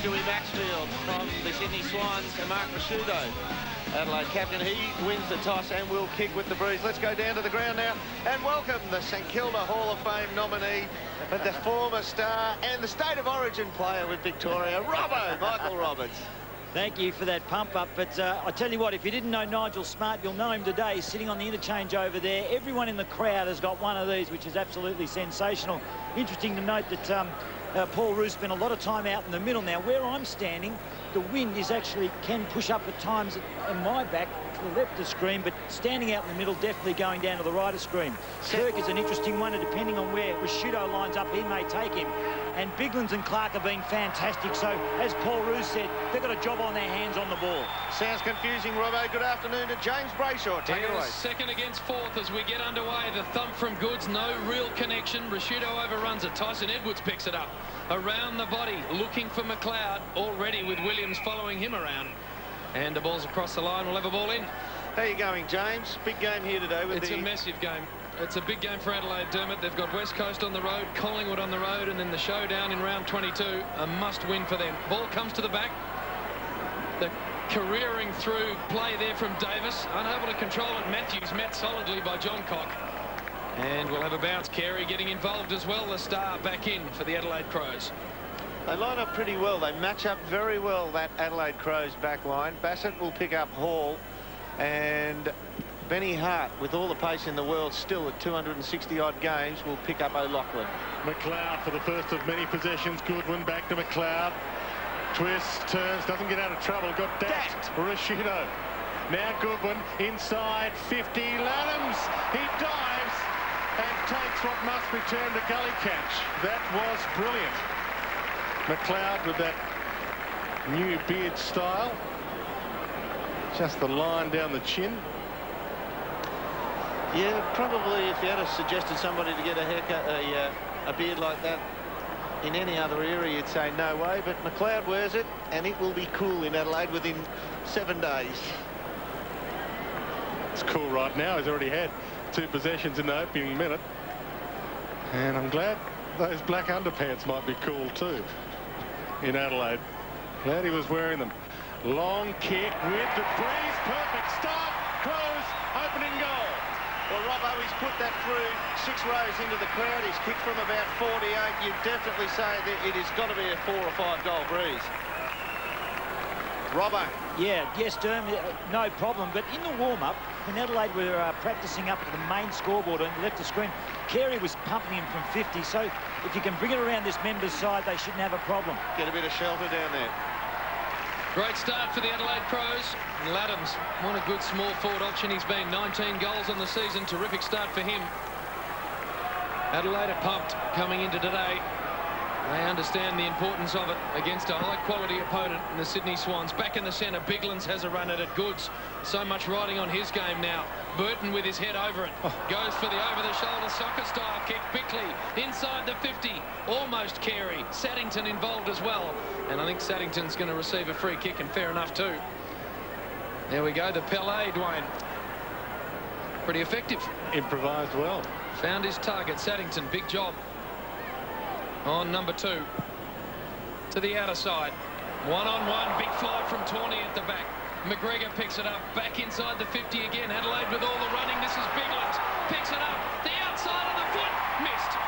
Stewie Maxfield from the Sydney Swans and Mark Rashudo, Adelaide captain. He wins the toss and will kick with the breeze. Let's go down to the ground now and welcome the St Kilda Hall of Fame nominee, but the former star and the State of Origin player with Victoria, Robbo, Michael Roberts. Thank you for that pump up, but I tell you what, if you didn't know Nigel Smart, you'll know him today, sitting on the interchange over there. Everyone in the crowd has got one of these, which is absolutely sensational. Interesting to note that Paul Roos spent a lot of time out in the middle. Now, where I'm standing, the wind is actually can push up at times in my back to the left of the screen, but standing out in the middle, definitely going down to the right of screen. Kirk is an interesting one, and depending on where Rashudo lines up, he may take him. And Biglands and Clark have been fantastic. So, as Paul Roos said, they've got a job on their hands on the ball. Sounds confusing, Robbo. Good afternoon to James Brayshaw. Take it away. Second against fourth as we get underway. The thump from Goods, no real connection. Rashudo overruns it. Tyson Edwards picks it up. Around the body, looking for McLeod, already with Williams following him around. And the ball's across the line. We'll have a ball in. How are you going, James? Big game here today. With It's a massive game. It's a big game for Adelaide, Dermot. They've got West Coast on the road, Collingwood on the road, and then the showdown in round 22. A must-win for them. Ball comes to the back. The careering through play there from Davis. Unable to control it. Matthews met solidly by John Cock. And we'll have a bounce. Carey getting involved as well. The star back in for the Adelaide Crows. They line up pretty well. They match up very well, that Adelaide Crows back line. Bassett will pick up Hall, and Benny Hart, with all the pace in the world, still at 260-odd games, will pick up O'Loughlin. McLeod for the first of many possessions. Goodwin back to McLeod. Twists, turns, doesn't get out of trouble. Got dacked. Rashudo. Now Goodwin inside 50. Laddams. He dives and takes what must be termed a gully catch. That was brilliant. McLeod with that new beard style. Just the line down the chin. Yeah, probably if you had suggested somebody to get a haircut, a beard like that in any other area, you'd say no way, but McLeod wears it, and it will be cool in Adelaide within 7 days. It's cool right now. He's already had 2 possessions in the opening minute. And I'm glad those black underpants might be cool too in Adelaide. Glad he was wearing them. Long kick with the breeze. Perfect start. Crows opening goal. Well, Robbo, he's put that through 6 rows into the crowd. He's kicked from about 48. You'd definitely say that it has got to be a 4 or 5 goal breeze. Robbo. Yeah, yes, Derm, no problem. But in the warm-up, when Adelaide were practicing up at the main scoreboard on the left of screen, Carey was pumping him from 50. So if you can bring it around this member's side, they shouldn't have a problem. Get a bit of shelter down there. Great start for the Adelaide Crows. Laddams, what a good small forward option he's been. 19 goals on the season. Terrific start for him. Adelaide are pumped coming into today. They understand the importance of it against a high-quality opponent in the Sydney Swans. Back in the centre, Biglands has a run at it. Goods, so much riding on his game now. Burton with his head over it. Goes for the over-the-shoulder soccer-style kick. Bickley inside the 50. Almost Carey. Saddington involved as well. And I think Saddington's going to receive a free kick, and fair enough too. There we go, the Pelé, Dwayne. Pretty effective. Improvised well. Found his target, Saddington. Big job. On number 2. To the outer side. One-on-one, big fly from Tawney at the back. McGregor picks it up, back inside the 50 again. Adelaide with all the running. This is Biglands. Picks it up, the outside of the foot. Missed.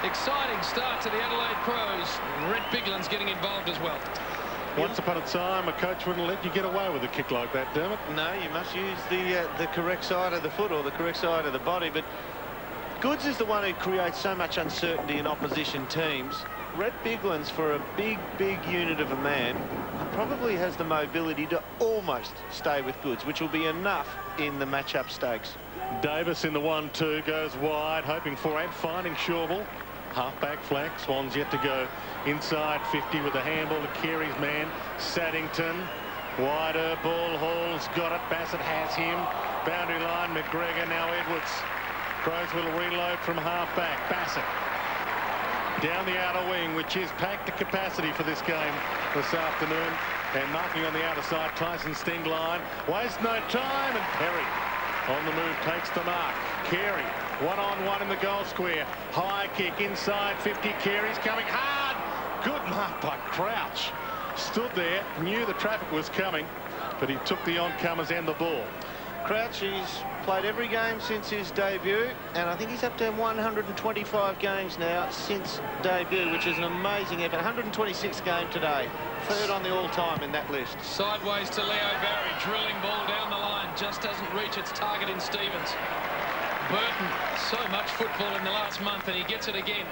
Exciting start to the Adelaide Crows. Red Biglands getting involved as well. Once upon a time, a coach wouldn't let you get away with a kick like that, Dermot. No, you must use the correct side of the foot or the correct side of the body, but Goods is the one who creates so much uncertainty in opposition teams. Red Biglands, for a big unit of a man, probably has the mobility to almost stay with Goods, which will be enough in the match-up stakes. Davis in the 1-2 goes wide, hoping for and finding Schauble. Half-back flank. Swans yet to go inside 50 with the handball to Carey's man, Saddington. Wider ball, Hall's got it. Bassett has him. Boundary line, McGregor, now Edwards. Crows will reload from half-back. Bassett down the outer wing, which is packed to capacity for this game this afternoon. And marking on the outer side, Tyson Sting line. Waste no time, and Perry on the move takes the mark. Carey, one-on-one in the goal square. High kick inside 50. Carey's coming hard. Good mark by Crouch. Stood there, knew the traffic was coming, but he took the oncomers and the ball. Crouch, he's played every game since his debut, and I think he's up to 125 games now since debut, which is an amazing effort. 126th game today. Third on the all-time in that list. Sideways to Leo Barry, drilling ball down the line, just doesn't reach its target in Stevens. Burton, so much football in the last month, and he gets it again.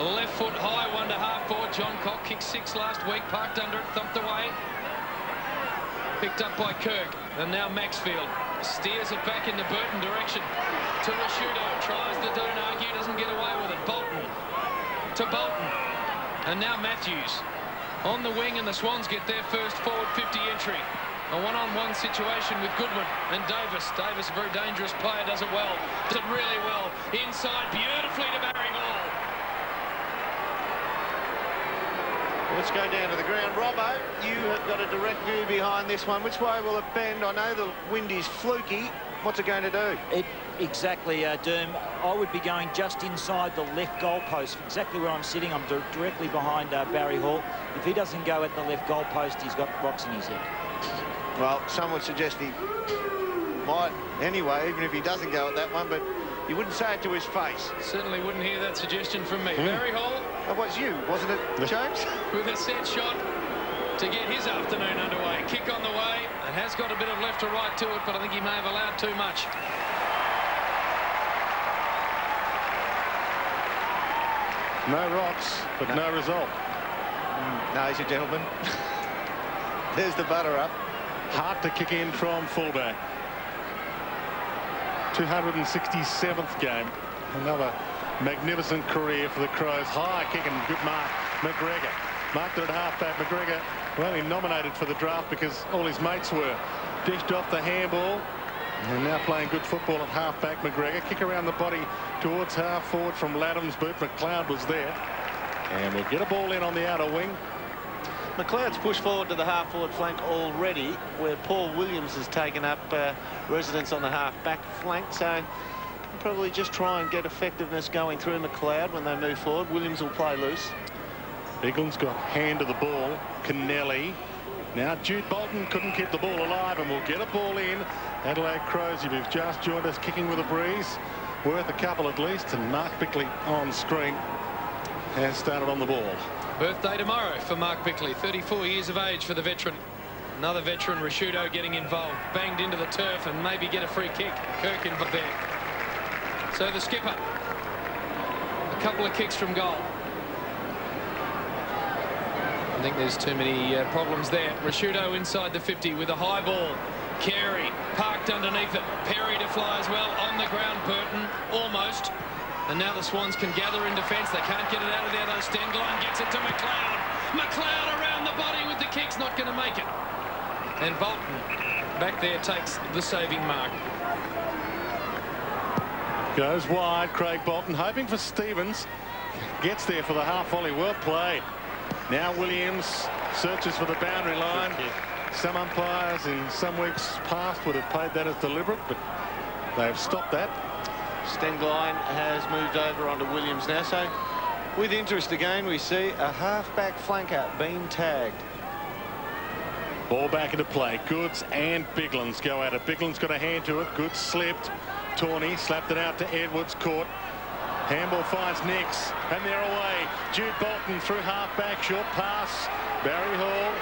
Left foot high, one to half forward. John Cock kicked 6 last week, parked under it, thumped away. Picked up by Kirk, and now Maxfield steers it back in the Burton direction to Rashudo. Tries the don't argue, doesn't get away with it. Bolton to Bolton, and now Matthews on the wing, and the Swans get their first forward 50 entry. A one-on-one situation with Goodwin and Davis. Davis, a very dangerous player, does it well. Does it really well. Inside beautifully to Barry Hall. Let's go down to the ground. Robbo, you have got a direct view behind this one. Which way will it bend? I know the wind is fluky. What's it going to do? Exactly, Derm. I would be going just inside the left goalpost, exactly where I'm sitting. I'm directly behind Barry Hall. If he doesn't go at the left goalpost, he's got rocks in his head. Well, some would suggest he might anyway, even if he doesn't go at that one, but you wouldn't say it to his face. Certainly wouldn't hear that suggestion from me. Barry Hall. That was you, wasn't it, James? With a set shot to get his afternoon underway. Kick on the way, and has got a bit of left to right to it, but I think he may have allowed too much. No rocks, but no result. No, he's a gentleman. There's the butter up. Hard to kick in from fullback. 267th game. Another magnificent career for the Crows. High kick and good mark. McGregor marked it at halfback. McGregor only nominated for the draft because all his mates were. Dished off the handball. And now playing good football at halfback. McGregor kick around the body towards half forward from Laddam's boot. McLeod was there. And we'll get a ball in on the outer wing. McLeod's pushed forward to the half-forward flank already, where Paul Williams has taken up residence on the half-back flank, so probably just try and get effectiveness going through McLeod when they move forward. Williams will play loose. Bigland's got hand of the ball. Kennelly. Now Jude Bolton couldn't keep the ball alive, and we'll get a ball in. Adelaide Crows, if you've just joined us, kicking with a breeze. Worth a couple at least, and Mark Bickley on screen has started on the ball. Birthday tomorrow for Mark Bickley, 34 years of age for the veteran. Another veteran, Rashudo, getting involved. Banged into the turf and maybe get a free kick. Kirk involved there. So the skipper. A couple of kicks from goal. I think there's too many problems there. Rashudo inside the 50 with a high ball. Carey parked underneath it. Perry to fly as well. On the ground, Burton almost. And now the Swans can gather in defence. They can't get it out of there, though. Stengline gets it to McLeod. McLeod around the body with the kicks, not going to make it. And Bolton back there takes the saving mark. Goes wide, Craig Bolton, hoping for Stevens. Gets there for the half volley. Well played. Now Williams searches for the boundary line. Some umpires in some weeks past would have played that as deliberate, but they've stopped that. Stengline has moved over onto Williams now, so with interest again we see a half-back flanker being tagged. Ball back into play. Goods and Biglands go at it. Biglands got a hand to it. Goods slipped. Tawney slapped it out to Edwards. Caught. Handball finds Nix, and they're away. Jude Bolton through half-back. Short pass. Barry Hall.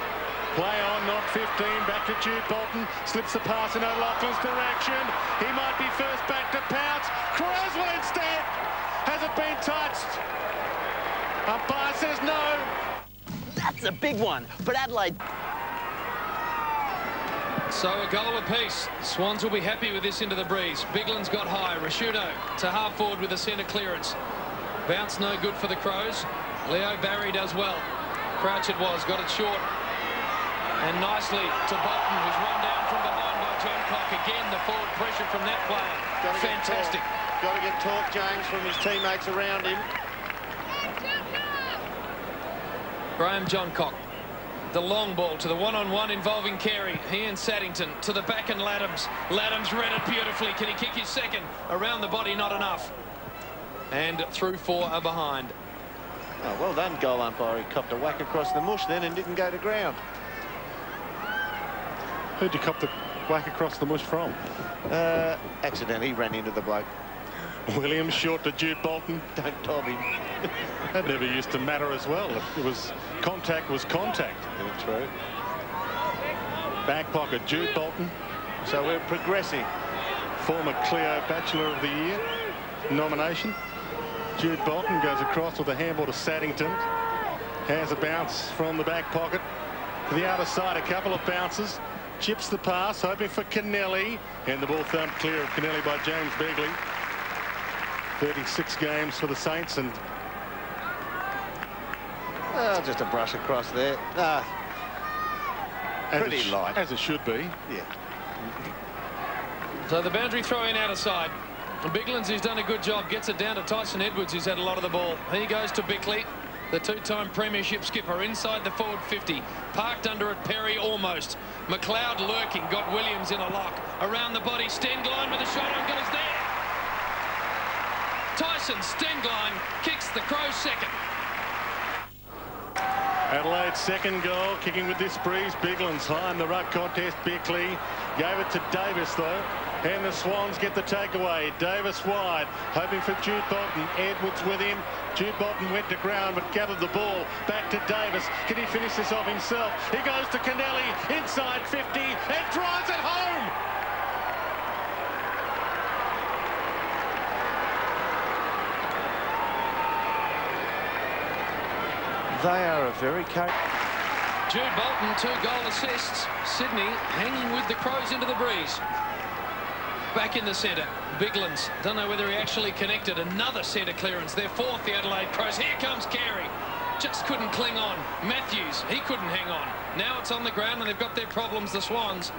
Play on, not 15, back to Jude Bolton, slips the pass in O'Loughlin's direction. He might be first back to Pounce. Croswell instead. Has it been touched? Umpire says no. That's a big one, but Adelaide. So a goal apiece. Swans will be happy with this into the breeze. Bigland's got high. Rashudo to half forward with a centre clearance. Bounce no good for the Crows. Leo Barry does well. Crouch it was, got it short. And nicely to Bolton, who's run down from behind by John Cock. Again, the forward pressure from that player. Fantastic. Got to get talk, James, from his teammates around him. Graham John Cock. The long ball to the one-on-one involving Carey. He and Saddington to the back and Laddams. Laddams read it beautifully. Can he kick his second? Around the body, not enough. And through 4 are behind. Oh, well done, goal umpire. He copped a whack across the mush then and didn't go to ground. Who'd you cop the whack across the mush from? Accidentally, he ran into the bloke. Williams short to Jude Bolton. Don't dob him. That never used to matter as well. It was contact was contact. Yeah, true. Back pocket, Jude Bolton. So we're progressing. Former Clio Bachelor of the Year nomination. Jude Bolton goes across with a handball to Saddington. Has a bounce from the back pocket to the outer side. A couple of bounces. Chips the pass, hoping for Kennelly. And the ball thumped clear of Kennelly by James Begley. 36 games for the Saints, and just a brush across there. Pretty light. As it should be. Yeah. So the boundary throw in out of side. Biglands, who's done a good job, gets it down to Tyson Edwards, who's had a lot of the ball. He goes to Bickley, the two-time premiership skipper, inside the forward 50. Parked under it, Perry almost. McLeod lurking, got Williams in a lock. Around the body, Stengline with a shot on goal is there. Tyson Stengline kicks the Crows second. Adelaide's second goal, kicking with this breeze. Biglands high in the ruck contest. Bickley gave it to Davis, though. And the Swans get the takeaway. Davis wide, hoping for Jude Bolton. Edwards with him. Jude Bolton went to ground, but gathered the ball. Back to Davis. Can he finish this off himself? He goes to Kennelly, inside 50, and drives it home. They are a very Jude Bolton, 2 goal assists. Sydney hanging with the Crows into the breeze. Back in the centre, Biglands. Don't know whether he actually connected. Another centre clearance. They're fourth, the Adelaide Crows. Here comes Carey. Just couldn't cling on. Matthews, he couldn't hang on. Now it's on the ground and they've got their problems, the Swans.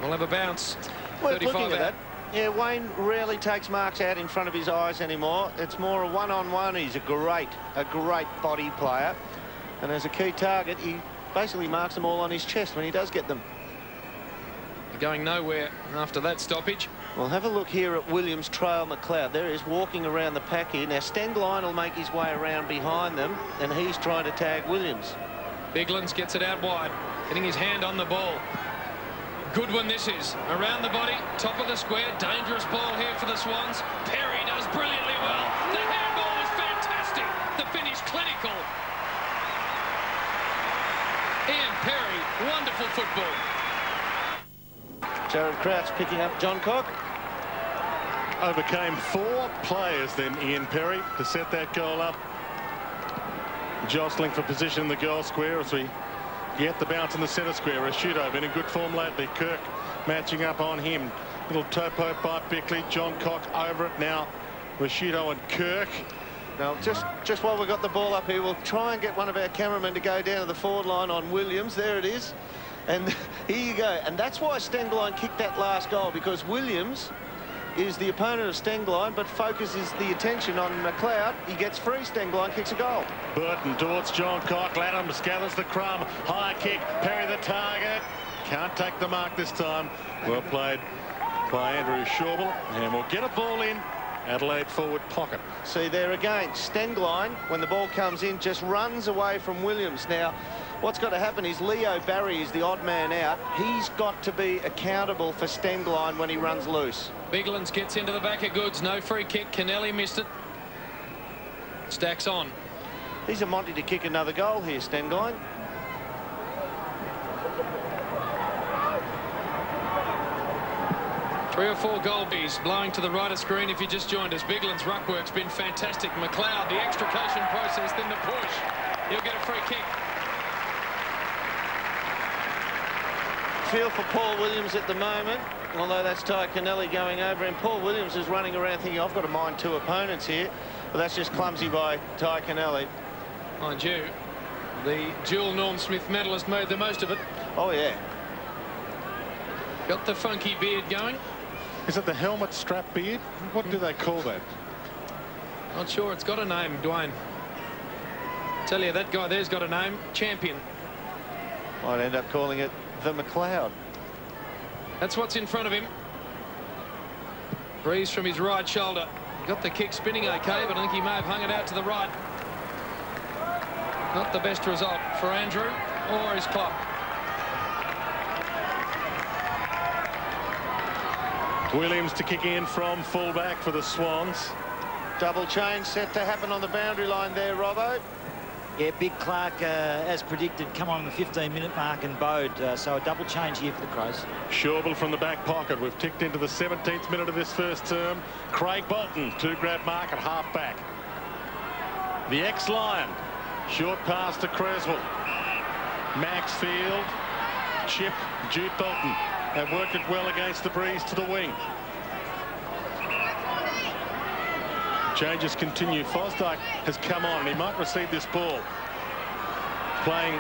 We'll have a bounce. Well, 35 looking at out. that, yeah, Wayne rarely takes marks out in front of his eyes anymore. It's more a one-on-one. He's a great body player. And as a key target, he basically marks them all on his chest when he does get them. Going nowhere after that stoppage. Well, have a look here at Williams trail McLeod. There he is walking around the pack here. Now, Stengline will make his way around behind them, and he's trying to tag Williams. Biglands gets it out wide, getting his hand on the ball. Good one this is. Around the body, top of the square. Dangerous ball here for the Swans. Perry does brilliantly well. The handball is fantastic. The finish clinical. Ian Perry, wonderful football. Jared Crouch picking up John Cock. Overcame 4 players then, Ian Perry, to set that goal up. Jostling for position in the goal square as we get the bounce in the centre square. Rashudo been in good form lately. Kirk matching up on him. Little toe poke by Bickley. John Cock over it now. Rashudo and Kirk. Now, just while we've got the ball up here, we'll try and get one of our cameramen to go down to the forward line on Williams. There it is. And here you go. And that's why Stengline kicked that last goal, because Williams is the opponent of Stengline, but focuses the attention on McLeod. He gets free. Stengline kicks a goal. Burton towards John Cock. Adams gathers the crumb. High kick. Perry the target. Can't take the mark this time. Well played by Andrew Shawble. And we'll get a ball in Adelaide forward pocket. See there again. Stengline, when the ball comes in, just runs away from Williams. Now, what's got to happen is Leo Barry is the odd man out. He's got to be accountable for Stengline when he runs loose. Biglands gets into the back of goods. No free kick. Kennelly missed it. Stacks on. He's a Monty to kick another goal here, Stengline. Three or four goal bees blowing to the right of screen if you just joined us. Biglands' ruck work's been fantastic. McLeod, the extrication process, then the push. He'll get a free kick. Feel for Paul Williams at the moment, although that's Ty Kennelly going over him. Paul Williams is running around thinking, I've got to mind 2 opponents here. But that's just clumsy by Ty Kennelly. Mind you, the dual Norm Smith medalist made the most of it. Oh, yeah. Got the funky beard going. Is it the helmet strap beard? What do they call that? Not sure. It's got a name, Dwayne. Tell you, that guy there's got a name. Champion. Might end up calling it the McLeod. That's what's in front of him. Breeze from his right shoulder. Got the kick spinning okay, but I think he may have hung it out to the right. Not the best result for Andrew or his club. Williams to kick in from fullback for the Swans. Double change set to happen on the boundary line there, Robbo. Yeah, Big Clark, as predicted, come on the 15-minute mark and bowed. So a double change here for the Crows. Schauble from the back pocket. We've ticked into the 17th minute of this first term. Craig Bolton to grab mark at half back. The ex-Lion. Short pass to Creswell. Maxfield. Chip. Jude Bolton. They've worked it well against the breeze to the wing. Changes continue. Fosdyke has come on and he might receive this ball. Playing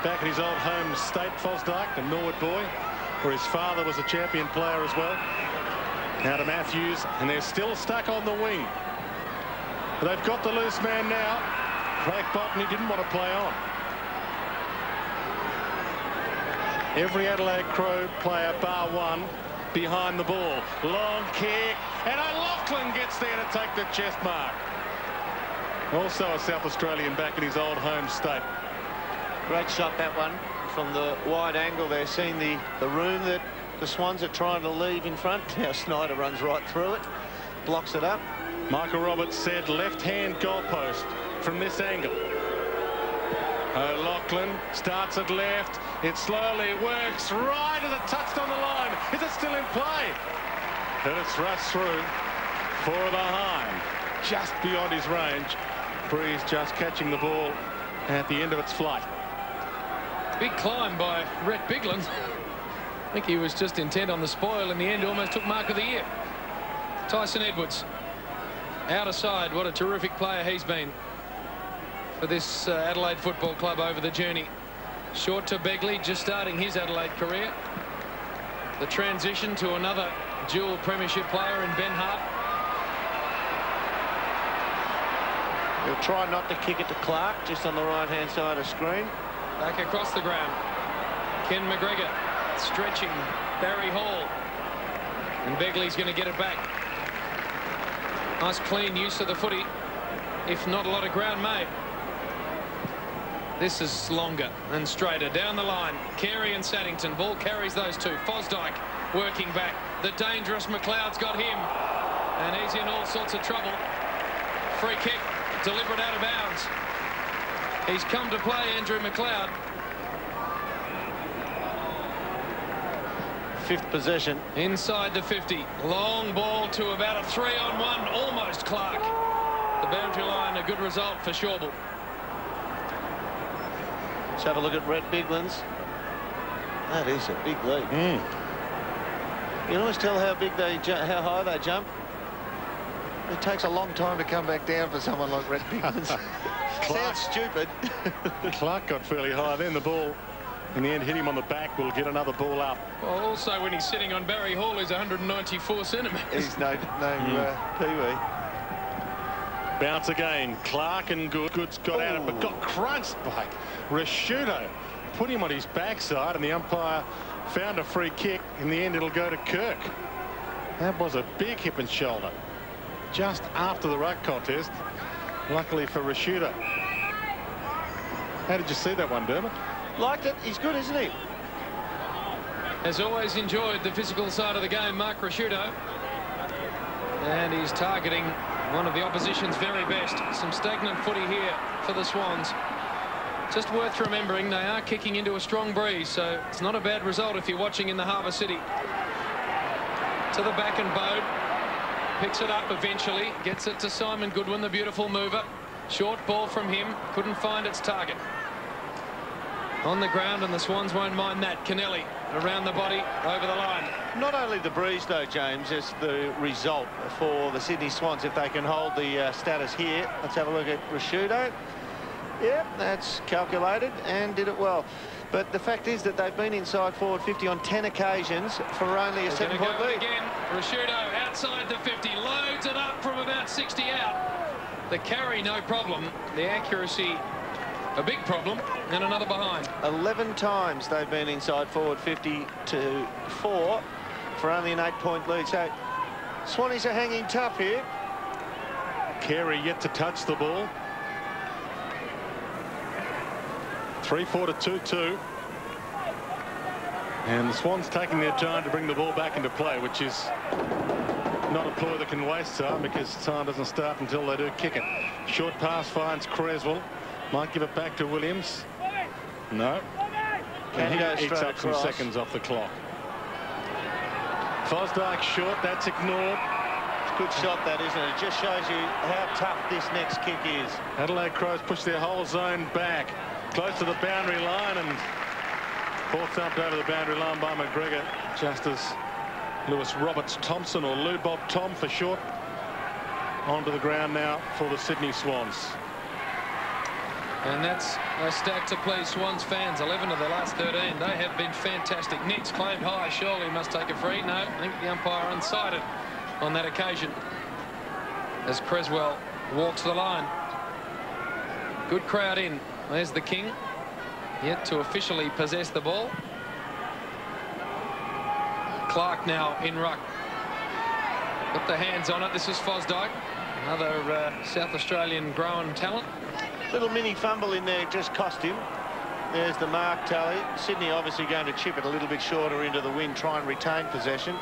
back at his old home state, Fosdyke, the Norwood boy, where his father was a champion player as well. Now to Matthews, and they're still stuck on the wing. But they've got the loose man now. Craig Bolton, he didn't want to play on. Every Adelaide Crow player, bar one, behind the ball. Long kick, and O'Loughlin gets there to take the chest mark. Also a South Australian back in his old home state. Great shot, that one, from the wide angle there, seeing the room that the Swans are trying to leave in front. Now Snyder runs right through it, blocks it up. Michael Roberts said left-hand goalpost from this angle. O'Loughlin starts at left. It slowly works right as it touched on the line. Is it still in play? And it's rushed through for behind, just beyond his range. Breeze just catching the ball at the end of its flight. Big climb by Rhett Bigland. I think he was just intent on the spoil. In the end, almost took mark of the year. Tyson Edwards. Out of side. What a terrific player he's been for this Adelaide Football Club over the journey. Short to Begley, just starting his Adelaide career. The transition to another dual premiership player in Ben Hart. He'll try not to kick it to Clark, just on the right-hand side of screen. Back across the ground. Ken McGregor stretching Barry Hall. And Begley's going to get it back. Nice clean use of the footy, if not a lot of ground made. This is longer and straighter down the line. Carey and Saddington. Ball carries those two. Fosdyke working back. The dangerous McLeod's got him. And he's in all sorts of trouble. Free kick. Deliberate out of bounds. He's come to play, Andrew McLeod. Fifth possession. Inside the 50. Long ball to about a 3-on-1. Almost Clark. The boundary line, a good result for Schauble. Let's have a look at Rhett Bigland's. That is a big leap. You can always tell how big how high they jump. It takes a long time to come back down for someone like Rhett Bigland's. Sounds stupid. Clark got fairly high. Then the ball, in the end, hit him on the back. Will get another ball up. Well, also when he's sitting on Barry Hall, he's 194 centimetres. He's no peewee. Bounce again. Clark and Good's got out of it, but got crunched by Rashudo. Put him on his backside, and the umpire found a free kick. In the end, it'll go to Kirk. That was a big hip and shoulder. Just after the ruck contest. Luckily for Rashudo. How did you see that one, Dermot? Liked it. He's good, isn't he? Has always enjoyed the physical side of the game, Mark Rashudo. And he's targeting one of the opposition's very best. Some stagnant footy here for the Swans. Just worth remembering, they are kicking into a strong breeze, so it's not a bad result if you're watching in the Harbour City. To the back and bowed. Picks it up eventually. Gets it to Simon Goodwin, the beautiful mover. Short ball from him. Couldn't find its target. On the ground, and the Swans won't mind that. Kennelly around the body, over the line. Not only the breeze, though, James, it's the result for the Sydney Swans if they can hold the status here. Let's have a look at Rashudo. Yep, that's calculated and did it well. But the fact is that they've been inside forward 50 on 10 occasions for only a 7-point lead. Again, Rashudo outside the 50, loads it up from about 60 out. The carry, no problem. The accuracy, a big problem, and another behind. 11 times they've been inside forward 50 to 4 for only an 8-point lead. So Swannies are hanging tough here. Carey yet to touch the ball. 3-4 to 2-2. And the Swans taking their time to bring the ball back into play, which is not a ploy that can waste time, because time doesn't start until they do kick it. Short pass finds Creswell. Might give it back to Williams. No. And he eats up some seconds off the clock. Fosdyke short. That's ignored. It's a good shot, that, isn't it? It just shows you how tough this next kick is. Adelaide Crows push their whole zone back, close to the boundary line, and ball thumped over the boundary line by McGregor, just as Lewis Roberts Thompson, or Lou Bob Tom for short, onto the ground now for the Sydney Swans. And that's a stack to please Swans fans. 11 of the last 13. They have been fantastic. Nix claimed high. Surely must take a free. No, I think the umpire unsighted on that occasion as Creswell walks the line. Good crowd in. There's the King, yet to officially possess the ball. Clark now in ruck. Got the hands on it. This is Fosdyke, another South Australian grown talent. Little mini fumble in there just cost him. There's the mark tally. Sydney obviously going to chip it a little bit shorter into the wind, try and retain possession.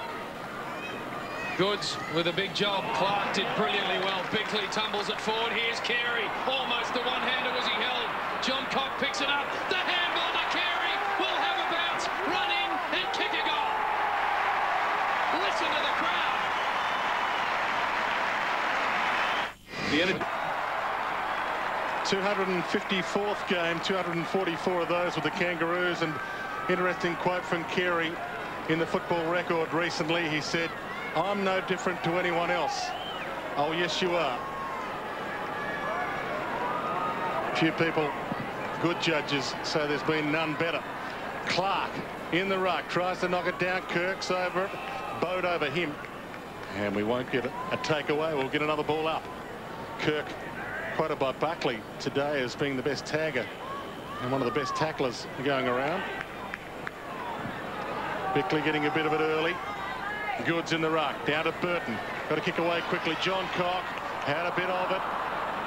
Goods with a big job. Clark did brilliantly well. Bickley tumbles it forward. Here's Carey. Almost the one-hander was he held. John Cock picks it up. The handball to Carey. Will have a bounce. Run in and kick a goal. Listen to the crowd. The end. 254th game, 244 of those with the Kangaroos. And interesting quote from Carey in the Football Record recently. He said, "I'm no different to anyone else." Oh, yes, you are. Few people, good judges, say there's been none better. Clark in the ruck, tries to knock it down. Kirk's over it, Bode over him, and we won't get a takeaway. We'll get another ball up. Kirk, quoted by Buckley today as being the best tagger and one of the best tacklers going around. Bickley getting a bit of it early. Goods in the ruck, down to Burton. Got to kick away quickly. John Cock had a bit of it.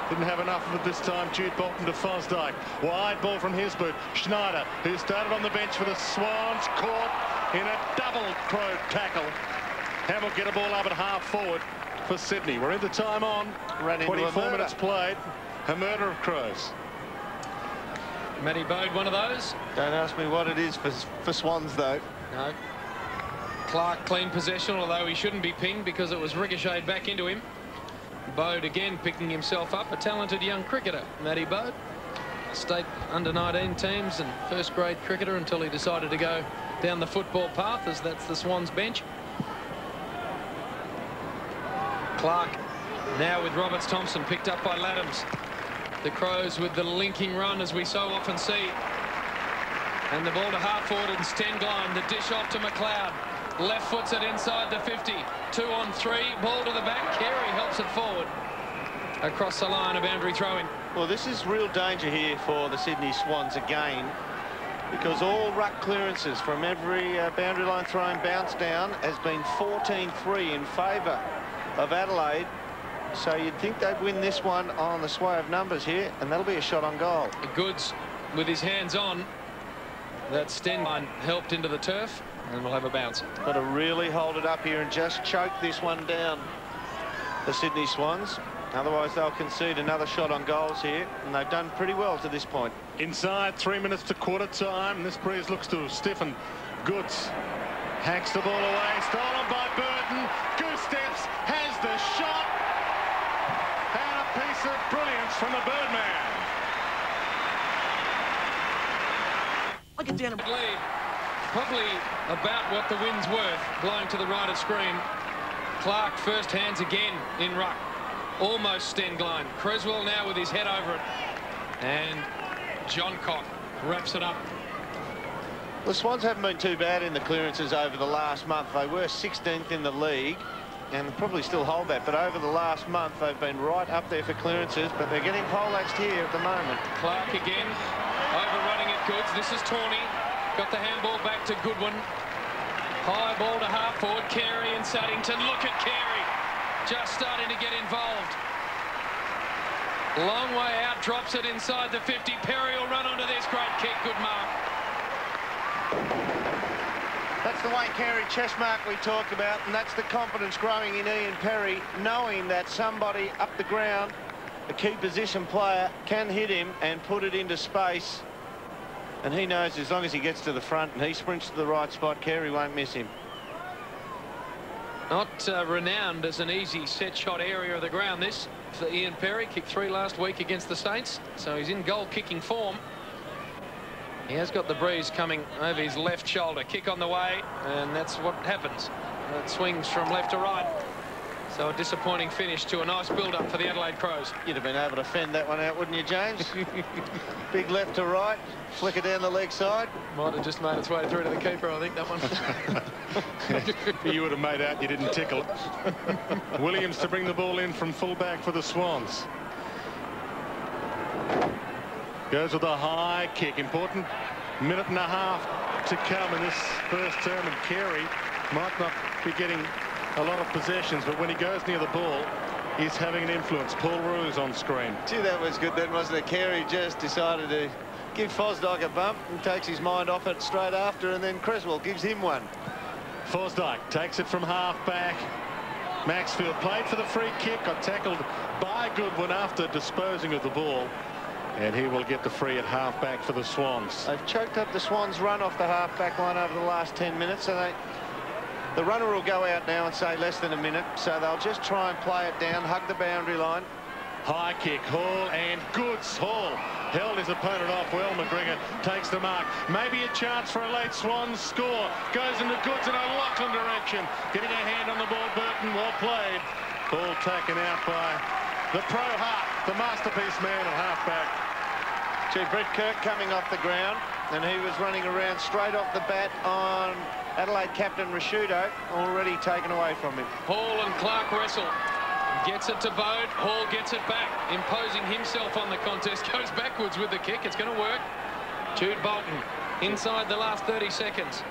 Didn't have enough of it this time. Jude Bolton to Fosdyke. Wide ball from his boot. Schneider, who started on the bench for the Swans, caught in a double Crow tackle. And will get a ball up at half forward for Sydney. We're into time on. 24 minutes played. A murder of Crows. Matty Bode, one of those. Don't ask me what it is for Swans, though. No. Clark clean possession, although he shouldn't be pinged because it was ricocheted back into him. Bode again picking himself up. A talented young cricketer, Matty Bode. State under-19 teams and first-grade cricketer until he decided to go down the football path, as that's the Swans bench. Clark now with Roberts Thompson, picked up by Laddams. The Crows with the linking run, as we so often see. And the ball to half forward and Stengline. The dish off to McLeod. Left foot's it inside the 50. 2 on 3. Ball to the back. Carey helps it forward. Across the line, a boundary throw-in. Well, this is real danger here for the Sydney Swans again, because all ruck clearances from every boundary line throw-in bounce down has been 14-3 in favour of Adelaide. So you'd think they'd win this one on the sway of numbers here, and that'll be a shot on goal. Goods with his hands on. That Stengline helped into the turf, and we'll have a bounce. Got to really hold it up here and just choke this one down, the Sydney Swans. Otherwise, they'll concede another shot on goals here, and they've done pretty well to this point. Inside 3 minutes to quarter time. This breeze looks to have stiffened. Goods hacks the ball away, stolen by Burton. Goose steps, has the shot, and a piece of brilliance from the Birdman. Look at Dan. Lead, probably about what the wind's worth, blowing to the right of screen. Clark first hands again in ruck. Almost Stengline. Creswell now with his head over it. And John Cock wraps it up. The Swans haven't been too bad in the clearances over the last month. They were 16th in the league and probably still hold that. But over the last month, they've been right up there for clearances. But they're getting poleaxed here at the moment. Clark again, overrunning it. Goods. This is Tawney. Got the handball back to Goodwin. High ball to half forward. Carey and Saddington. Look at Carey. Just starting to get involved. Long way out, drops it inside the 50. Perry will run onto this. Great kick, good mark. That's the Wayne Carey chest mark we talked about, and that's the confidence growing in Ian Perry, knowing that somebody up the ground, a key position player, can hit him and put it into space. And he knows as long as he gets to the front and he sprints to the right spot, Carey won't miss him. Not renowned as an easy set shot area of the ground, this, for Ian Perry. Kicked 3 last week against the Saints, so he's in goal kicking form. He has got the breeze coming over his left shoulder. Kick on the way, and that's what happens. It swings from left to right. So a disappointing finish to a nice build-up for the Adelaide Crows. You'd have been able to fend that one out, wouldn't you, James? Big left to right, flicker down the leg side. Might have just made its way through to the keeper, I think, that one. You would have made out you didn't tickle it. Williams to bring the ball in from fullback for the Swans. Goes with a high kick. Important minute and a half to come in this first term, and Carey might not be getting a lot of possessions, but when he goes near the ball, he's having an influence. Paul Roos on screen. Gee, that was good then, wasn't it? Carey just decided to give Fosdyke a bump and takes his mind off it straight after, and then Creswell gives him one. Fosdyke takes it from half back. Maxfield played for the free kick, got tackled by Goodwin after disposing of the ball, and he will get the free at half back for the Swans. They've choked up the Swans' run off the half back line over the last 10 minutes, so the runner will go out now and say less than a minute, so they'll just try and play it down, hug the boundary line. High kick, Hall, and Goods. Hall held his opponent off well. McGregor takes the mark. Maybe a chance for a late Swans score. Goes into Goods in a Lachlan direction. Getting a hand on the ball, Burton. Well played. Ball taken out by the pro Hart, the masterpiece man at half-back. Gee, Brett Kirk coming off the ground, and he was running around straight off the bat on Adelaide captain Rashudo, already taken away from him. Hall and Clark wrestle. Gets it to Bode. Hall gets it back, imposing himself on the contest. Goes backwards with the kick. It's going to work. Jude Bolton inside the last 30 seconds.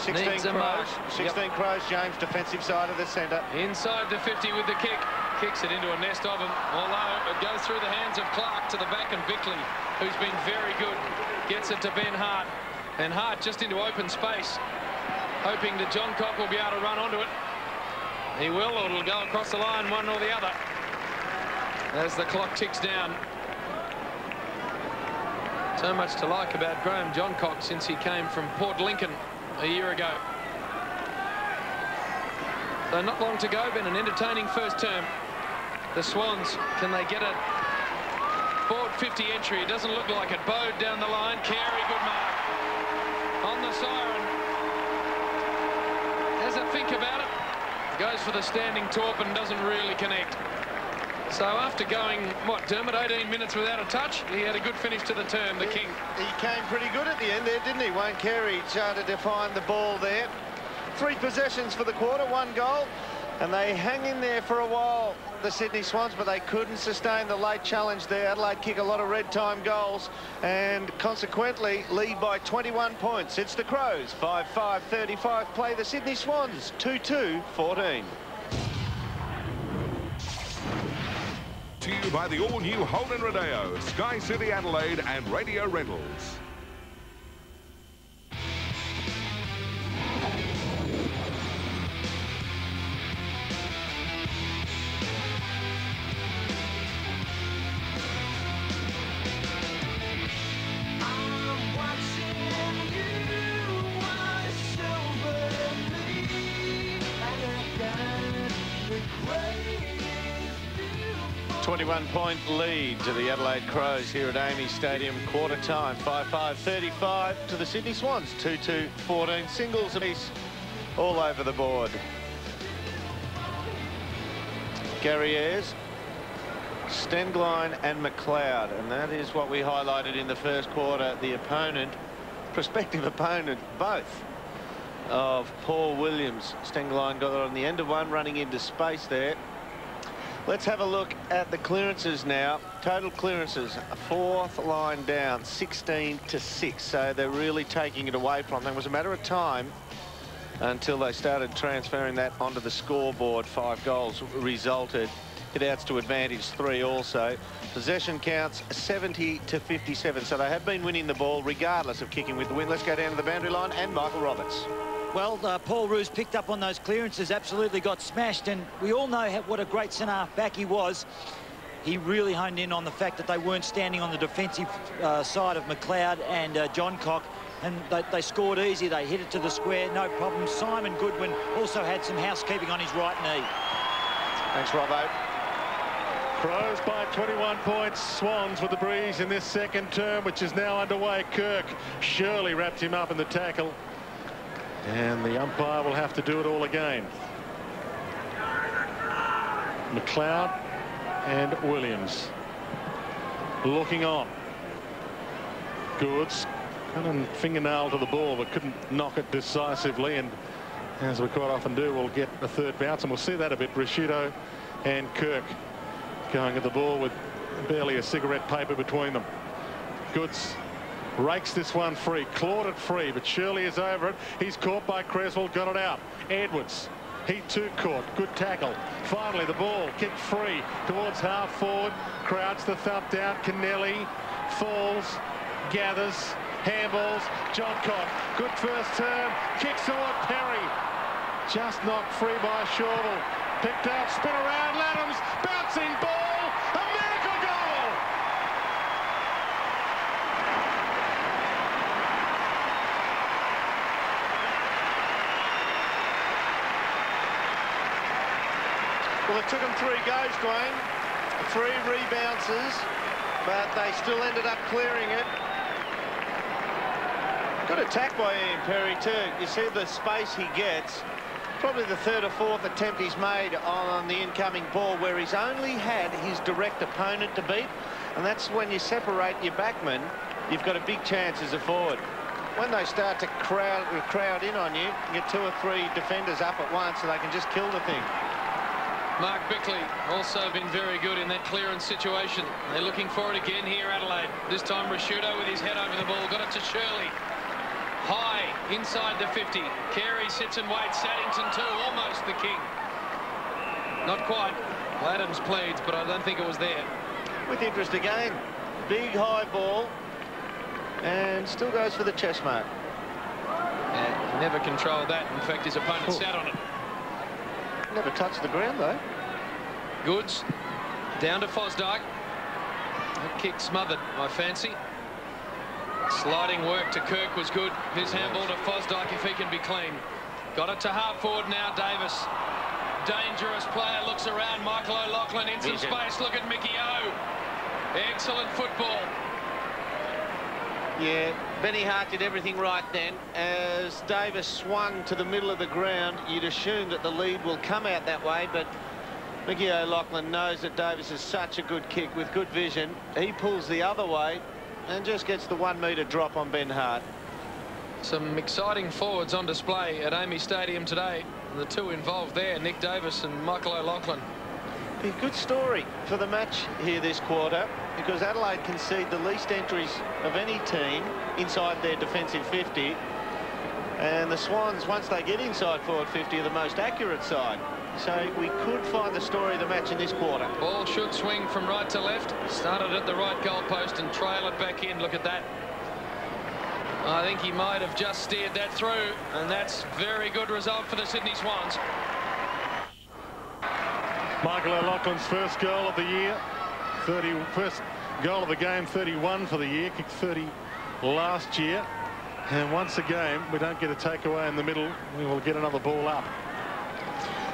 16 Crows. 16 Crows, James, defensive side of the centre. Inside the 50 with the kick. Kicks it into a nest of them, although it goes through the hands of Clark to the back, and Bickley, who's been very good, gets it to Ben Hart. And Hart just into open space, hoping that John Cock will be able to run onto it. He will, or it'll go across the line, one or the other, as the clock ticks down. So much to like about Graham John Cock since he came from Port Lincoln a year ago. So not long to go, been an entertaining first term. The Swans, can they get a forward 50 entry? It doesn't look like it. Bode down the line. Carey, good mark. On the siren. Has a think about it. Goes for the standing torp and doesn't really connect. So after going, what, Dermot, 18 minutes without a touch, he had a good finish to the term, the King. He came pretty good at the end there, didn't he? Wayne Carey started to find the ball there. 3 possessions for the quarter, 1 goal. And they hang in there for a while, the Sydney Swans, but they couldn't sustain the late challenge there. Adelaide kick a lot of red time goals and consequently lead by 21 points. It's the Crows, 5-5-35, play the Sydney Swans, 2-2-14. To you by the all-new Holden Rodeo, Sky City Adelaide and Radio Rentals. Point lead to the Adelaide Crows here at Amy Stadium, quarter time, 5-5-35 to the Sydney Swans, 2-2-14, singles apiece all over the board. Gary Ayres, Stenglein and McLeod, and that is what we highlighted in the first quarter. The opponent, prospective opponent, both of Paul Williams. Stenglein got it on the end of one, running into space there. Let's have a look at the clearances now. Total clearances, 4th line down, 16-6. So they're really taking it away from them. It was a matter of time until they started transferring that onto the scoreboard. 5 goals resulted It outs to advantage 3 also. Possession counts 70-57. So they have been winning the ball regardless of kicking with the win. Let's go down to the boundary line and Michael Roberts. Well, Paul Roos picked up on those clearances, absolutely got smashed, and we all know what a great centre-half back he was. He really honed in on the fact that they weren't standing on the defensive side of McLeod and John Cock, and they scored easy. They hit it to the square, no problem. Simon Goodwin also had some housekeeping on his right knee. Thanks, Robbo. Crows by 21 points. Swans with the breeze in this second term, which is now underway. Kirk surely wrapped him up in the tackle. And the umpire will have to do it all again. McLeod and Williams looking on. Goods got a fingernail to the ball but couldn't knock it decisively, and as we quite often do, we'll get a third bounce, and we'll see that a bit. Rashido and Kirk going at the ball with barely a cigarette paper between them. Goods rakes this one free, clawed it free, but Shirley is over it. He's caught by Creswell, got it out. Edwards, he too caught. Good tackle. Finally, the ball kicked free towards half forward. Crouch, the thump down. Kennelly falls, gathers, handballs. John Cock, good first turn. Kicks toward Perry. Just knocked free by Shorville. Picked up, spin around. Laddams, bouncing ball. A miracle goal! Well, it took them 3 goes, Dwayne. 3 rebounces, but they still ended up clearing it. Good attack by Ian Perry too. You see the space he gets. Probably the 3rd or 4th attempt he's made on the incoming ball, where he's only had his direct opponent to beat, and that's when you separate your backman, you've got a big chance as a forward. When they start to crowd in on you, you get 2 or 3 defenders up at once, and they can just kill the thing. Mark Bickley also been very good in that clearance situation. They're looking for it again here, Adelaide. This time Rashudo with his head over the ball, got it to Shirley. High inside the 50. Carey sits and waits. Saddington too, almost the king. Not quite. Adams pleads, but I don't think it was there. With interest again. Big high ball, and still goes for the chest mark. Yeah, never controlled that. In fact, his opponent sat on it. Never touched the ground though. Goods down to Fosdyke. That kick smothered, I fancy. Sliding work to Kirk was good. His handball to Fosdyke if he can be clean. Got it to half forward now, Davis. Dangerous player, looks around. Michael O'Loughlin in some space. Look at Mickey O. Excellent football. Yeah, Benny Hart did everything right then. As Davis swung to the middle of the ground, you'd assume that the lead will come out that way, but Mickey O'Loughlin knows that Davis is such a good kick with good vision. He pulls the other way and just gets the 1 metre drop on Ben Hart. Some exciting forwards on display at Amy Stadium today. The 2 involved there, Nick Davis and Michael O'Loughlin. Be a good story for the match here this quarter, because Adelaide concede the least entries of any team inside their defensive 50. And the Swans, once they get inside forward 50, are the most accurate side. So we could find the story of the match in this quarter. Ball should swing from right to left. Started at the right goalpost and trail it back in. Look at that. I think he might have just steered that through, and that's very good result for the Sydney Swans. Michael O'Loughlin's first goal of the year. First goal of the game, 31 for the year. Kicked 30 last year. And once again, we don't get a takeaway in the middle. We will get another ball up.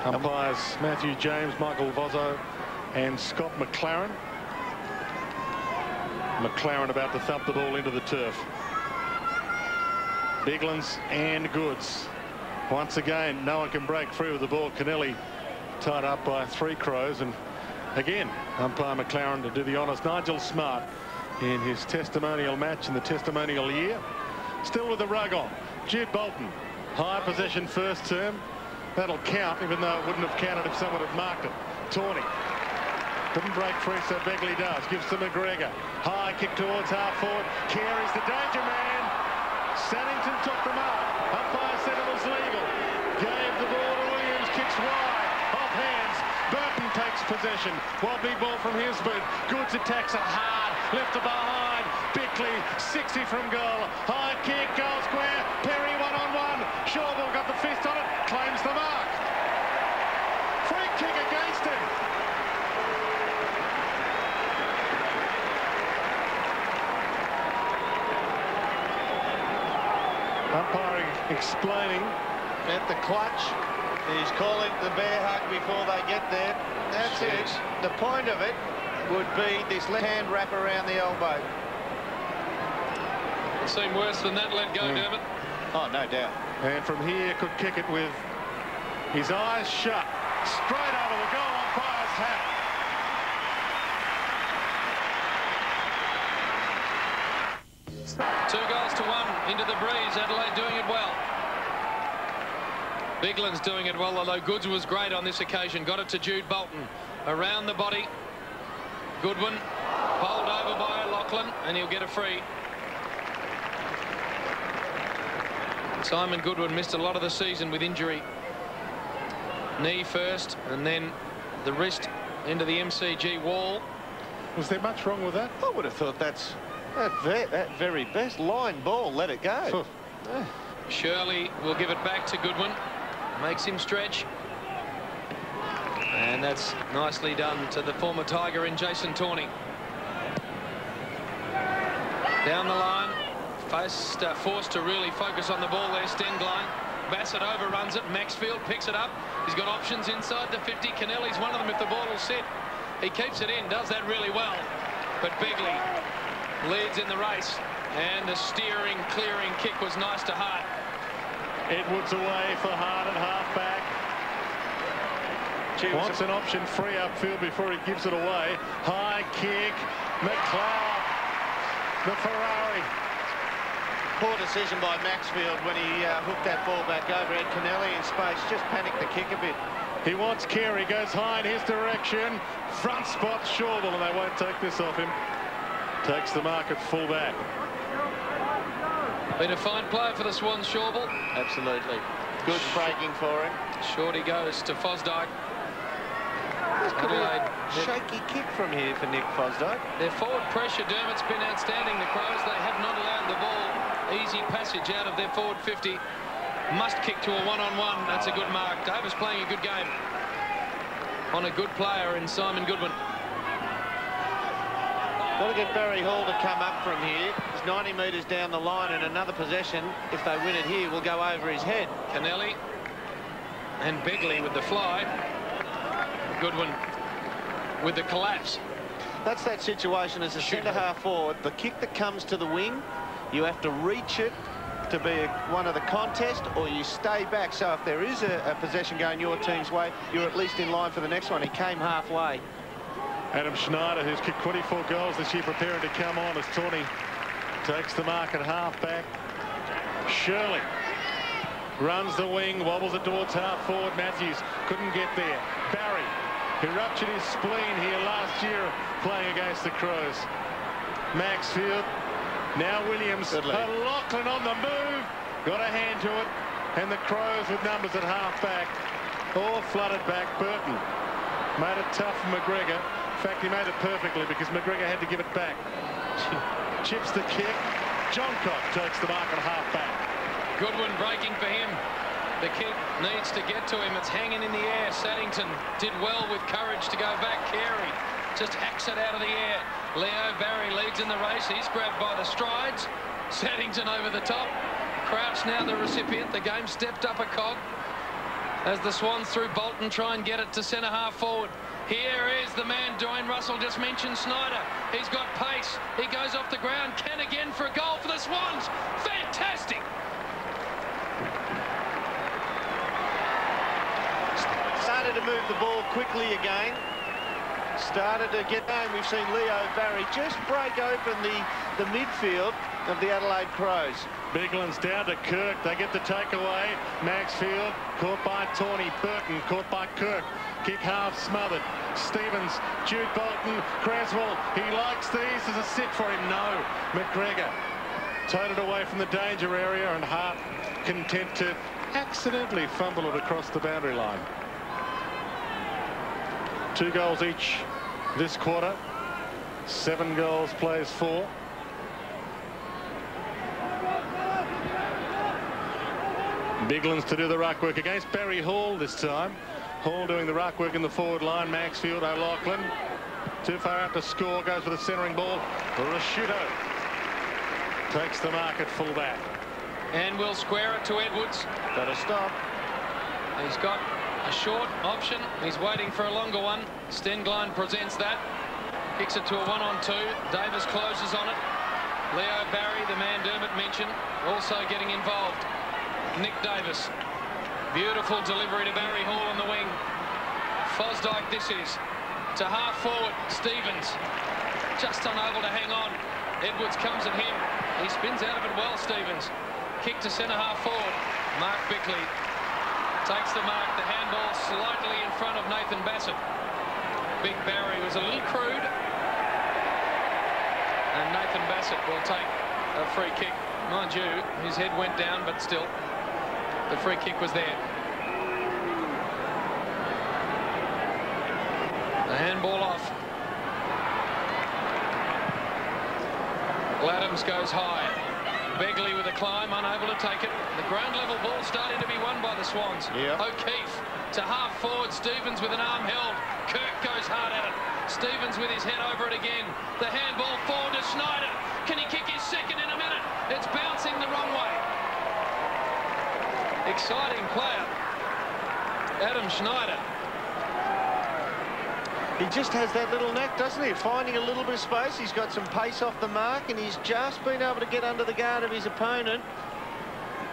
Umpires Matthew James, Michael Vozzo and Scott McLaren. McLaren about to thump the ball into the turf. Biglands and Goods. Once again, no one can break free with the ball. Kennelly tied up by 3 Crows, and again umpire McLaren to do the honours. Nigel Smart in his testimonial match in the testimonial year. Still with the rug on. Jude Bolton, high possession first term. That'll count, even though it wouldn't have counted if someone had marked it. Tawney didn't break free, so Begley does. Gives to McGregor. High kick towards half forward. Carey's the danger man. Saddington took them up. Umpire said it was legal. Gave the ball to Williams. Kicks wide. Off hands. Burton takes possession. Wobbly ball from Hisbert. Goods attacks it hard. Left to behind. Bickley, 60 from goal. High kick, goal square. Perry one-on-one. Shawball got the fist on it. Claims the mark. Free kick against him. Umpiring explaining At the clutch, he's calling the bear hug before they get there. That's it. The point of it would be this left hand wrap around the elbow. It seemed worse than that. Let go, Dermot. Oh, no doubt. and from here could kick it with his eyes shut. Straight over the goal umpire's hat. Two goals to one into the breeze. Adelaide doing it well. Bigland's doing it well, although Goods was great on this occasion. Got it to Jude Bolton. Around the body. Goodwin bowled over by Lachlan, and he'll get a free. Simon Goodwin missed a lot of the season with injury. Knee first, and then the wrist into the MCG wall. Was there much wrong with that? I would have thought that's that very best line ball. Let it go. Shirley will give it back to Goodwin. Makes him stretch. And that's nicely done to the former Tiger in Jason Tawney. Down the line. Forced to really focus on the ball there, Stengline. Bassett overruns it. Maxfield picks it up. He's got options inside the 50. Kennelly's one of them if the ball will sit. He keeps it in, does that really well. But Bigley leads in the race. And the steering, clearing kick was nice to Hart. Edwards away for Hart at half-back. Wants an option free upfield before he gives it away. High kick. McLeod. The Ferrari. Poor decision by Maxfield when he hooked that ball back over. Had Kennelly in space, just panicked the kick a bit. He wants Carey, goes high in his direction. Front spot Shawball, and they won't take this off him. Takes the mark at full-back. Been a fine player for the Swans, Shawball. Absolutely. Good breaking for him. Shorty goes to Fosdyke. This could be a shaky kick from here for Nick Fosdyke. Their forward pressure, Dermot's been outstanding. The Crows, they have not allowed the ball easy passage out of their forward 50. Must kick to a one-on-one. That's a good mark. Davis playing a good game on a good player in Simon Goodwin. Got to get Barry Hall to come up from here. He's 90 metres down the line, and another possession, if they win it here, will go over his head. Kennelly and Begley with the fly. Goodwin with the collapse. That's that situation as a centre-half forward. The kick that comes to the wing, you have to reach it to be one of the contest, or you stay back. So if there is a possession going your team's way, you're at least in line for the next one. He came halfway. Adam Schneider, who's kicked 24 goals this year, preparing to come on as Tawney takes the mark at half-back. Shirley runs the wing, wobbles it towards half-forward. Matthews couldn't get there. Barry, who ruptured his spleen here last year playing against the Crows. Maxfield. Now Williams. Lachlan on the move. Got a hand to it. And the Crows with numbers at half-back. All flooded back. Burton made it tough for McGregor. In fact, he made it perfectly because McGregor had to give it back. Chips the kick. Johncock takes the mark at half-back. Goodwin breaking for him. The kick needs to get to him. It's hanging in the air. Saddington did well with courage to go back. Carey just hacks it out of the air. Leo Barry leads in the race. He's grabbed by the strides. Saddington over the top. Crouch now the recipient. The game stepped up a cog as the Swans through Bolton try and get it to centre half forward. Here is the man Dwayne Russell just mentioned, Snyder. He's got pace. He goes off the ground. Can again for a goal for the Swans. Fantastic. Started to move the ball quickly again. Started to get home. We've seen Leo Barry just break open the midfield of the Adelaide Crows. Bigland's down to Kirk. They get the takeaway. Maxfield caught by Tawney. Burton caught by Kirk. Kick half smothered. Stevens, Jude Bolton, Creswell. He likes these as a sit for him. No. McGregor toted away from the danger area, and Hart content to accidentally fumble it across the boundary line. 2 goals each this quarter. 7 goals plays 4. Biglands to do the ruck work against Barry Hall this time. Hall doing the ruck work in the forward line. Maxfield, O'Loughlin. Too far out to score. Goes for the centering ball. Rashuto takes the mark at fullback. And will square it to Edwards. Got to stop. He's got a short option. He's waiting for a longer one. Stenglein presents that. Kicks it to a 1-on-2. Davis closes on it. Leo Barry, the man Dermot mentioned, also getting involved. Nick Davis. Beautiful delivery to Barry Hall on the wing. Fosdyke this is. To half forward, Stevens. Just unable to hang on. Edwards comes at him. He spins out of it well, Stevens. Kick to centre half forward. Mark Bickley takes the mark. The handball slightly in front of Nathan Bassett. Big Barry was a little crude. And Nathan Bassett will take a free kick. Mind you, his head went down, but still, the free kick was there. The handball off. Laddams goes high. Begley with a climb, unable to take it. The ground level ball starting to be won by the Swans. Yep. O'Keefe to half forward. Stevens with an arm held. Kirk goes hard at it. Stevens with his head over it again. The handball forward to Schneider. Can he kick his second in a minute? It's bouncing the wrong way. Exciting player, Adam Schneider. He just has that little knack, doesn't he? Finding a little bit of space. He's got some pace off the mark, and he's just been able to get under the guard of his opponent.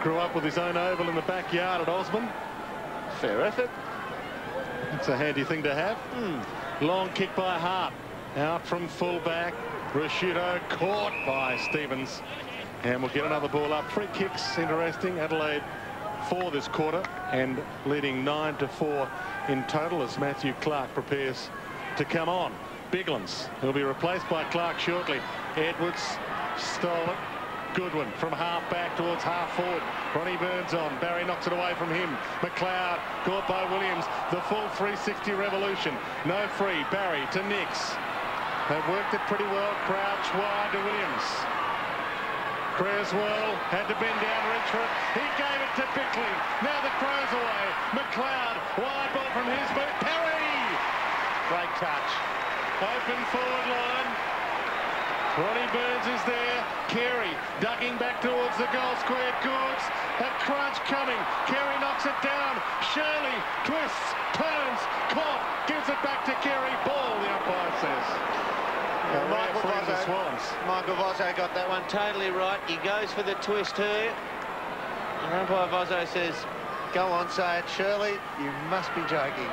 Grew up with his own oval in the backyard at Osborne. Fair effort. It's a handy thing to have. Long kick by Hart. Out from fullback. Rashuto caught by Stevens. And we'll get another ball up. Free kicks, interesting. Adelaide 4 this quarter and leading 9-4 in total as Matthew Clark prepares to come on. Biglands, he'll be replaced by Clark shortly. Edwards stole it. Goodwin from half back towards half forward. Ronnie Burns on. Barry knocks it away from him. McLeod caught by Williams. The full 360 revolution. No free. Barry to Nix. They've worked it pretty well. Crouch wide to Williams. Creswell had to bend down, reach for it. He gave it to Bickley. Now the Crows away. McLeod, wide ball from his boot. Perry! Great touch. Open forward line. Ronnie Burns is there. Carey ducking back towards the goal square. Goods. A crunch coming. Carey knocks it down. Shirley twists, turns, caught, gives it back to Carey. Ball, the umpire says. Michael Vozzo got that one totally right. He goes for the twist here. And umpire Vozzo says, go on, say it, Shirley. You must be joking.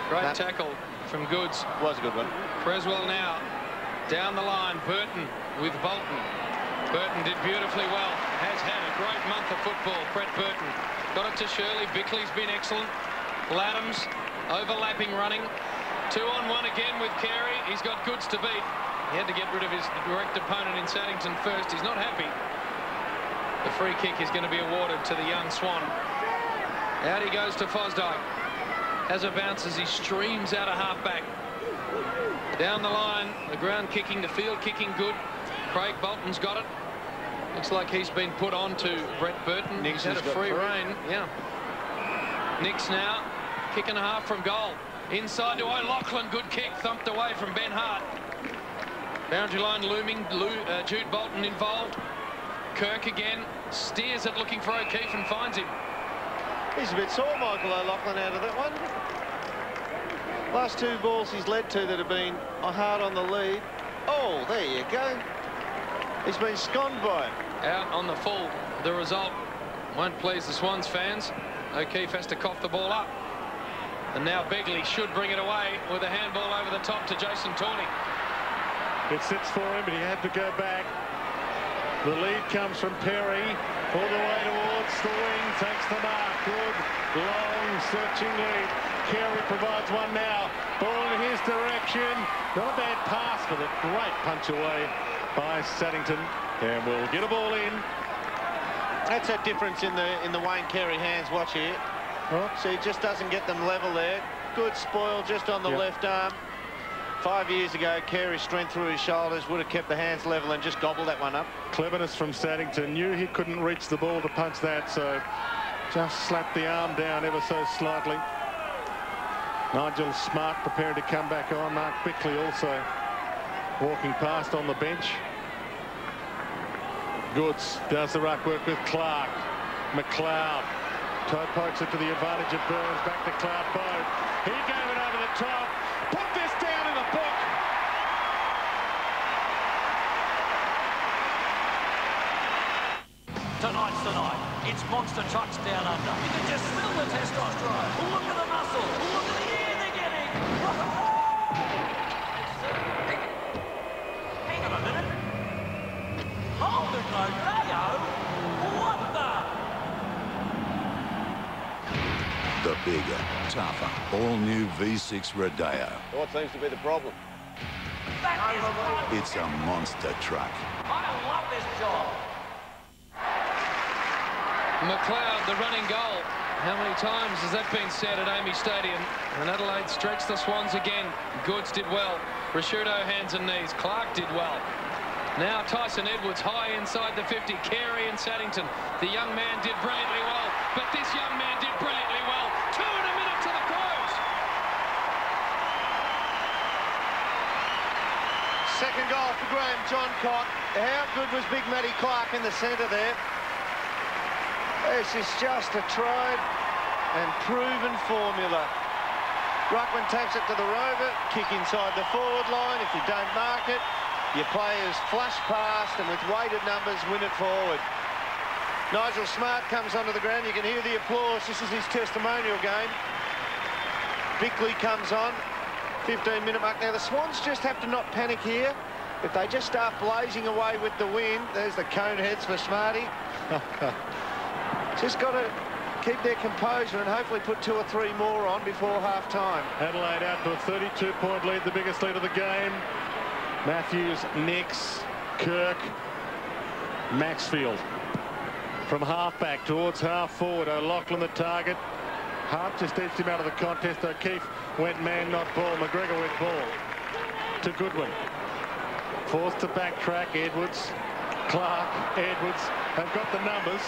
Great tackle from Goods. Was a good one. Creswell now down the line. Burton with Bolton. Burton did beautifully well. Has had a great month of football. Brett Burton got it to Shirley. Bickley's been excellent. Laddams overlapping running. 2-on-1 again with Carey. He's got Goods to beat. He had to get rid of his direct opponent in Saddington first. He's not happy. The free kick is going to be awarded to the young Swan. Out he goes to Fosdyke. Has a bounce as he streams out of half-back. Down the line, the ground kicking, the field kicking good. Craig Bolton's got it. Looks like he's been put on to Brett Burton. He's had a free rein. Yeah. Nix now, kick and a half from goal. Inside to O'Loughlin, good kick, thumped away from Ben Hart. Boundary line looming, Jude Bolton involved. Kirk again, steers it looking for O'Keefe and finds him. He's a bit sore, Michael O'Loughlin, out of that one. Last 2 balls he's led to that have been hard on the lead. Oh, there you go. He's been sconed by it. Out on the full. The result won't please the Swans fans. O'Keefe has to cough the ball up. And now Begley should bring it away with a handball over the top to Jason Tawney. It sits for him, but he had to go back. The lead comes from Perry. All the way towards the wing. Takes the mark. Good, long, searching lead. Carey provides one now. Ball in his direction. Not a bad pass, but a great punch away by Saddington. And we'll get a ball in. That's a difference in the Wayne Carey hands. Watch here. Oh. So he just doesn't get them level there. good spoil just on the left arm. 5 years ago, Carey's strength through his shoulders would have kept the hands level and just gobbled that one up. Cleverness from Saddington. Knew he couldn't reach the ball to punch that, so just slapped the arm down ever so slightly. Nigel Smart preparing to come back on. Mark Bickley also walking past on the bench. Goods does the ruck work with Clark. McLeod. Toe pokes it to the advantage of Burns. Back to Cloud Bow. He gave it over the top. Put this down in the book. Tonight's the night. It's monster trucks down under. You can just smell the testosterone. Look at the muscle. Look at the air they're getting. Hang on a minute. Hold it, Rodeo. What the? The bigger, tougher, all-new V6 Rodeo. What seems to be the problem? That is fun. It's a monster truck. I love this job. McLeod, the running goal. How many times has that been said at Amy Stadium? And Adelaide stretched the Swans again. Goods did well. Rashudo hands and knees. Clark did well. Now Tyson Edwards high inside the 50. Carey and Saddington. The young man did brilliantly well. But this young man did brilliantly well. 2 in a minute to the Crows. Second goal for Graham Johncock. How good was Big Matty Clark in the centre there? This is just a tried and proven formula. Ruckman taps it to the rover, kick inside the forward line. If you don't mark it, your players flush past and with weighted numbers win it forward. Nigel Smart comes onto the ground. You can hear the applause. This is his testimonial game. Bickley comes on. 15-minute mark. Now, the Swans just have to not panic here. If they just start blazing away with the wind, there's the cone heads for Smarty. Just got to keep their composure and hopefully put 2 or 3 more on before half-time. Adelaide out to a 32-point lead, the biggest lead of the game. Matthews, Nix, Kirk, Maxfield. From half-back towards half-forward. O'Loughlin the target. Hart just edged him out of the contest. O'Keefe went man, not ball. McGregor went ball to Goodwin. Forced to backtrack. Edwards, Clark, Edwards have got the numbers.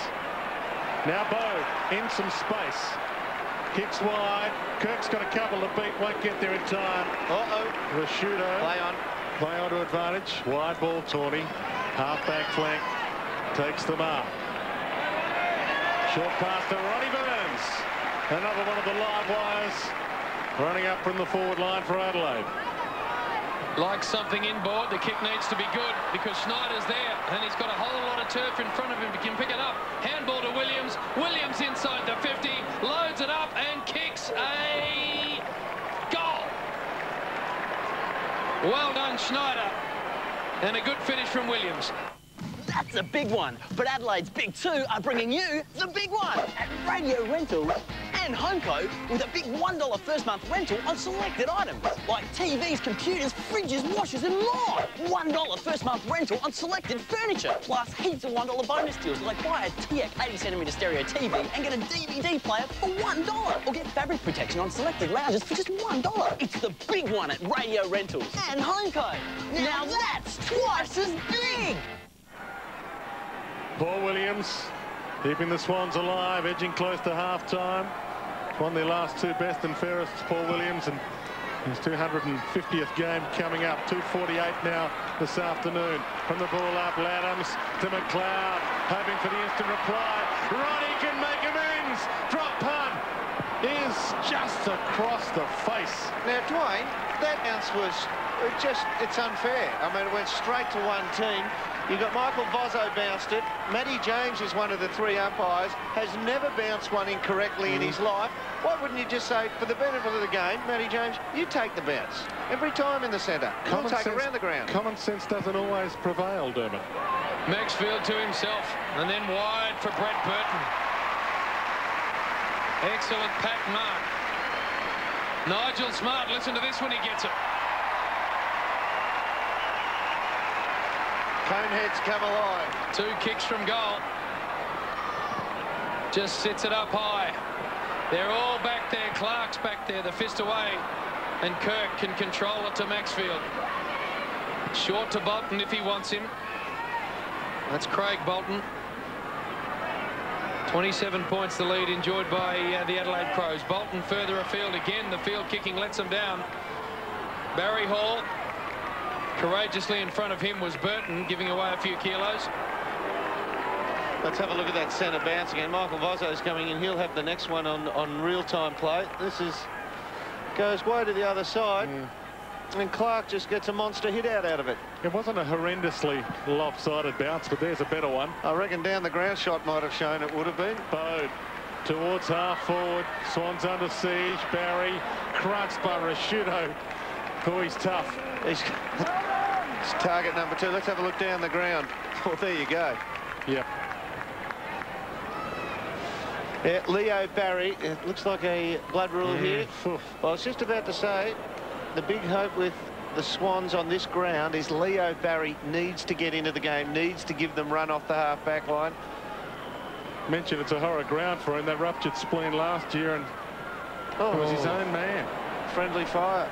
Now Bow in some space. Kicks wide. Kirk's got a couple to beat. Won't get there in time. Rashudo. Play on. Play on to advantage. Wide ball, Tawney. Half-back flank. Takes the mark. Short pass to Ronnie Burns. Another one of the live wires running up from the forward line for Adelaide. Like something inboard, the kick needs to be good because Schneider's there and he's got a whole lot of turf in front of him. He can pick it up. Handball to Williams. Williams inside the 50, loads it up and kicks a goal. Well done, Schneider. And a good finish from Williams. That's a big one, but Adelaide's Big Two are bringing you the big one at Radio Rental and Homeco with a big $1 first month rental on selected items like TVs, computers, fridges, washers and more. $1 first month rental on selected furniture, plus heaps of $1 bonus deals like buy a TX 80cm stereo TV and get a DVD player for $1 or get fabric protection on selected lounges for just $1. It's the big one at Radio Rentals and Homeco. Now that's twice as big. Paul Williams keeping the Swans alive, edging close to half-time. Won their last 2 best and fairest, Paul Williams, and his 250th game coming up. 2:48 now this afternoon. From the ball up, Laddams to McLeod, hoping for the instant reply. Ronnie can make amends. Drop punt is just across the face. Now, Dwayne, that bounce was it's unfair. I mean, it went straight to one team. You got Michael Vozzo bounced it. Matty James is one of the 3 umpires, has never bounced one incorrectly in his life. Why wouldn't you just say, for the benefit of the game, Matty James, you take the bounce every time in the centre. You'll take it around the ground. Common sense doesn't always prevail, Dermot. Maxfield to himself and then wide for Brett Burton. Excellent pack mark. Nigel Smart, listen to this when he gets it. Coneheads come alive. 2 kicks from goal. Just sits it up high. They're all back there. Clark's back there, the fist away. And Kirk can control it to Maxfield. Short to Bolton if he wants him. That's Craig Bolton. 27 points the lead enjoyed by the Adelaide Crows. Bolton further afield again. The field kicking lets them down. Barry Hall. Courageously in front of him was Burton, giving away a few kilos. Let's have a look at that centre bounce again. Michael Vozzo's coming in. He'll have the next one on real-time play. This goes way to the other side. And Clark just gets a monster hit out of it. It wasn't a horrendously lopsided bounce, but there's a better one. I reckon down the ground shot might have shown it would have been. Bode towards half forward. Swans under siege. Barry crunched by Rashudo. Oh, he's tough. He's target number 2. Let's have a look down the ground. Oh, there you go. Yep. Yeah, Leo Barry. It looks like a blood rule here. Well, I was just about to say, the big hope with the Swans on this ground is Leo Barry needs to get into the game, needs to give them run off the half-back line. Mentioned it's a horror ground for him. That ruptured spleen last year, and it was his own man. Friendly fire.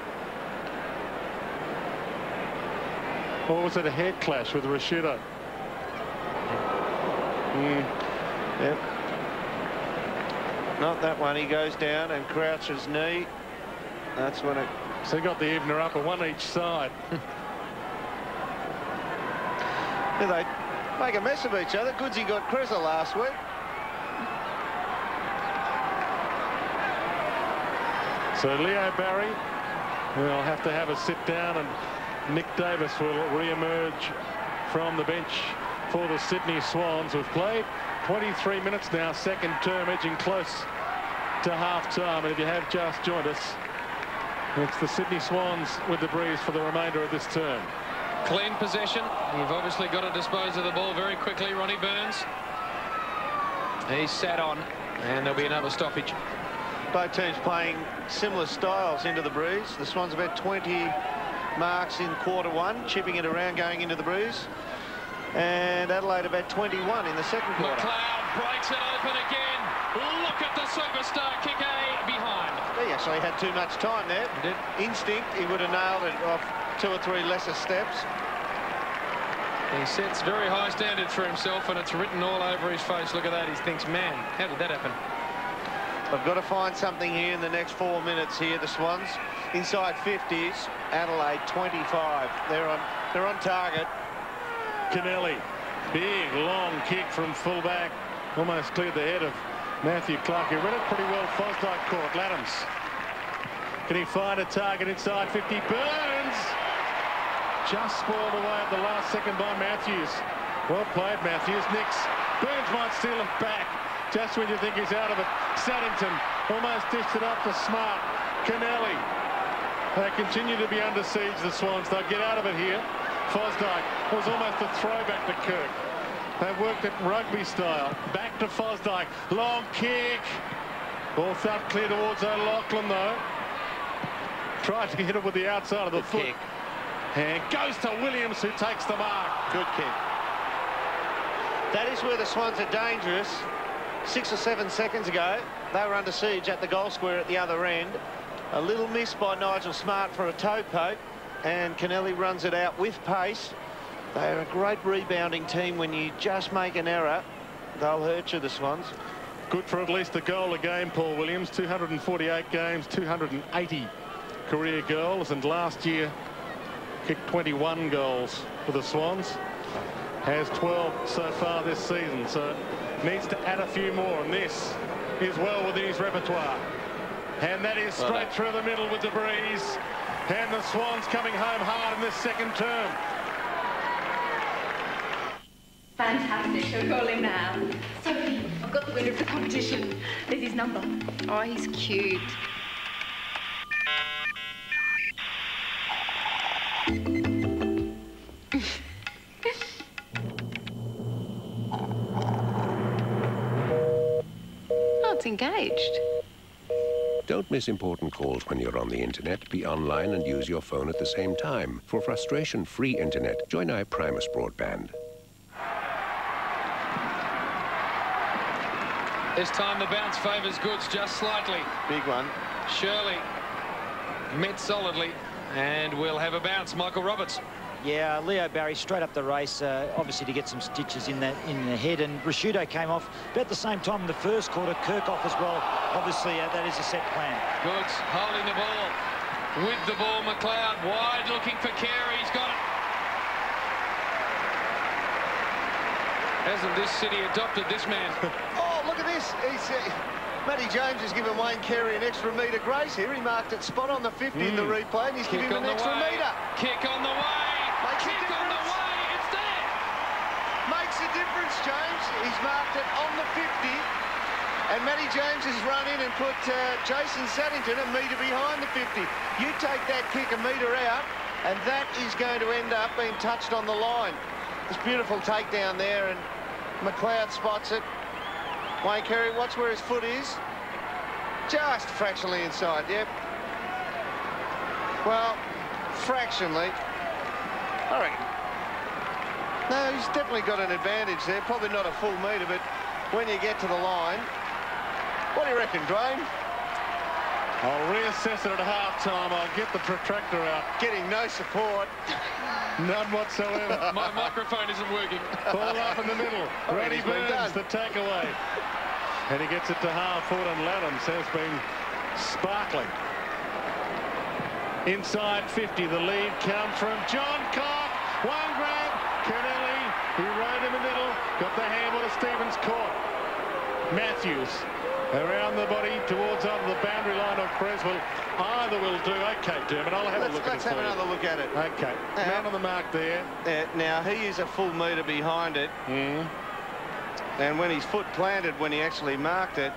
Or was it a head clash with Rashudo? Yep. Not that one. He goes down and crouches knee. That's when it... So he got the evener up at one each side. They make a mess of each other. Goodsy got Cressa last week. So Leo Barry will have to have a sit down, and Nick Davis will re-emerge from the bench for the Sydney Swans. We've played 23 minutes now, second term, edging close to half-time. And if you have just joined us, it's the Sydney Swans with the breeze for the remainder of this term. Clean possession. You've obviously got to dispose of the ball very quickly, Ronnie Burns. He's sat on, and there'll be another stoppage. Both teams playing similar styles into the breeze. The Swans have had 20 marks in quarter-1, chipping it around going into the breeze. And Adelaide have had 21 in the second quarter. McLeod breaks it open again. Look at the superstar kick A behind. He actually had too much time there. He did. Instinct, he would have nailed it off 2 or 3 lesser steps. He sets very high standards for himself, and it's written all over his face. Look at that. He thinks, man, how did that happen? I've got to find something here in the next 4 minutes here, the Swans. Inside 50s, Adelaide 25. They're on target. Kennelly, big long kick from fullback, almost cleared the head of Matthew Clark. He read it pretty well. Fosdyke caught. Laddams, can he find a target inside 50? Burns just spoiled away at the last second by Matthews. Well played, Matthews. Nicks. Burns might steal it back just when you think he's out of it. Saddington almost dished it up to Smart. Kennelly. They continue to be under siege, the Swans. They'll get out of it here. Fosdyke was almost a throwback to Kirk. They've worked it rugby style. Back to Fosdyke. Long kick. Ball thumped clear towards O'Loughlin, though. Tried to hit it with the outside of the foot. Kick. And goes to Williams, who takes the mark. Good kick. That is where the Swans are dangerous. 6 or 7 seconds ago, they were under siege at the goal square at the other end. A little miss by Nigel Smart for a toe poke, and Kennelly runs it out with pace. They're a great rebounding team. When you just make an error, they'll hurt you, the Swans. Good for at least a goal a game, Paul Williams. 248 games, 280 career goals, and last year kicked 21 goals for the Swans. Has 12 so far this season, so needs to add a few more, and this is well within his repertoire. And that is straight through the middle with the breeze. And the Swans coming home hard in this second term. Fantastic. Shall we call him now? Sophie, I've got the winner of the competition. There's his number. Oh, he's cute. Oh, it's engaged. Don't miss important calls when you're on the internet. Be online and use your phone at the same time. For frustration-free internet, join iPrimus Broadband. This time the bounce favours Goods just slightly. Big one. Shirley met solidly, and we'll have a bounce. Michael Roberts. Yeah, Leo Barry straight up the race, obviously to get some stitches in the head, and Rashudo came off about the same time in the first quarter. Kirk off as well. Obviously, that is a set plan. Goods holding the ball. With the ball, McLeod wide looking for Carey. He's got it. Hasn't this city adopted this man? Oh, look at this. Matty James has given Wayne Carey an extra metre grace here. He marked it spot on the 50 in the replay, and he's giving him an extra metre. Kick on the way. Kick on the way. It's there. Makes a difference, James. He's marked it on the 50. And Matty James has run in and put Jason Saddington a metre behind the 50. You take that kick a metre out, and that is going to end up being touched on the line. This beautiful takedown there, and McLeod spots it. Wayne Carey, watch where his foot is. Just fractionally inside, yep. Well, fractionally. All right. No, he's definitely got an advantage there. Probably not a full metre, but when you get to the line... What do you reckon, Dwayne? I'll reassess it at half-time. I'll get the protractor out. Getting no support. None whatsoever. My microphone isn't working. Ball up in the middle. Ready Burns, the takeaway. And he gets it to half-foot, and Laddams has been sparkling. Inside 50, the lead comes from John Cock. One grab. Kennelly, he rode in the middle. Got the handle to Stevens caught. Matthews around the body towards on the boundary line of Creswell. Either will do. Okay, Dermot, I'll have a look at it. Let's have another look at it. Okay. Man on the mark there. Now, he is a full metre behind it. And when his foot planted, when he actually marked it,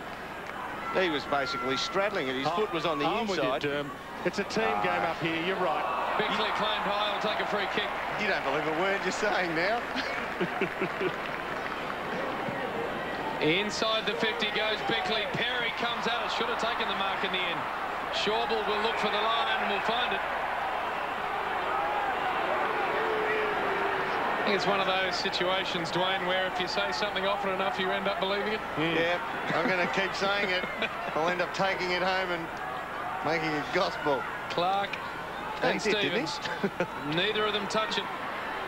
he was basically straddling it. His foot was on the inside. With you, it's a team game up here. You're right. Bickley claimed high. I'll take a free kick. You don't believe a word you're saying now. Inside the 50 goes Bickley. Perry comes out. It should have taken the mark in the end. Schauble will look for the line and will find it. I think it's one of those situations, Dwayne, where if you say something often enough, you end up believing it. Yeah, I'm going to keep saying it. I'll end up taking it home and making it gospel. Clark and Stevens. Neither of them touch it.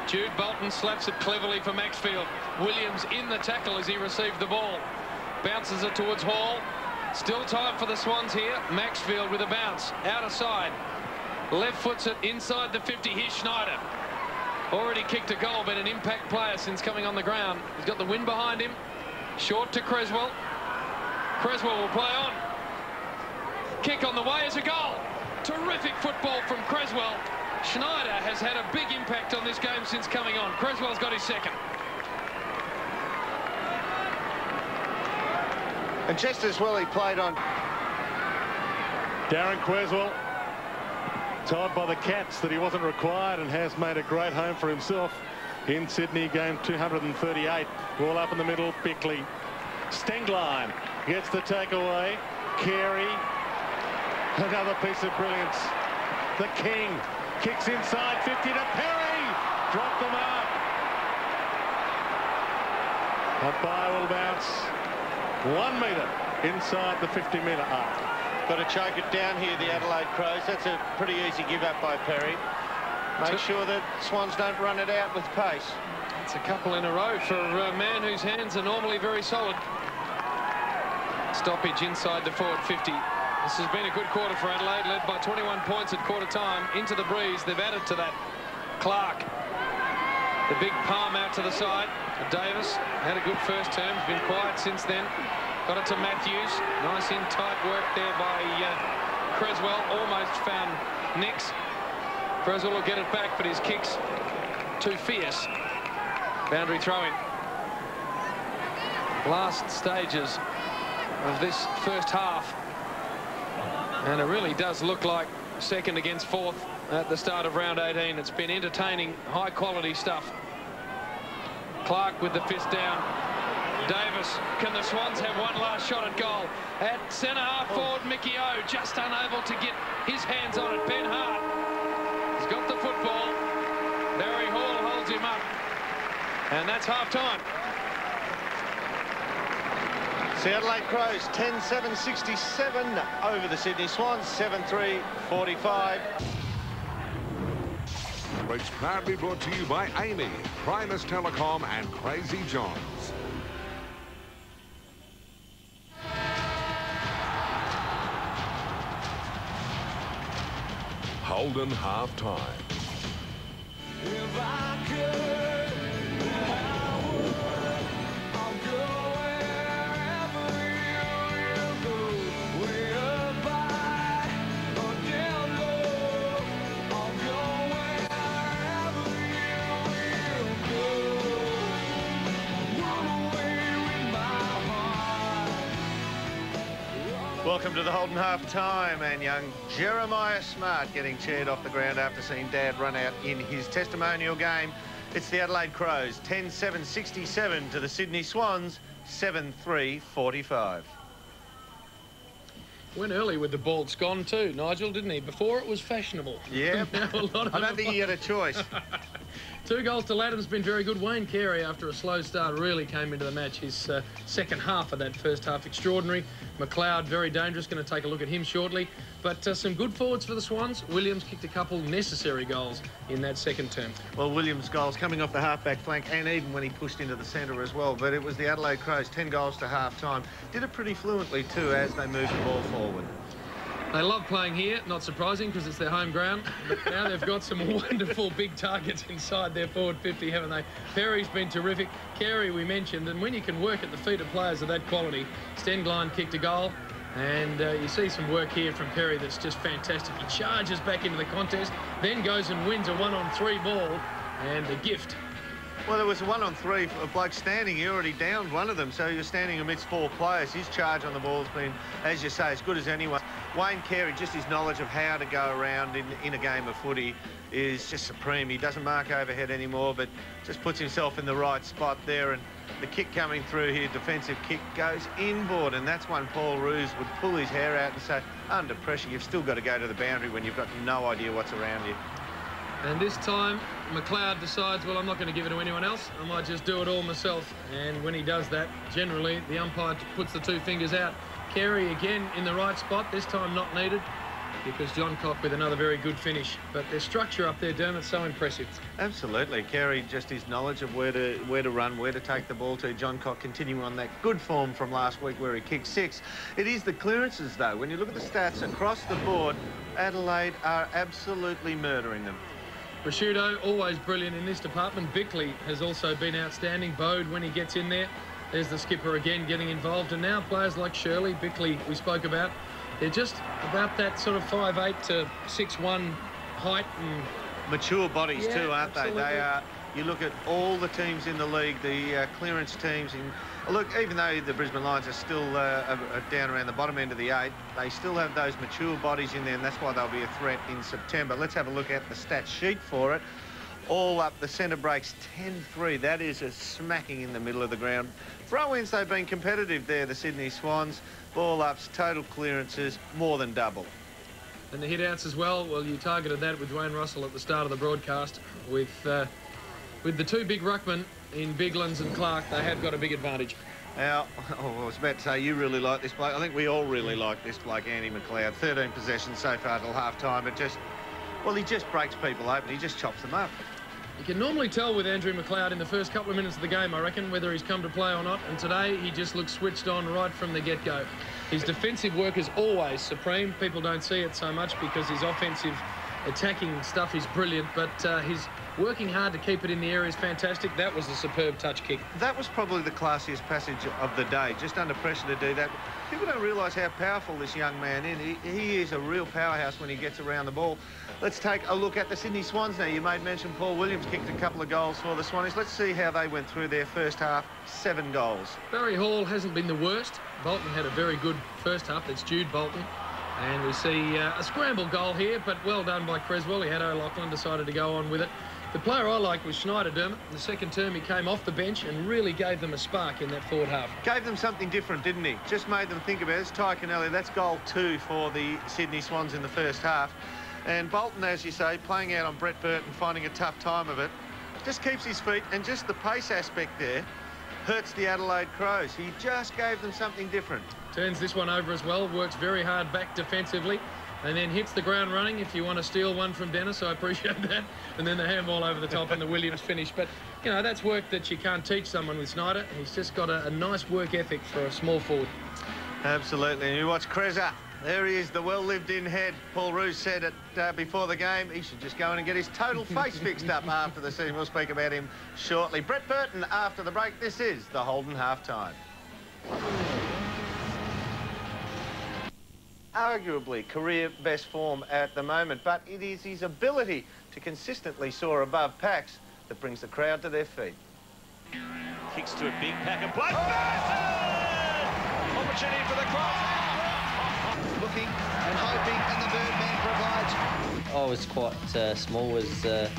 Jude Bolton slaps it cleverly for Maxfield. Williams in the tackle as he received the ball. Bounces it towards Hall. Still time for the Swans here. Maxfield with a bounce. Out of side. Left foots it inside the 50. Here's Schneider. Already kicked a goal, but an impact player since coming on the ground. He's got the wind behind him. Short to Creswell. Creswell will play on. Kick on the way as a goal. Terrific football from Creswell. Schneider has had a big impact on this game since coming on. Creswell's got his second. And just as well he played on. Darren Creswell told by the Cats that he wasn't required and has made a great home for himself in Sydney. Game 238. Ball up in the middle. Bickley. Stengline gets the takeaway. Carey. Another piece of brilliance. The King kicks inside 50 to Perry. Drop the mark. A bye will bounce 1 metre inside the 50-metre arc. Got to choke it down here, the Adelaide Crows. That's a pretty easy give up by Perry. Make sure that Swans don't run it out with pace. It's a couple in a row for a man whose hands are normally very solid. Stoppage inside the forward 50. This has been a good quarter for Adelaide, led by 21 points at quarter time. Into the breeze, they've added to that. Clark, the big palm out to the side. Davis had a good first term, been quiet since then. Got it to Matthews. Nice in tight work there by Creswell. Almost found Nix. Creswell will get it back, but his kick's too fierce. Boundary throw-in. Last stages of this first half. And it really does look like second against fourth at the start of round 18. It's been entertaining, high-quality stuff. Clark with the fist down. Davis, can the Swans have one last shot at goal? At centre-half forward, Mickey O, just unable to get his hands on it. Ben Hart has got the football. Barry Hall holds him up. And that's half-time. the Adelaide Crows, 10-7-67 over the Sydney Swans, 7-3-45. Race proudly brought to you by Amy, Primus Telecom and Crazy Johns. Holden half-time. If I could, I would. I'll go wherever you go. Way up high or down low. I'll go wherever you go. Run away with my heart. Welcome to the Holden half-time, and young Jeremiah Smart getting cheered off the ground after seeing Dad run out in his testimonial game. It's the Adelaide Crows, 10-7-67 to the Sydney Swans, 7-3-45. Went early with the bald scone too, Nigel, didn't he? Before it was fashionable. Yeah. Now a lot of I don't think he had a choice. 2 goals to Ladham's been very good. Wayne Carey, after a slow start, really came into the match. His second half of that first half, extraordinary. McLeod, very dangerous. Going to take a look at him shortly. But some good forwards for the Swans. Williams kicked a couple necessary goals in that second term. Well, Williams' goals coming off the half-back flank, and even when he pushed into the centre as well. But it was the Adelaide Crows, 10 goals to half-time. Did it pretty fluently too as they moved the ball forward. They love playing here, not surprising because it's their home ground. But now they've got some wonderful big targets inside their forward 50, haven't they? Perry's been terrific. Carey, we mentioned, and when you can work at the feet of players of that quality, Stenglein kicked a goal, and you see some work here from Perry that's just fantastic. He charges back into the contest, then goes and wins a 1-on-3 ball, and a gift. Well, there was a 1-on-3 for a bloke standing. He already downed one of them, so you're standing amidst 4 players. His charge on the ball has been, as you say, as good as anyone. Wayne Carey, just his knowledge of how to go around in a game of footy is just supreme. He doesn't mark overhead anymore, but just puts himself in the right spot there. And the kick coming through here, defensive kick, goes inboard, and that's one Paul Roos would pull his hair out and say, under pressure, you've still got to go to the boundary when you've got no idea what's around you. And this time, McLeod decides, well, I'm not going to give it to anyone else. I might just do it all myself. And when he does that, generally, the umpire puts the 2 fingers out. Carey again in the right spot, this time not needed, because John Cock with another very good finish. But their structure up there, Dermot, so impressive. Absolutely. Carey, just his knowledge of where to run, where to take the ball to. John Cock continuing on that good form from last week where he kicked 6. It is the clearances, though. When you look at the stats across the board, Adelaide are absolutely murdering them. Prosciutto, always brilliant in this department. Bickley has also been outstanding. Bode, when he gets in there. There's the skipper again getting involved. And now players like Shirley, Bickley, we spoke about, they're just about that sort of 5'8" to 6'1" height. And mature bodies too, aren't absolutely. they? They are. You look at all the teams in the league, the clearance teams. Look, even though the Brisbane Lions are still down around the bottom end of the 8, they still have those mature bodies in there, and that's why they'll be a threat in September. Let's have a look at the stat sheet for it. All up, the centre breaks 10-3. That is a smacking in the middle of the ground. Throw-ins, they've been competitive there, the Sydney Swans. Ball ups, total clearances, more than double. And the hit-outs as well. Well, you targeted that with Dwayne Russell at the start of the broadcast. With the 2 big ruckmen in Biglands and Clark, they have got a big advantage. Now, I was about to say, you really like this bloke. I think we all really like this bloke, Andy McLeod. 13 possessions so far till half-time. It just, well, he just breaks people open. He just chops them up. You can normally tell with Andrew McLeod in the first couple of minutes of the game, I reckon, whether he's come to play or not. And today, he just looks switched on right from the get-go. His defensive work is always supreme. People don't see it so much because his offensive attacking stuff is brilliant, but his working hard to keep it in the air is fantastic. That was a superb touch kick. That was probably the classiest passage of the day, just under pressure to do that. People don't realise how powerful this young man is. He is a real powerhouse when he gets around the ball. Let's take a look at the Sydney Swans now. You made mention Paul Williams kicked a couple of goals for the Swannies. Let's see how they went through their first half. 7 goals. Barry Hall hasn't been the worst. Bolton had a very good first half. That's Jude Bolton. And we see a scramble goal here, but well done by Creswell. He had O'Loughlin, decided to go on with it. The player I liked was Schneider, Dermot. In the second term, he came off the bench and really gave them a spark in that forward half. Gave them something different, didn't he? Just made them think about it. It's Ty Cannelli. That's goal 2 for the Sydney Swans in the first half. And Bolton, as you say, playing out on Brett Burton, finding a tough time of it. Just keeps his feet, and just the pace aspect there. hurts the Adelaide Crows. He just gave them something different. Turns this one over as well, works very hard back defensively, and then hits the ground running. If you want to steal one from Dennis, I appreciate that. And then the handball over the top and the Williams finish. But, you know, that's work that you can't teach someone with Snyder. He's just got a nice work ethic for a small forward. Absolutely. And you watch Kreza. There he is, the well-lived-in head. Paul Roos said it before the game. He should just go in and get his total face fixed up after the season. We'll speak about him shortly. Brett Burton after the break. This is the Holden halftime. Arguably career best form at the moment, but it is his ability to consistently soar above packs that brings the crowd to their feet. Kicks to a big pack of blood. Opportunity for the Crows. Looking and hoping, and the Birdman provides. I was quite small as a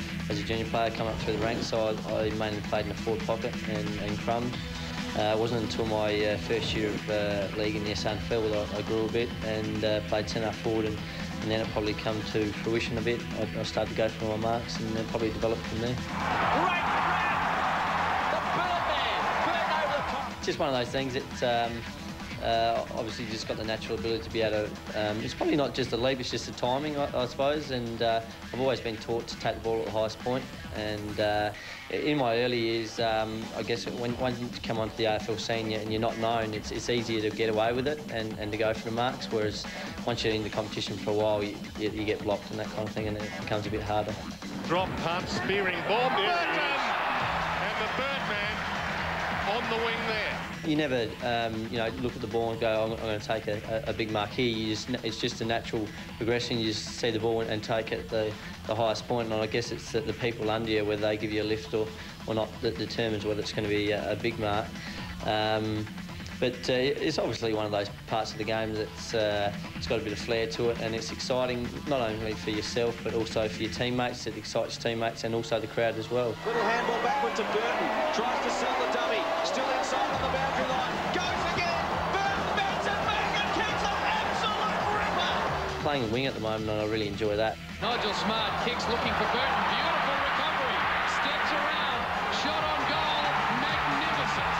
junior player coming up through the ranks, so I mainly played in the forward pocket and crumbed. It wasn't until my first year of league in the SNFL that I grew a bit and played centre forward, and then it probably come to fruition a bit. I started to go for my marks and then probably developed from there. Great grab! The Birdman! Burton over the top! Just one of those things. It's obviously just got the natural ability to be able to, it's probably not just the leap, it's just the timing, I suppose, and I've always been taught to take the ball at the highest point, and in my early years, I guess once you come onto the AFL senior and you're not known, it's easier to get away with it and to go for the marks, whereas once you're in the competition for a while, you get blocked and that kind of thing, and it becomes a bit harder. Drop punt, spearing ball, Burton, and the Birdman on the wing there. You never, you know, look at the ball and go, I'm going to take a big mark here. It's just a natural progression. You just see the ball and take it the highest point, and I guess it's the people under you, whether they give you a lift or not, that determines whether it's going to be a big mark. But it's obviously one of those parts of the game that's it's got a bit of flair to it, and it's exciting not only for yourself but also for your teammates. It excites your teammates and also the crowd as well. Little handball backward to Burton. Tries to sell the dummy. Still inside on the boundary line. Goes again. Burton bends it back and kicks an absolute ripper. Playing a wing at the moment, and I really enjoy that. Nigel Smart kicks, looking for Burton. Beautiful recovery. Steps around. Shot on goal. Magnificent.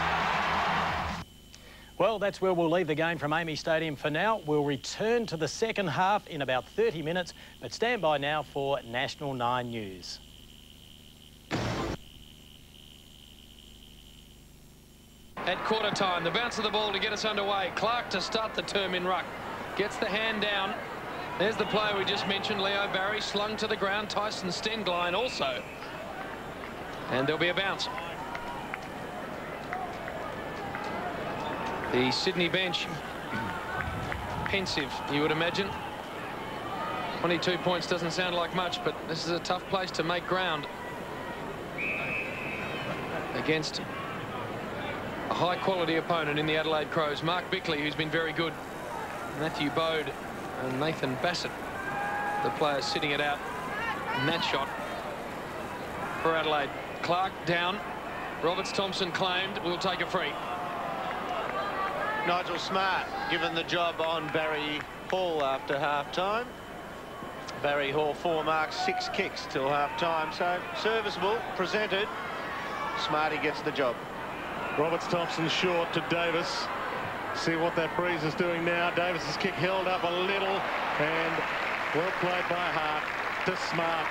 Well, that's where we'll leave the game from Amy Stadium for now. We'll return to the second half in about 30 minutes, but stand by now for National 9 News. At quarter time, the bounce of the ball to get us underway. Clark to start the term in ruck. Gets the hand down. There's the player we just mentioned, Leo Barry, slung to the ground. Tyson Stengline also. And there'll be a bounce. The Sydney bench, pensive, you would imagine. 22 points doesn't sound like much, but this is a tough place to make ground against a high-quality opponent in the Adelaide Crows. Mark Bickley, who's been very good. Matthew Bode and Nathan Bassett, the players sitting it out in that shot for Adelaide. Clark down. Roberts Thompson claimed. We'll take a free. Nigel Smart given the job on Barry Hall after half-time. Barry Hall 4 marks, 6 kicks till half-time, so serviceable, presented. Smarty gets the job. Roberts Thompson short to Davis. See what that breeze is doing now. Davis's kick held up a little, and well played by Hart to Smart.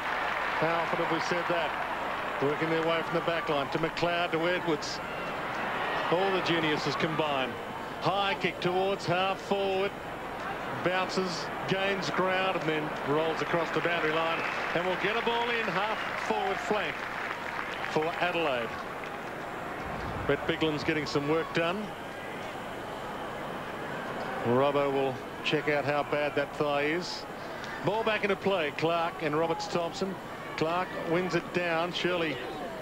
How often have we said that? Working their way from the back line to McLeod to Edwards. All the geniuses combined. High kick towards half forward. Bounces, gains ground, and then rolls across the boundary line. And we'll get a ball in half forward flank for Adelaide. Brett Bigland's getting some work done. Robbo will check out how bad that thigh is. Ball back into play. Clark and Roberts Thompson. Clark wins it down. Shirley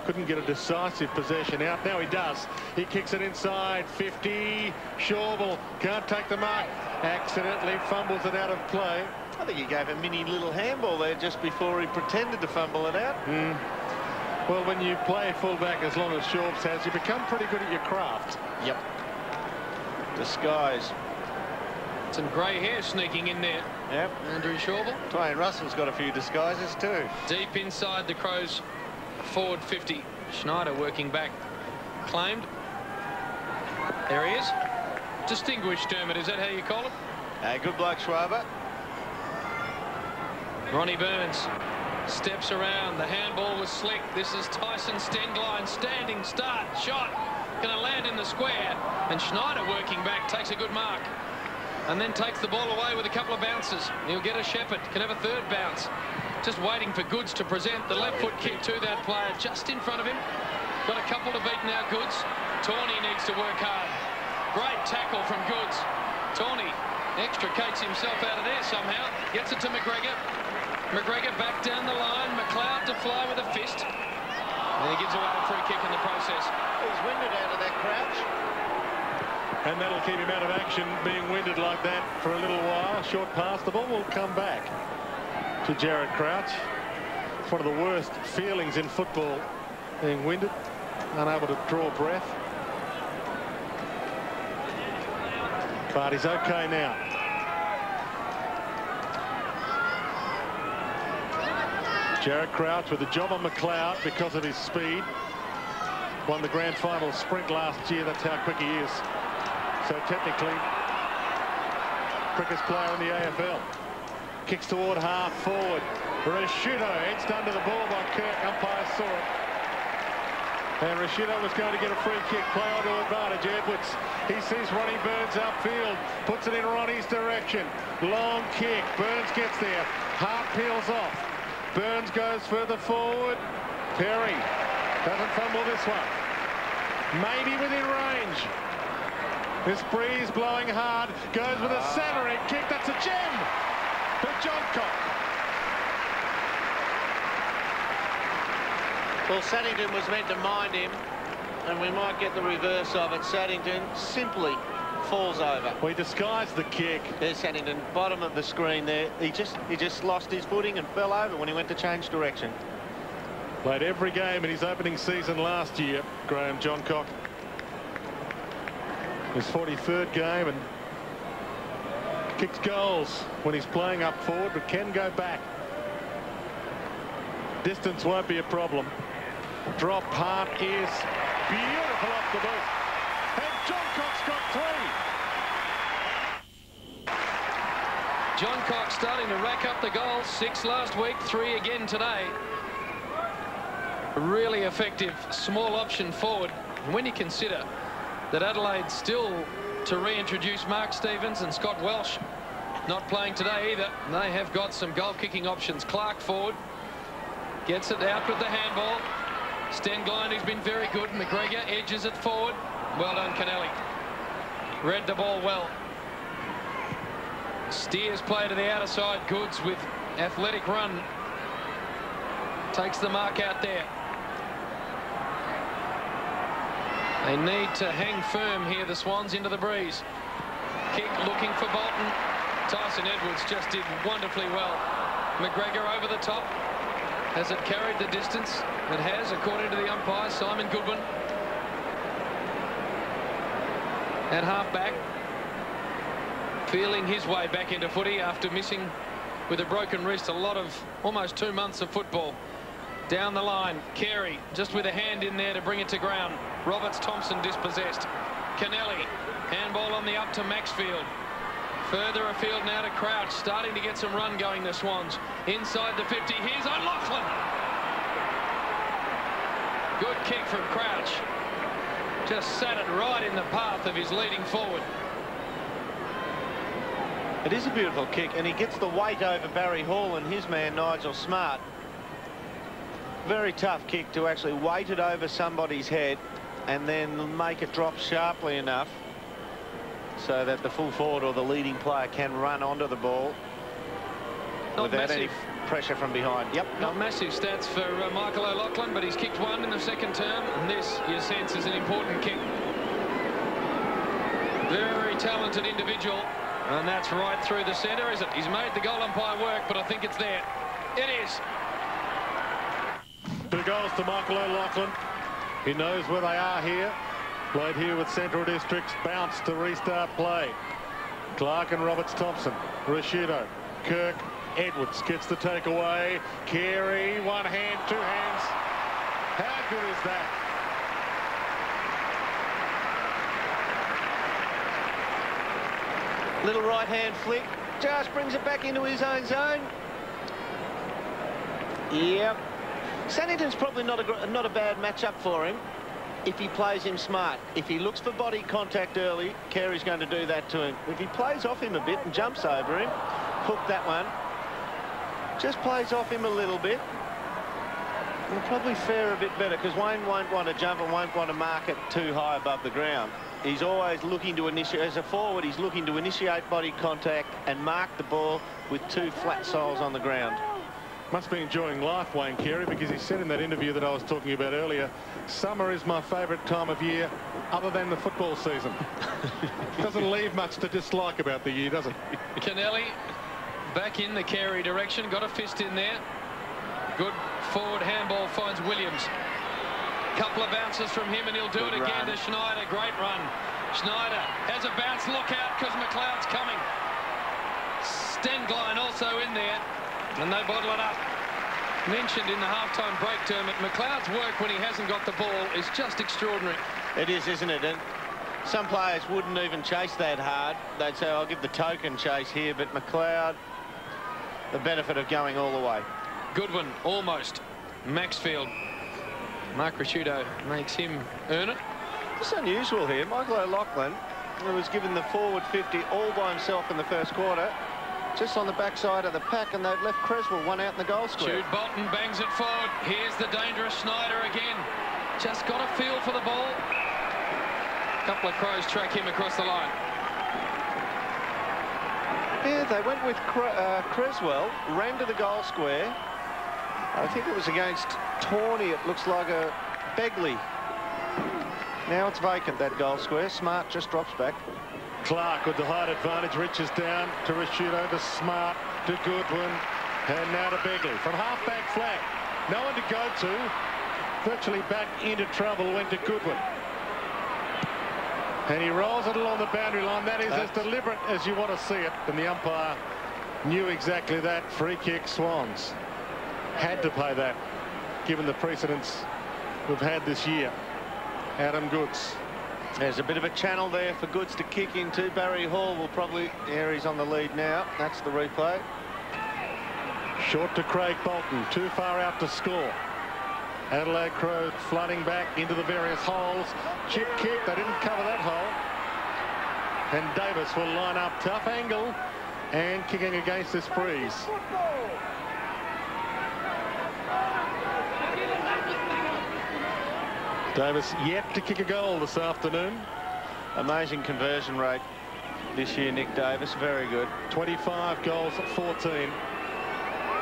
couldn't get a decisive possession out. Now he does. He kicks it inside. 50. Schauble can't take the mark. Accidentally fumbles it out of play. I think he gave a mini little handball there just before he pretended to fumble it out. Well, when you play fullback as long as Schauble has, you become pretty good at your craft. Yep. Disguise. Some grey hair sneaking in there. Yep. Andrew Schauble. Dwayne Russell's got a few disguises too. Deep inside the Crows forward 50. Schneider working back. Claimed. There he is. Distinguished Dermot, is that how you call him? Good bloke, Schwaber. Ronnie Burns steps around. The handball was slick. This is Tyson Stengline. Standing start. Shot. Going to land in the square. And Schneider working back. Takes a good mark. And then takes the ball away with a couple of bounces. He'll get a Shepherd. Can have a third bounce. Just waiting for Goods to present the left foot kick to that player just in front of him. Got a couple to beat now, Goods. Tawney needs to work hard. Great tackle from Goods. Tawney extricates himself out of there somehow. Gets it to McGregor. McGregor back down the line. McLeod to fly with a fist. And he gives away a free kick in the process. He's winded out of that Crouch. And that'll keep him out of action, being winded like that for a little while. Short pass, the ball will come back to Jared Crouch. It's one of the worst feelings in football, being winded, unable to draw breath. But he's okay now. Jared Crouch with a job on McLeod because of his speed. Won the grand final sprint last year. That's how quick he is. So technically, quickest player in the AFL. Kicks toward half forward. Rashudo edged under the ball by Kirk. Umpire saw it. And Rashudo was going to get a free kick. Play on to advantage. Edwards. He sees Ronnie Burns upfield. Puts it in Ronnie's direction. Long kick. Burns gets there. Hart peels off. Burns goes further forward. Perry doesn't fumble this one. Maybe within range. This breeze blowing hard. Goes with a centering kick. That's a gem for Johncock. Well, Saddington was meant to mind him, and we might get the reverse of it. Saddington simply falls over. Well, he disguised the kick. There's Saddington, bottom of the screen there. He just lost his footing and fell over when he went to change direction. Played every game in his opening season last year, Graham Johncock. His 43rd game, and kicks goals when he's playing up forward, but can go back. Distance won't be a problem. Drop part is beautiful off the boot. And Johncock's got 3. Johncock starting to rack up the goals. 6 last week, 3 again today. Really effective small option forward. And when you consider that Adelaide still to reintroduce Mark Stevens and Scott Welsh not playing today either, they have got some goal-kicking options. Clark forward. Gets it out with the handball. Stengline, who's been very good. McGregor edges it forward. Well done, Kennelly. Read the ball well. Steers play to the outer side. Goods with athletic run. Takes the mark out there. They need to hang firm here, the Swans, into the breeze. Kick looking for Bolton. Tyson Edwards just did wonderfully well. McGregor over the top. Has it carried the distance? It has, according to the umpire, Simon Goodwin. At half-back. Feeling his way back into footy after missing with a broken wrist almost 2 months of football. Down the line, Carey just with a hand in there to bring it to ground. Roberts-Thompson dispossessed. Kennelly, handball on the up to Maxfield. Further afield now to Crouch, starting to get some run going, the Swans. Inside the 50, here's O'Loughlin. Good kick from Crouch. Just sat it right in the path of his leading forward. It is a beautiful kick, and he gets the weight over Barry Hall and his man Nigel Smart. Very tough kick to actually weight it over somebody's head and then make it drop sharply enough so that the full forward or the leading player can run onto the ball without any pressure from behind. Yep. Not massive stats for Michael O'Loughlin, but he's kicked 1 in the second term, and this, you sense, is an important kick. Very talented individual, and that's right through the centre, is it? He's made the goal umpire work, but I think it's there. It is. 2 goals to Michael O'Loughlin. He knows where they are here. Played here with Central Districts. Bounce to restart play. Clark and Roberts-Thompson. Rashudo. Kirk. Edwards gets the takeaway. Carey. 1 hand, 2 hands. How good is that? Little right-hand flick. Just brings it back into his own zone. Yep. Sannington's probably not a bad matchup for him if he plays him smart. If he looks for body contact early, Carey's going to do that to him. If he plays off him a bit and jumps over him, hook that one. Just plays off him a little bit. Will probably fare a bit better because Wayne won't want to jump and won't want to mark it too high above the ground. He's always looking to initiate, as a forward, he's looking to initiate body contact and mark the ball with 2 flat soles on the ground. Must be enjoying life, Wayne Carey, because he said in that interview that I was talking about earlier, summer is my favourite time of year other than the football season. Doesn't leave much to dislike about the year, does it? Kennelly back in the Carey direction, got a fist in there. Good forward handball finds Williams. Couple of bounces from him and he'll do it again to Schneider. Great run. Schneider has a bounce. Look out because McLeod's coming. Stenglein also in there and they bottle it up. Mentioned in the halftime break, Dermot, McLeod's work when he hasn't got the ball is just extraordinary. It is, isn't it? And some players wouldn't even chase that hard. They'd say, I'll give the token chase here, but McLeod, the benefit of going all the way. Goodwin, almost. Maxfield. Mark Rasciuto makes him earn it. It's unusual here. Michael O'Loughlin, who was given the forward 50 all by himself in the first quarter, just on the backside of the pack, and they've left Creswell one out in the goal square. Jude Bolton bangs it forward. Here's the dangerous Schneider again. Just got a feel for the ball. A couple of Crows track him across the line. Yeah, they went with Creswell, ran to the goal square. I think it was against Tawney. It looks like a Begley. Now it's vacant, that goal square. Smart just drops back. Clark with the height advantage reaches down to Rasciuto, to Smart, to Goodwin, and now to Begley. From half-back flat, no one to go to. Virtually back into trouble went to Goodwin. And he rolls it along the boundary line. That is as deliberate as you want to see it. And the umpire knew exactly that. Free kick, Swans. Had to play that, given the precedents we've had this year. Adam Goods. There's a bit of a channel there for Goods to kick into. Barry Hall will probably... Here he's on the lead now. That's the replay. Short to Craig Bolton. Too far out to score. Adelaide Crows flooding back into the various holes. Chip kick. They didn't cover that hole. And Davis will line up. Tough angle. And kicking against this breeze. Davis yet to kick a goal this afternoon. Amazing conversion rate this year, Nick Davis. Very good. 25 goals at 14.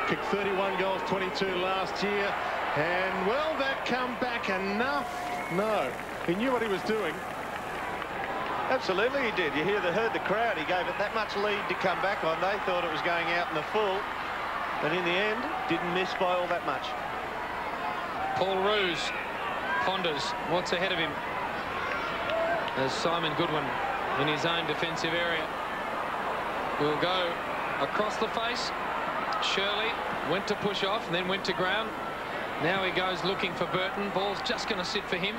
Kicked 31 goals, 22 last year. And will that come back enough? No. He knew what he was doing. Absolutely he did. You heard the crowd. He gave it that much lead to come back on. They thought it was going out in the full. But in the end, didn't miss by all that much. Paul Roos ponders what's ahead of him as Simon Goodwin in his own defensive area will go across the face. Shirley went to push off and then went to ground. Now he goes looking for Burton. Ball's just going to sit for him.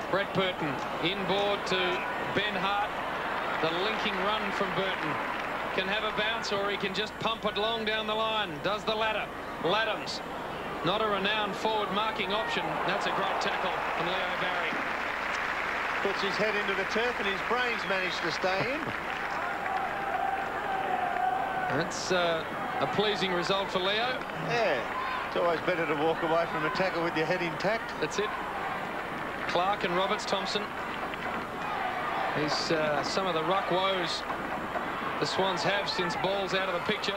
Brett Burton inboard to Ben Hart. The linking run from Burton can have a bounce, or he can just pump it long down the line. Does the latter. Laddams, not a renowned forward marking option. That's a great tackle from Leo Barry. Puts his head into the turf and his brains managed to stay in. That's a pleasing result for Leo. Yeah, it's always better to walk away from a tackle with your head intact. That's it. Clark and Roberts Thompson. These some of the ruck woes the Swans have since ball's out of the picture.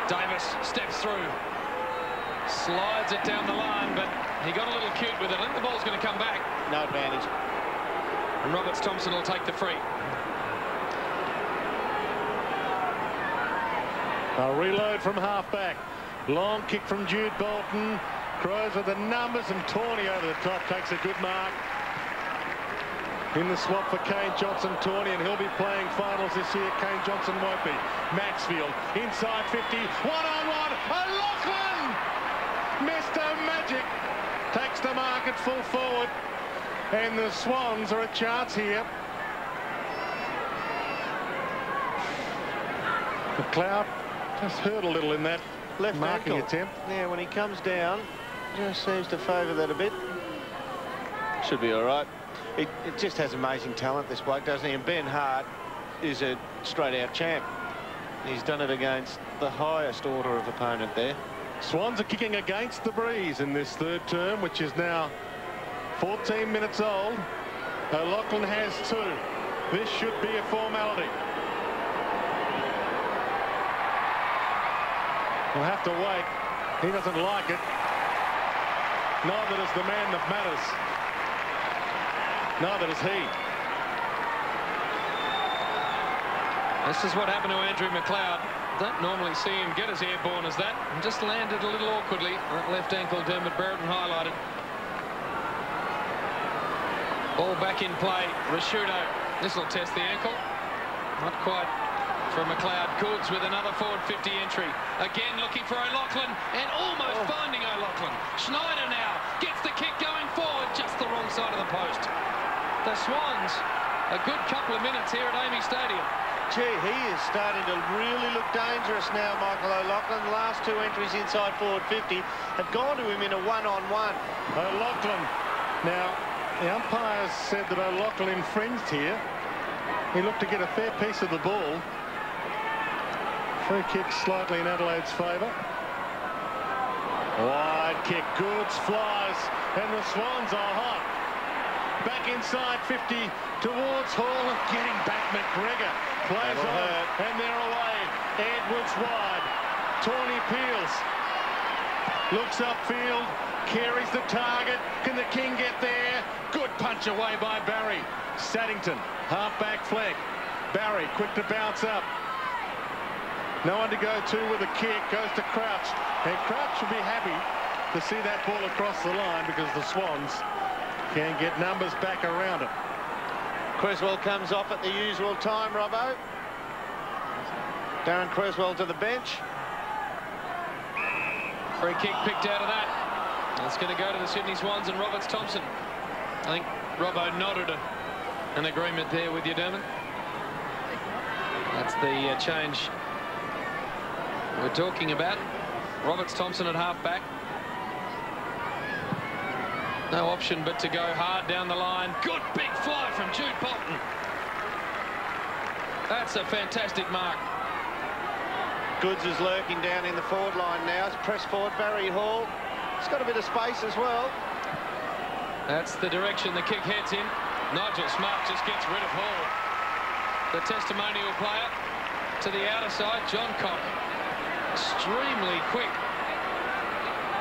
Davis steps through. Slides it down the line, but he got a little cute with it. I think the ball's going to come back. No advantage. And Roberts Thompson will take the free. A reload from half-back. Long kick from Jude Bolton. Crows with the numbers, and Tawney over the top takes a good mark. In the swap for Kane Johnson, Tawney, and he'll be playing finals this year. Kane Johnson won't be. Maxfield inside 50. One-on-one. O'Loughlin! Mr. Magic takes the mark at full forward, and the Swans are a chance here. McLeod just hurt a little in that left marking ankle attempt. Yeah, when he comes down, just seems to favour that a bit. Should be all right. It just has amazing talent, this bloke, doesn't he? And Ben Hart is a straight-out champ. He's done it against the highest order of opponent there. Swans are kicking against the breeze in this third term, which is now 14 minutes old. O'Loughlin has 2. This should be a formality. We'll have to wait. He doesn't like it. Neither does the man that matters. Neither does he. This is what happened to Andrew McLeod. Don't normally see him get as airborne as that. And just landed a little awkwardly. That left ankle Dermot Brereton highlighted. Ball back in play. Rashudo. This will test the ankle. Not quite for McLeod. Goods with another forward 50 entry. Again looking for O'Loughlin and almost finding O'Loughlin. Schneider now gets the kick going forward. Just the wrong side of the post. The Swans, a good couple of minutes here at Amy Stadium. Gee, he is starting to really look dangerous now, Michael O'Loughlin. The last 2 entries inside forward 50 have gone to him in a one-on-one. O'Loughlin. Now, the umpires said that O'Loughlin infringed here. He looked to get a fair piece of the ball. Free kick slightly in Adelaide's favour. Wide kick, Goods flies, and the Swans are hot. Back inside 50 towards Hall, getting back McGregor. Plays on, and they're away. Edwards wide. Tawny Peels looks upfield, carries the target. Can the King get there? Good punch away by Barry. Saddington, half-back flank. Barry, quick to bounce up. No one to go to with a kick, goes to Crouch. And Crouch should be happy to see that ball across the line because the Swans can get numbers back around it. Creswell comes off at the usual time, Robbo. Darren Creswell to the bench. Free kick picked out of that. It's going to go to the Sydney Swans and Roberts Thompson. I think Robbo nodded an agreement there with you, Dermot. That's the change we're talking about. Roberts Thompson at half-back. No option but to go hard down the line. Good big fly from Jude Bolton. That's a fantastic mark. Goods is lurking down in the forward line now. It's pressed forward. Barry Hall. He's got a bit of space as well. That's the direction the kick heads in. Nigel Smart just gets rid of Hall. The testimonial player to the outer side, John Cock. Extremely quick.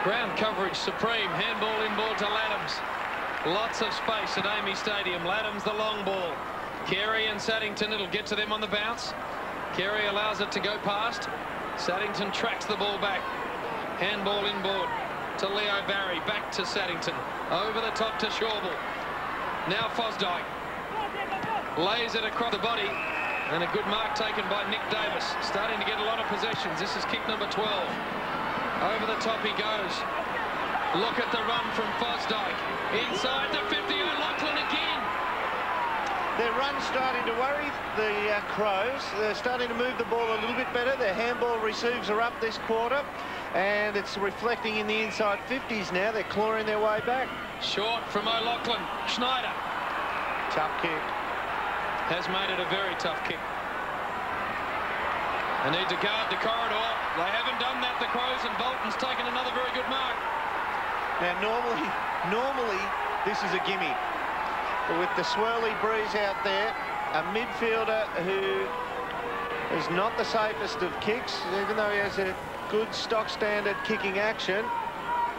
Ground coverage supreme. Handball inboard to Laddams. Lots of space at Amy Stadium. Laddams the long ball. Carey and Saddington, it'll get to them on the bounce. Carey allows it to go past. Saddington tracks the ball back. Handball inboard to Leo Barry. Back to Saddington. Over the top to Schauble. Now Fosdyke. Lays it across the body. And a good mark taken by Nick Davis. Starting to get a lot of possessions. This is kick number 12. Over the top he goes. Look at the run from Fosdyke. Inside the 50, O'Loughlin again. Their run's starting to worry the Crows. They're starting to move the ball a little bit better. Their handball receives are up this quarter. And it's reflecting in the inside 50s now. They're clawing their way back. Short from O'Loughlin. Schneider. Tough kick. Has made it a very tough kick. They need to guard the corridor. They haven't done that, the Crows, and Bolton's taken another very good mark. Now, normally this is a gimme. But with the swirly breeze out there, a midfielder who is not the safest of kicks, even though he has a good stock standard kicking action.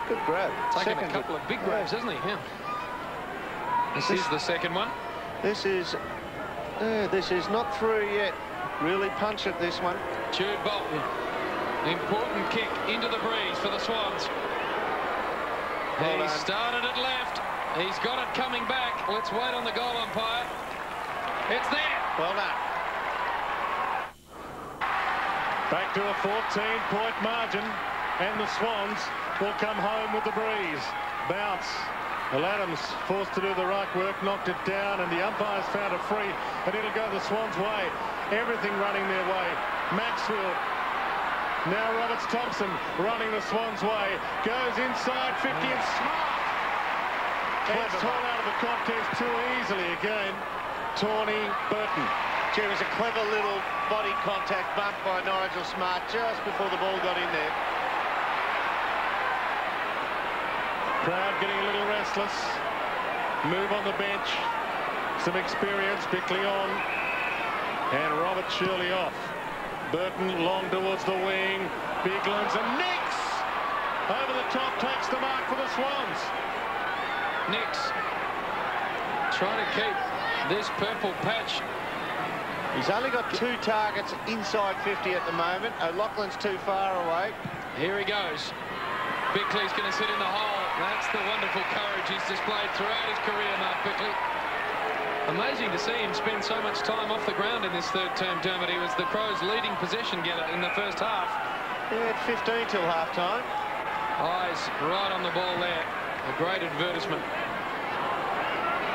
Good grab. Taking a couple of big grabs, hasn't he? Yeah. This is the second one. This is not through yet. Really punch at this one. Jude Bolton. Important kick into the breeze for the Swans. He started it left. He's got it coming back. Let's wait on the goal umpire. It's there. Well done. Back to a 14-point margin, and the Swans will come home with the breeze. Bounce. Adams forced to do the right work, knocked it down, and the umpires found a free, and it'll go the Swans' way. Everything running their way. Maxfield. Now Roberts-Thompson running the Swans' way. Goes inside 50 and Smart. Gets torn out of the contest too easily again. Tawney, Burton. It was a clever little body contact bump by Nigel Smart just before the ball got in there. Crowd getting a little restless. Move on the bench. Some experience. Bickley on. And Robert Shirley off. Burton long towards the wing. Biglands and Nix over the top takes the mark for the Swans. Nix trying to keep this purple patch. He's only got 2 targets inside 50 at the moment. O'Loughlin's too far away. Here he goes. Bickley's going to sit in the hole. That's the wonderful courage he's displayed throughout his career, Mark Bickley. Amazing to see him spend so much time off the ground in this third term, Dermot. He was the Crows' leading possession getter in the first half. He had 15 till half-time. Eyes right on the ball there. A great advertisement.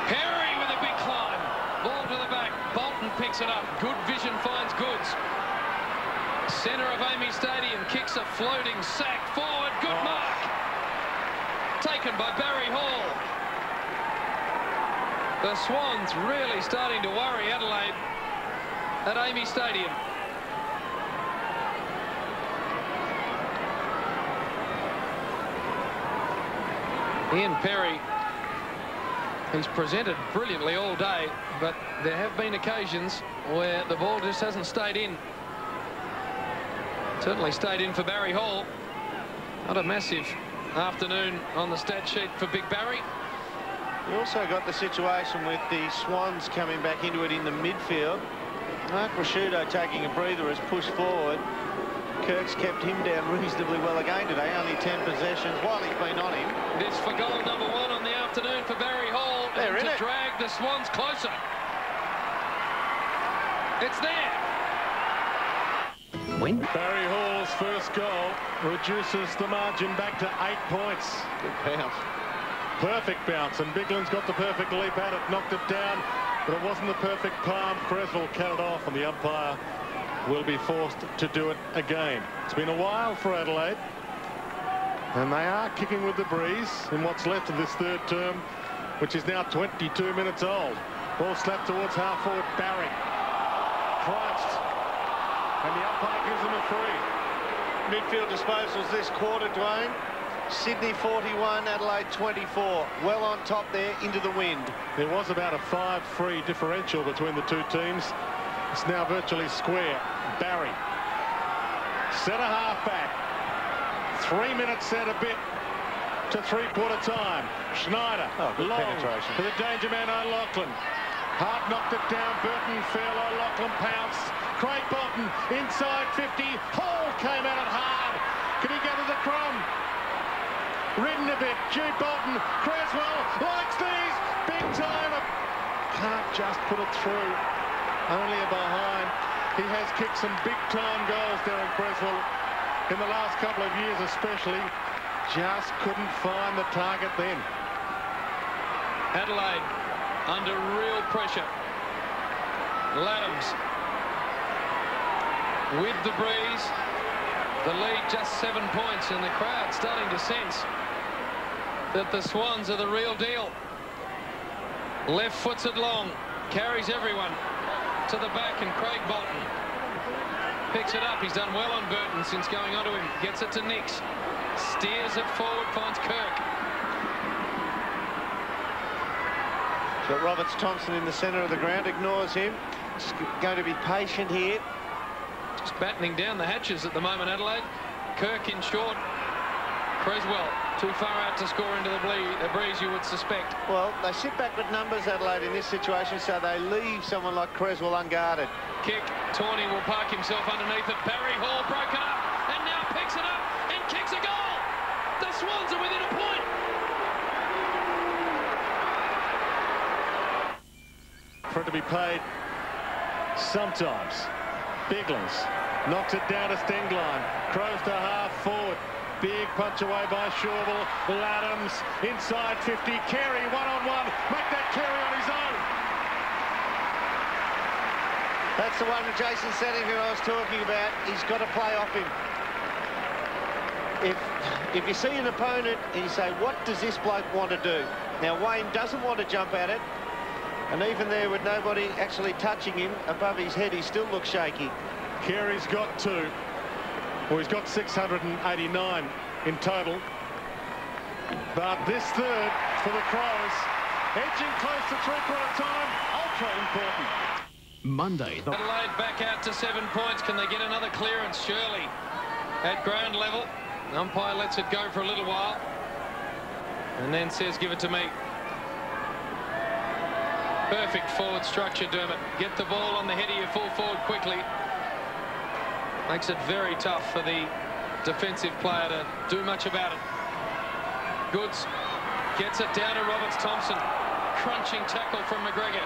Perry with a big climb. Ball to the back. Bolton picks it up. Good vision finds Goods. Centre of Amy Stadium kicks a floating sack forward. Good mark. Taken by Barry Hall. The Swans really starting to worry Adelaide at Amy Stadium. Ian Perry, he's presented brilliantly all day, but there have been occasions where the ball just hasn't stayed in. Certainly stayed in for Barry Hall. Not a massive afternoon on the stat sheet for Big Barry. You also got the situation with the Swans coming back into it in the midfield. Mark Rashudo taking a breather as pushed forward. Kirk's kept him down reasonably well again today, only 10 possessions while he's been on him. This for goal number 1 on the afternoon for Barry Hall. They're and in to it. drag the Swans closer. It's there. When Barry Hall's first goal reduces the margin back to 8 points. Good bounce. Perfect bounce, and Bigland's got the perfect leap at it, knocked it down, but it wasn't the perfect palm. Creswell cut it off, and the umpire will be forced to do it again. It's been a while for Adelaide, and they are kicking with the breeze in what's left of this third term, which is now 22 minutes old. Ball slapped towards half forward Barry. Crouched, and the umpire gives him a free. Midfield disposals this quarter, Dwayne. Sydney 41, Adelaide 24. Well on top there, into the wind. There was about a 5-3 differential between the two teams. It's now virtually square. Barry. Centre half back. 3 minutes and a bit to three-quarter time. Schneider. Long penetration. For the danger man O'Loughlin. Hart knocked it down. Burton fell. O'Loughlin pounced. Craig Bolton inside 50. Hall came at it hard. Can he gather the crumb? Ridden a bit. G. Bolton. Creswell likes these. Big time. Can't just put it through. Only a behind. He has kicked some big-time goals, Darren Creswell, in the last couple of years especially. Just couldn't find the target then. Adelaide under real pressure. Laddams with the breeze. The lead just 7 points, and the crowd starting to sense that the Swans are the real deal. Left foots it long, carries everyone to the back, and Craig Bolton picks it up. He's done well on Burton since going onto him. Gets it to Nix. Steers it forward, finds Kirk. Got Roberts-Thompson in the centre of the ground, ignores him. Just going to be patient here. Just battening down the hatches at the moment, Adelaide. Kirk in short. Creswell too far out to score into the breeze, you would suspect. Well, they sit back with numbers, Adelaide, in this situation, so they leave someone like Creswell unguarded. Kick. Tawney will park himself underneath it. Barry Hall broken up and now picks it up and kicks a goal. The Swans are within a point. For it to be paid sometimes. Biglands knocks it down to Stengline. Crows to half forward. Big punch away by Shawble. Laddams inside 50. Carey one-on-one. Make that Carey on his own. That's the one that Jason Setting who I was talking about. He's got to play off him. If you see an opponent and you say, what does this bloke want to do? Now, Wayne doesn't want to jump at it. And even there with nobody actually touching him above his head, he still looks shaky. Carey's got 2. Well, he's got 689 in total. But this third for the Crows, edging close to three-quarter time, ultra important. Monday. Adelaide back out to 7 points. Can they get another clearance? Shirley at ground level. Umpire lets it go for a little while and then says, give it to me. Perfect forward structure, Dermot. Get the ball on the head of your full forward quickly. Makes it very tough for the defensive player to do much about it. Goods gets it down to Roberts-Thompson. Crunching tackle from McGregor.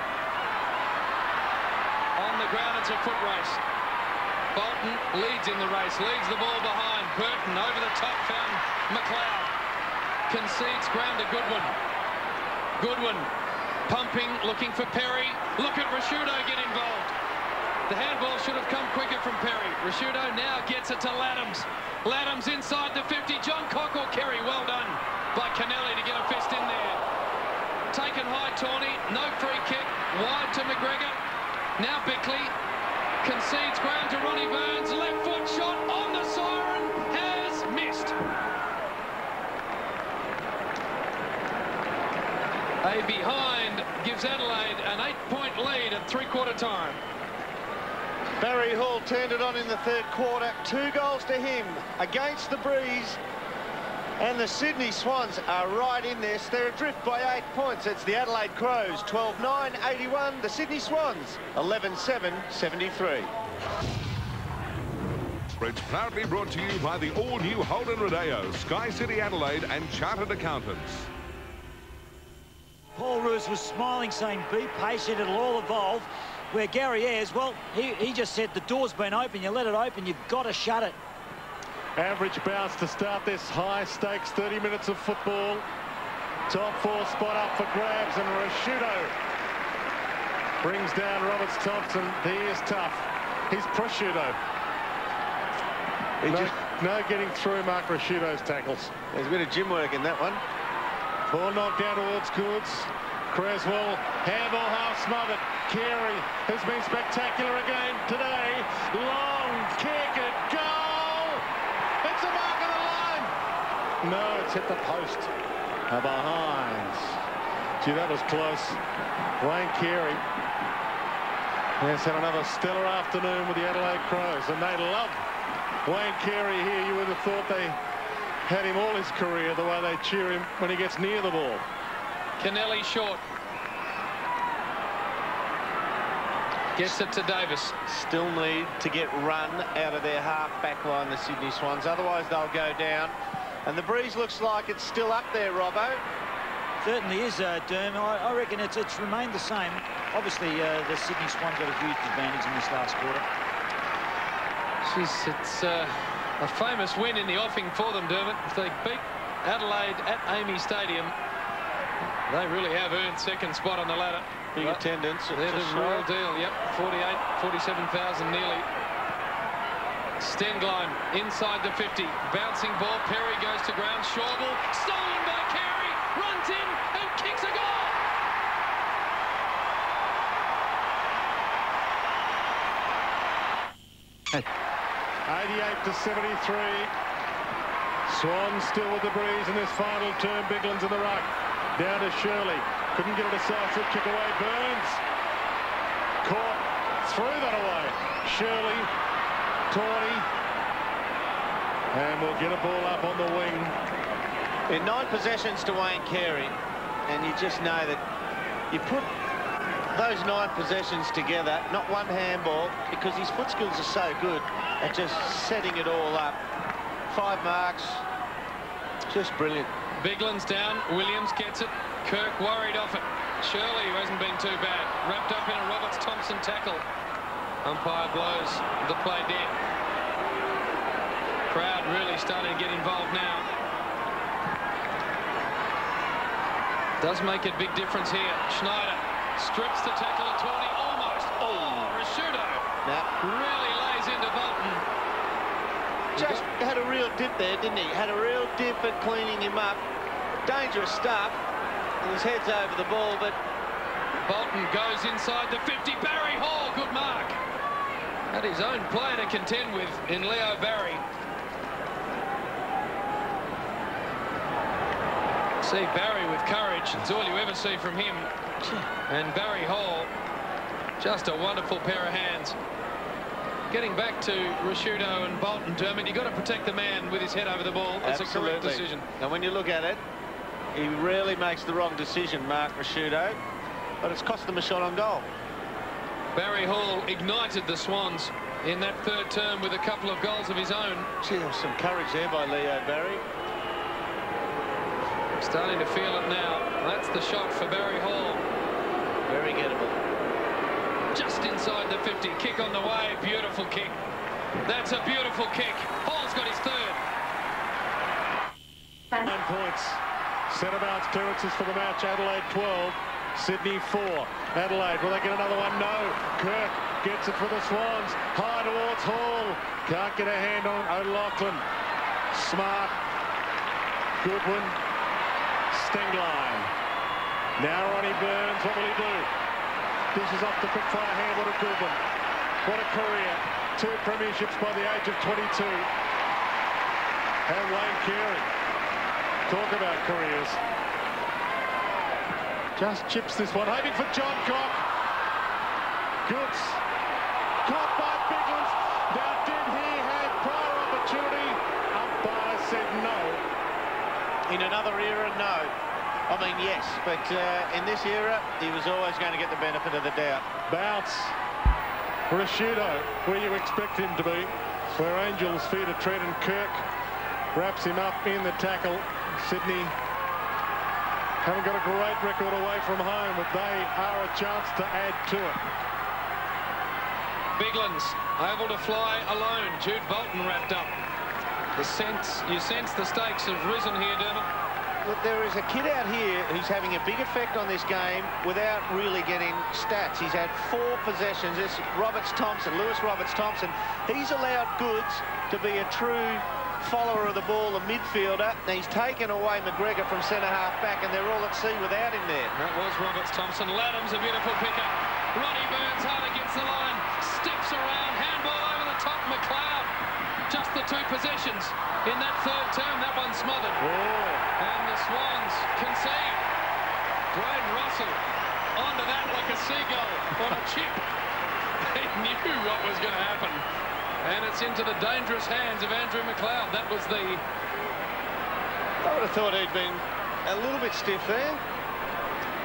On the ground, it's a foot race. Bolton leads in the race, leads the ball behind. Burton over the top, found McLeod. Concedes ground to Goodwin. Goodwin pumping, looking for Perry. Look at Rashudo get involved. The handball should have come quicker from Perry. Rashudo now gets it to Laddams. Laddams inside the 50. John Cockle, Kerry, well done by Kennelly to get a fist in there. Taken high, Tawney, no free kick. Wide to McGregor. Now Bickley concedes ground to Ronnie Burns. Left foot shot on the siren, has missed. A behind gives Adelaide an 8-point lead at three-quarter time. Barry Hall turned it on in the third quarter. 2 goals to him against the breeze. And the Sydney Swans are right in this. They're adrift by 8 points. It's the Adelaide Crows, 12-9, 81. The Sydney Swans, 11-7, 73. It's proudly brought to you by the all-new Holden Rodeo, Sky City Adelaide and Chartered Accountants. Paul Roos was smiling, saying, be patient, it'll all evolve. Where Gary Ayres, well, he just said the door's been open, you let it open, you've got to shut it. Average bounce to start this high-stakes 30 minutes of football. Top 4 spot up for grabs, and Rashudo brings down Roberts-Thompson. He is tough. He's prosciutto. No getting through Mark Rashudo's tackles. There's a bit of gym work in that one. Ball knocked down towards Goods. Creswell, handball half smothered. Carey has been spectacular again today. Long kick at goal. It's a mark on the line. No, it's hit the post. Behind. Gee, that was close. Wayne Carey has had another stellar afternoon with the Adelaide Crows, and they love Wayne Carey here. You would have thought they had him all his career, the way they cheer him when he gets near the ball. Kennelly short. Gets it to Davis. Still need to get run out of their half-back line, the Sydney Swans. Otherwise, they'll go down. And the breeze looks like it's still up there, Robbo. Certainly is, Derm. I reckon it's remained the same. Obviously, the Sydney Swans got a huge advantage in this last quarter. Jeez, it's a famous win in the offing for them, Dermot. If they beat Adelaide at Amy Stadium, they really have earned second spot on the ladder. Big attendance. They're the real deal. Yep, 47,000 nearly. Stenglein inside the 50. Bouncing ball. Perry goes to ground. Schauble stolen by Carey. Runs in and kicks a goal. At 88-73. Swans still with the breeze in this final term. Bigland's in the ruck. Down to Shirley. Couldn't get a decisive kick away. Burns. Caught. Threw that away. Shirley. Tawney. And we'll get a ball up on the wing. In 9 possessions to Wayne Carey. And you just know that you put those 9 possessions together, not one handball, because his foot skills are so good at just setting it all up. 5 marks. Just brilliant. Bigland's down. Williams gets it. Kirk worried off it. Shirley, who hasn't been too bad, wrapped up in a Roberts-Thompson tackle. Umpire blows the play dead. Crowd really starting to get involved now. Does make a big difference here. Schneider strips the tackle of Tawney almost. Oh, Rashudo really lays into Bolton. Just had a real dip there, didn't he? Had a real dip at cleaning him up. Dangerous stuff. And his head's over the ball, but Bolton goes inside the 50. Barry Hall, good mark. Had his own player to contend with in Leo Barry. See Barry with courage. It's all you ever see from him. And Barry Hall, just a wonderful pair of hands. Getting back to Rashudo and Bolton, Dermot, you've got to protect the man with his head over the ball. It's a correct decision. And when you look at it, he rarely makes the wrong decision, Mark Rashudo, but it's cost them a shot on goal. Barry Hall ignited the Swans in that third term with a couple of goals of his own. Gee, there was some courage there by Leo Barry. Starting to feel it now. That's the shot for Barry Hall. Very gettable. Just inside the 50. Kick on the way. Beautiful kick. That's a beautiful kick. Hall's got his third. 9 points. Centre-bounce clearances for the match. Adelaide 12. Sydney 4. Adelaide, will they get another one? No. Kirk gets it for the Swans. High towards Hall. Can't get a hand on O'Loughlin. Smart. Goodwin. Stengline. Now Ronnie Burns, what will he do? Dishes off the quick-fire handle to Goodwin. What a career. 2 premierships by the age of 22. And Wayne Carey. Talk about careers. Just chips this one, hoping for John Cock. Goods. Caught by Biglands. Now did he have prior opportunity? Umpire said no. In another era, no. I mean, yes, but in this era, he was always going to get the benefit of the doubt. Bounce. Rashudo, where you expect him to be. Where Angels feet a tread, and Kirk wraps him up in the tackle. Sydney haven't got a great record away from home, but they are a chance to add to it. Biglands able to fly alone. Jude Bolton wrapped up. You sense the stakes have risen here, Dermot. Look, there is a kid out here who's having a big effect on this game without really getting stats. He's had 4 possessions. This Lewis Roberts-Thompson. He's allowed Goods to be a true follower of the ball, a midfielder. Now he's taken away McGregor from centre-half back, and they're all at sea without him there. That was Roberts-Thompson. Laddam's a beautiful picker. Ronnie Burns hard against the line. Steps around. Handball over the top. McLeod. Just the 2 possessions in that third term. That one smothered. Oh. And the Swans concede. Dwayne Russell onto that like a seagull on a chip. They knew what was going to happen. And it's into the dangerous hands of Andrew McLeod. That was the... I would have thought he'd been a little bit stiff there.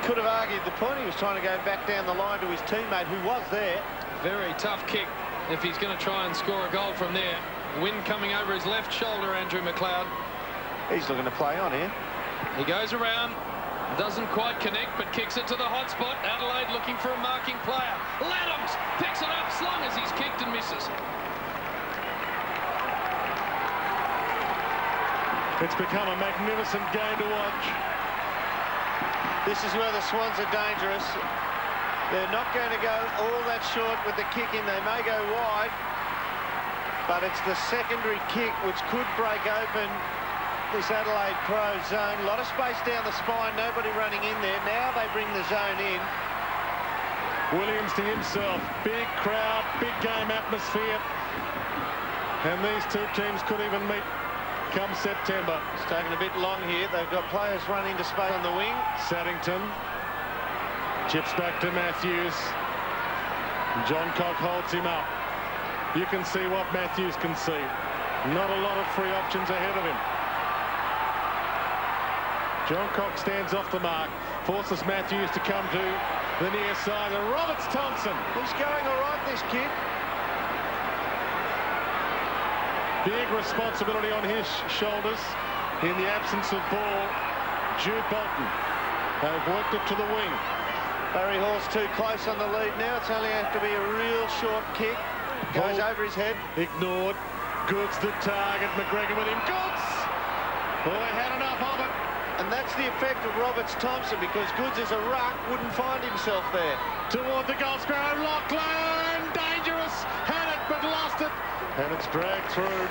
Could have argued the point. He was trying to go back down the line to his teammate who was there. Very tough kick if he's going to try and score a goal from there. Wind coming over his left shoulder, Andrew McLeod. He's looking to play on here. He goes around, doesn't quite connect, but kicks it to the hot spot. Adelaide looking for a marking player. Laddams picks it up as long as he's kicked and misses. It's become a magnificent game to watch. This is where the Swans are dangerous. They're not going to go all that short with the kick in. They may go wide, but it's the secondary kick which could break open this Adelaide Crows zone. A lot of space down the spine, nobody running in there. Now they bring the zone in. Williams to himself. Big crowd, big game atmosphere. And these 2 teams could even meet come September. It's taken a bit long here. They've got players running to space on the wing. Saddington chips back to Matthews. John Cock holds him up. You can see what Matthews can see. Not a lot of free options ahead of him. John Cock stands off the mark, forces Matthews to come to the near side. And Roberts-Thompson. He's going all right, this kid. Big responsibility on his shoulders in the absence of ball. Jude Bolton. They've worked it to the wing. Barry Hall's too close on the lead now. It's only have to be a real short kick. Goes over his head. Ignored. Goods the target. McGregor with him. Goods! Boy, had enough of it. And that's the effect of Roberts-Thompson, because Goods as a ruck wouldn't find himself there. Toward the goal square. O'Loughlin! Dangerous Davis had it but lost it, and it's dragged through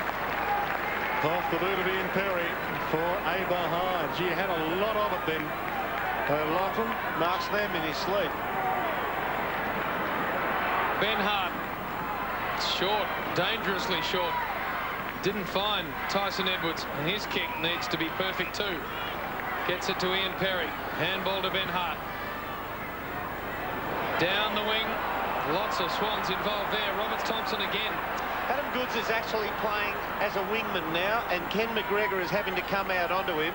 off the boot of Ian Perry for a behind. He had a lot of it then. Lachlan marks them in his sleep. Ben Hart, short, dangerously short. Didn't find Tyson Edwards, and his kick needs to be perfect too. Gets it to Ian Perry. Handball to Ben Hart. Down the wing. Lots of Swans involved there. Roberts Thompson again. Adam Goods is actually playing as a wingman now, and Ken McGregor is having to come out onto him.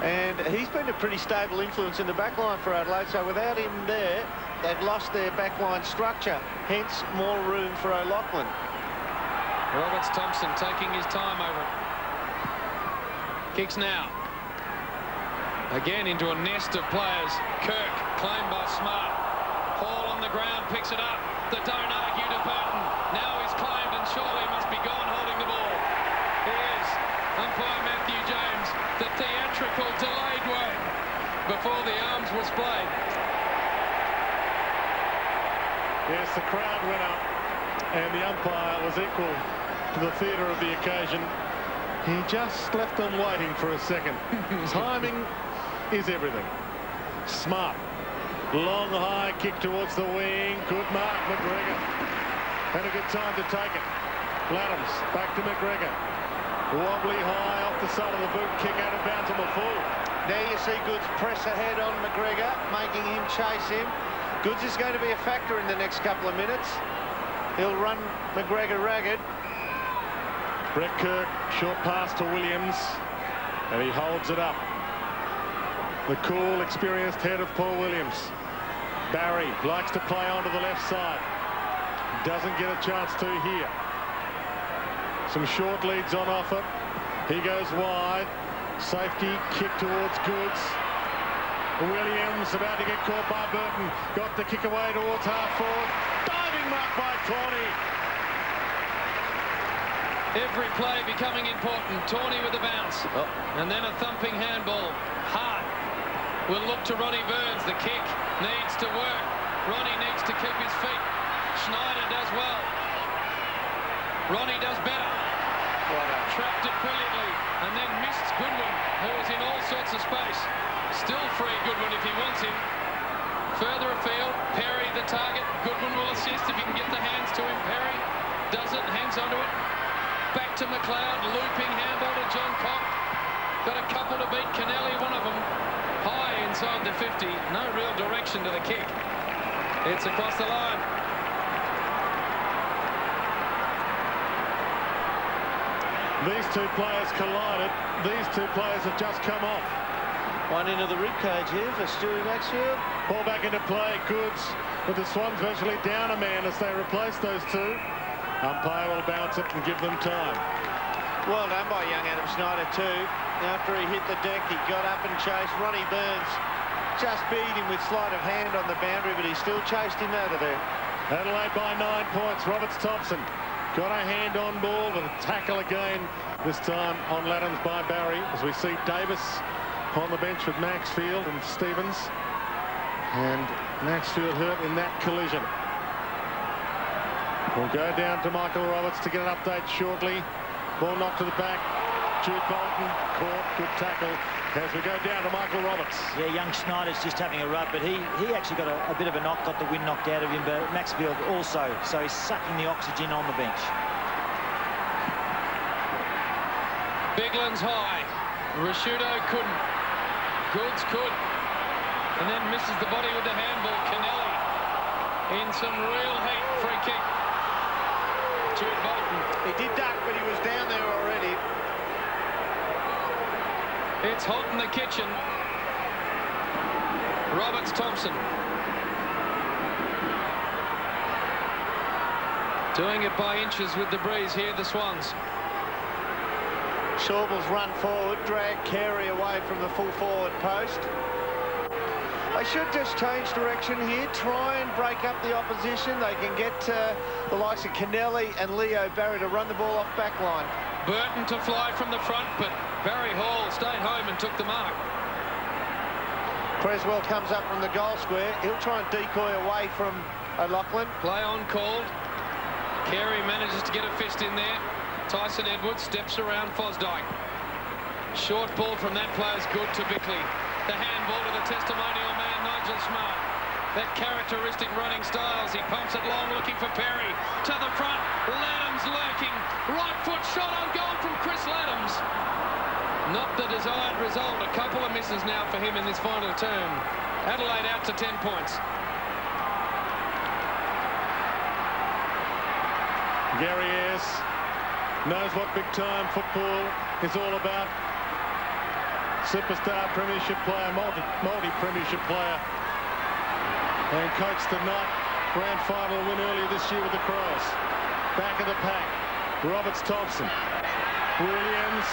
And he's been a pretty stable influence in the backline for Adelaide, so without him there, they've lost their backline structure, hence more room for O'Loughlin. Roberts Thompson taking his time over it. Kicks now. Again into a nest of players. Kirk claimed by Smart. Hall on the ground picks it up. The don't argue to Burton. Now he's claimed and surely must be gone holding the ball. He is. Umpire Matthew James. The theatrical delayed way before the arms were splayed. Yes, the crowd went up and the umpire was equal to the theatre of the occasion. He just left them waiting for a second. Timing is everything. Smart. Long high kick towards the wing. Good mark, McGregor. Had a good time to take it. Laddams back to McGregor. Wobbly high off the side of the boot. Kick out of bounds on the full. Now you see Goods press ahead on McGregor, making him chase him. Goods is going to be a factor in the next couple of minutes. He'll run McGregor ragged. Brett Kirk, short pass to Williams, and he holds it up. The cool, experienced head of Paul Williams. Barry likes to play onto the left side. Doesn't get a chance to here. Some short leads on offer. He goes wide. Safety kick towards Goods. Williams about to get caught by Burton. Got the kick away towards half forward. Diving mark by Tawney. Every play becoming important. Tawney with the bounce. And then a thumping handball. Hart will look to Ronnie Burns. The kick needs to work. Ronnie needs to keep his feet. Schneider does well. Ronnie does better. Trapped it brilliantly and then missed Goodwin, who was in all sorts of space. Still free Goodwin if he wants him. Further afield, Perry the target. Goodwin will assist if he can get the hands to him. Perry does it, hangs onto it. Back to McLeod, looping handball to John Cock. Got a couple to beat. Kennelly, one of them, high inside the 50. No real direction to the kick. It's across the line. These two players collided. These two players have just come off. One into the ribcage here for Stewie Maxfield. Ball back into play. Goods, with the Swans virtually down a man as they replace those two. Umpire will bounce it and give them time. Well done by young Adam Schneider too. After he hit the deck, he got up and chased. Ronnie Burns just beat him with sleight of hand on the boundary, but he still chased him out of there. Adelaide by 9 points. Roberts Thompson got a hand on ball, but a tackle again, this time on Laddams by Barry, as we see Davis on the bench with Maxfield and Stevens. And Maxfield hurt in that collision. We'll go down to Michael Roberts to get an update shortly. Ball knocked to the back. Jude Bolton caught. Good tackle as we go down to Michael Roberts. Yeah, young Schneider's just having a rub, but he actually got a bit of a knock, got the wind knocked out of him, but Maxfield also, so he's sucking the oxygen on the bench. Bigland's high. Rashudo couldn't. Goods could. And then misses the body with the handball. Kennelly in some real heat. Free kick. Jude Bolton. He did duck, but he was down there already. It's hot in the kitchen. Roberts Thompson. Doing it by inches with the breeze here, the Swans. Shaubel's run forward, drag Carey away from the full forward post. They should just change direction here, try and break up the opposition. They can get the likes of Kennelly and Leo Barry to run the ball off back line. Burton to fly from the front, but Barry Hall stayed home and took the mark. Creswell comes up from the goal square. He'll try and decoy away from O'Loughlin. Play on called. Carey manages to get a fist in there. Tyson Edwards steps around Fosdyke. Short ball from that player's good to Bickley. The handball to the testimonial man, Nigel Smart. That characteristic running styles. He pumps it long, looking for Perry. To the front, Laddams lurking. Right foot shot on goal from Chris Laddams. Not the desired result. A couple of misses now for him in this final term. Adelaide out to 10 points. Gary Ayres knows what big-time football is all about. Superstar premiership player, multi-premiership player, and coached the night grand final win earlier this year with the Crows. Back of the pack, Roberts-Thompson. Williams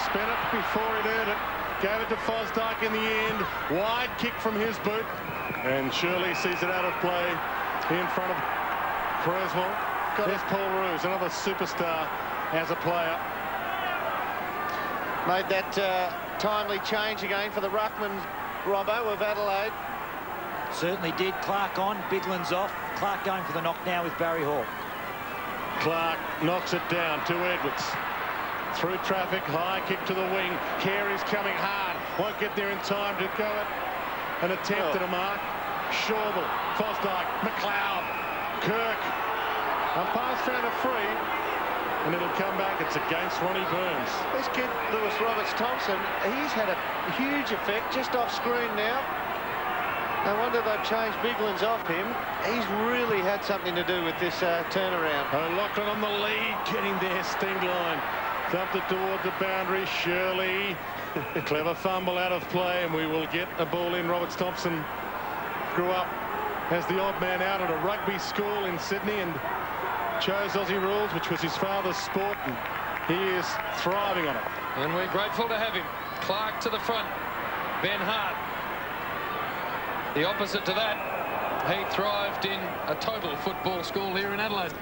spent it before he'd earned it. Gave it to Fosdyke in the end. Wide kick from his boot. And Shirley sees it out of play in front of Creswell. There's Paul Roos, another superstar as a player. Made that timely change again for the ruckman, Robbo, of Adelaide. Certainly did. Clark on, Bigland's off. Clark going for the knock now with Barry Hall. Clark knocks it down to Edwards. Through traffic, high kick to the wing. Carey's coming hard. Won't get there in time to go at an attempt at a mark. Schauble, Fosdyke, McLeod, Kirk. A pass found a free, and it'll come back. It's against Ronnie Burns. This kid, Lewis Roberts-Thompson, he's had a huge effect just off screen now. No wonder they've changed Bigland's off him. He's really had something to do with this turnaround. O'Loughlin on the lead, getting there, sting line. Dumped it toward the boundary. Shirley, clever fumble out of play, and we will get a ball in. Roberts-Thompson grew up as the odd man out at a rugby school in Sydney and chose Aussie rules, which was his father's sport, and he is thriving on it. And we're grateful to have him. Clark to the front. Ben Hart. The opposite to that. He thrived in a total football school here in Adelaide.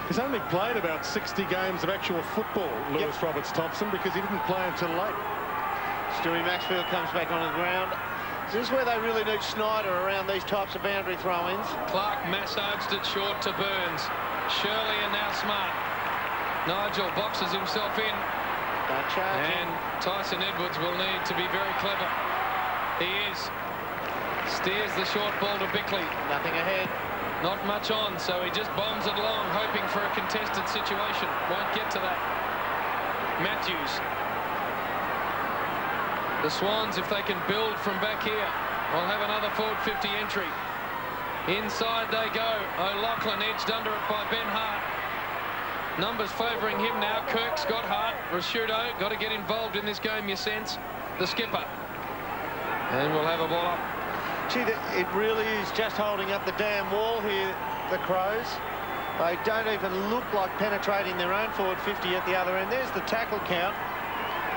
He's only played about 60 games of actual football, Lewis Roberts-Thompson, because he didn't play until late. Stewie Maxfield comes back on the ground. This is where they really need Snyder around these types of boundary throw-ins. Clark massaged it short to Burns. Shirley and now Smart. Nigel boxes himself in. And Tyson Edwards will need to be very clever. He is. Steers the short ball to Bickley. Nothing ahead. Not much on, so he just bombs it long, hoping for a contested situation. Won't get to that. Matthews. The Swans, if they can build from back here, will have another forward 50 entry. Inside they go. O'Loughlin edged under it by Ben Hart. Numbers favouring him now. Kirk, Scott Hart, Rashudo. Got to get involved in this game, you sense. The skipper. And we'll have a ball up. Gee, it really is just holding up the damn wall here, the Crows. They don't even look like penetrating their own forward 50 at the other end. There's the tackle count.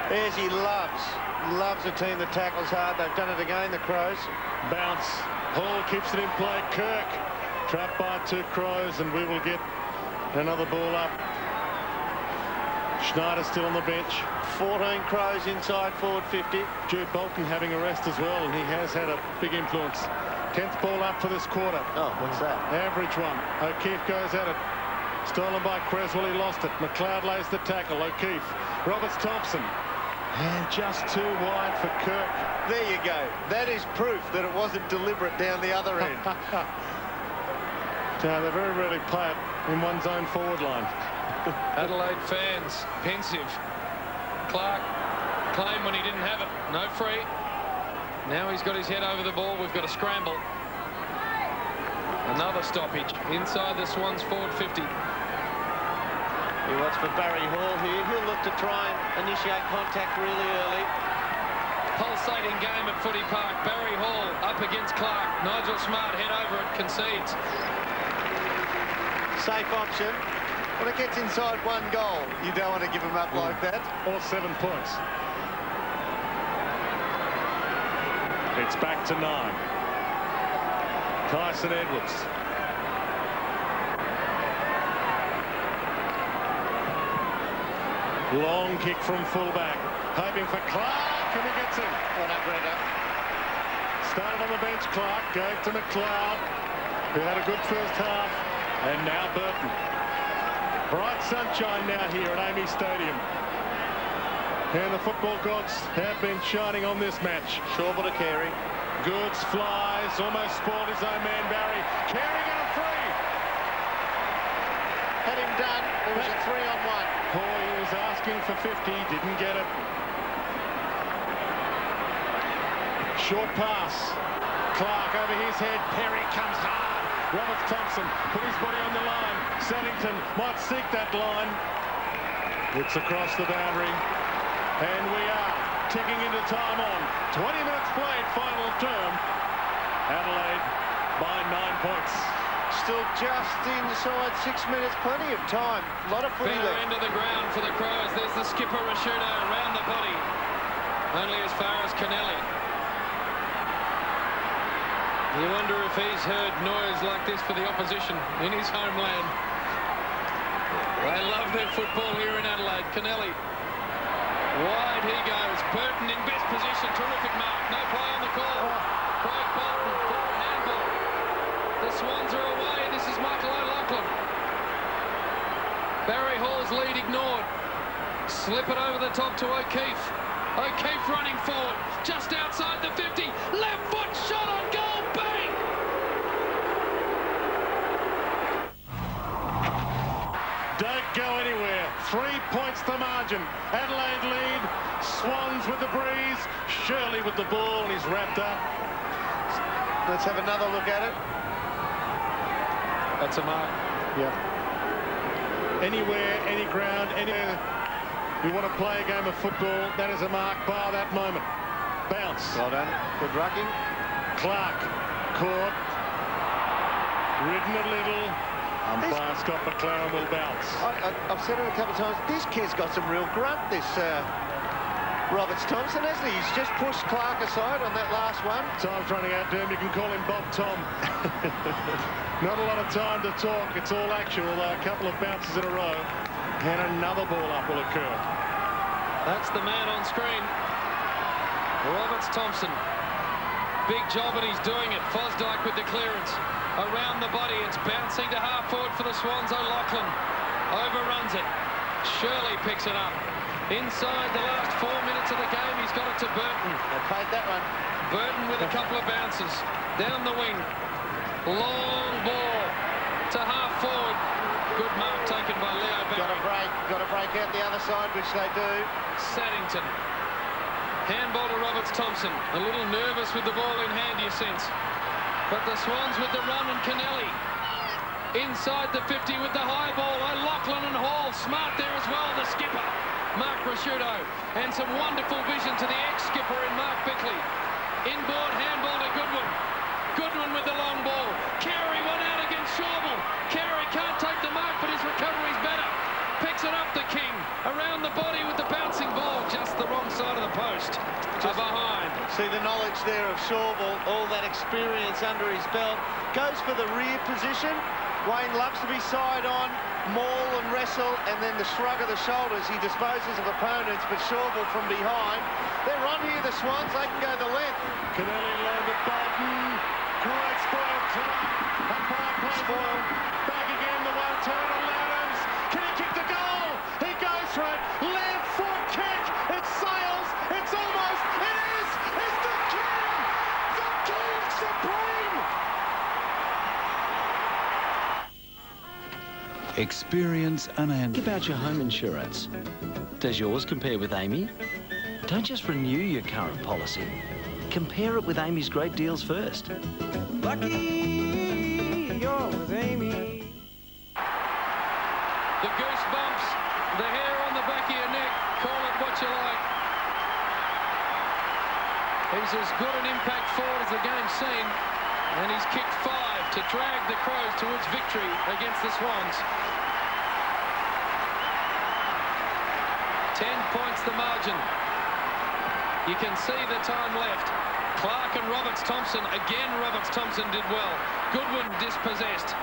There's he loves a team that tackles hard. They've done it again, the Crows. Bounce. Hall keeps it in play. Kirk trapped by two Crows, and we will get another ball up. Schneider still on the bench. 14 Crows inside forward 50. Jude Bolton having a rest as well, and he has had a big influence. 10th ball up for this quarter. Oh, what's that? Average one. O'Keefe goes at it. Stolen by Creswell. He lost it. McLeod lays the tackle. O'Keefe. Roberts-Thompson. And just too wide for Kirk. There you go. That is proof that it wasn't deliberate down the other end. No, they very rarely play it in one's own forward line. Adelaide fans pensive. Clark claimed when he didn't have it. No free. Now he's got his head over the ball. We've got a scramble. Another stoppage inside the Swans forward 50. He wants for Barry Hall here. He'll look to try and initiate contact really early. Pulsating game at Footy Park. Barry Hall up against Clark. Nigel Smart head over it, concedes. Safe option. When it gets inside one goal, you don't want to give him up like that. Or 7 points. It's back to 9. Tyson Edwards. Long kick from fullback. Hoping for Clark, and he gets him. Started on the bench, Clark. Gave to McLeod, who had a good first half And now Burton. Bright sunshine now here at Amy Stadium. And the football gods have been shining on this match. Shorble to Carey. Goods flies, almost spoiled his own man Barry. Carey got a free. Had him done. It was a 3-on-1. Hoy was asking for 50, didn't get it. Short pass. Clark over his head. Perry comes hard. Robert Thompson put his body on the line. Saddington might seek that line. It's across the boundary. And we are ticking into time on. 20 minutes played, final term. Adelaide by 9 points. Still just inside 6 minutes, plenty of time. A lot of footy Better left. end of the ground for the Crows. There's the skipper, Rashudo, around the body. Only as far as Kennelly. You wonder if he's heard noise like this for the opposition in his homeland. They love their football here in Adelaide. Kennelly. Wide he goes. Burton in best position. Terrific mark. No play on the call. Craig Bolton for a handball. The Swans are away. This is Michael O'Loughlin. Barry Hall's lead ignored. Slip it over the top to O'Keefe. O'Keefe running forward. Just outside the 50. Left foot shot on goal. Bang! Don't go anywhere. 3 points the margin. Adelaide lead. Swans with the breeze. Shirley with the ball, and he's wrapped up. Let's have another look at it. That's a mark. Yeah. Anywhere, any ground, anywhere you want to play a game of football, that is a mark bar that moment. Bounce. Well done. Good rucking. Clark caught. Ridden a little. Umpire Scott McLaren will bounce. I've said it a couple of times. This kid's got some real grunt, this Roberts Thompson, hasn't he? He's just pushed Clark aside on that last one. Time's running out, Derm. You can call him Bob Tom. Not a lot of time to talk. It's all action, although a couple of bounces in a row. And another ball up will occur. That's the man on screen. Roberts Thompson. Big job, and he's doing it. Fosdyke with the clearance. Around the body, it's bouncing to half forward for the Swans. O'Loughlin overruns it. Shirley picks it up. Inside the last 4 minutes of the game, he's got it to Burton. They played that one. Burton with a couple of bounces. Down the wing. Long ball to half forward. Good mark taken by Leo Barry. Got to break out the other side, which they do. Saddington. Handball to Roberts Thompson. A little nervous with the ball in hand, you sense. But the Swans with the run, and Kennelly inside the 50 with the high ball. O'Loughlin and Hall smart there as well. The skipper, Mark Rashudo, and some wonderful vision to the ex-skipper in Mark Bickley. Inboard handball to Goodwin. Goodwin with the long ball. Carey went out against Shorble. Carey can't take the mark, but his recovery's better. Picks it up, the King. Around the body with the bouncing ball. Just the wrong side of the post. Just behind. See the knowledge there of Shorble. All that experience under his belt. Goes for the rear position. Wayne loves to be side on, maul and wrestle, and then the shrug of the shoulders. He disposes of opponents, but Shorble from behind. They're on here, the Swans. They can go the length. Kennelly low to Bolton. Great spoil. Umpire plays spoil. Back again, the one turn on Adams. Can he kick the goal? He goes for it. Left foot kick. It sails. It's almost. It is. It's the King. The King Supreme. Experience and Think about your home insurance. Does yours compare with Amy? Don't just renew your current policy. Compare it with Amy's great deals first. Lucky you're with Amy. The goosebumps, the hair on the back of your neck, call it what you like. He's as good an impact forward as the game's seen, and he's kicked 5 to drag the Crows towards victory against the Swans. 10 points the margin. You can see the time left. Clark and Roberts Thompson. Again, Roberts Thompson did well. Goodwin dispossessed.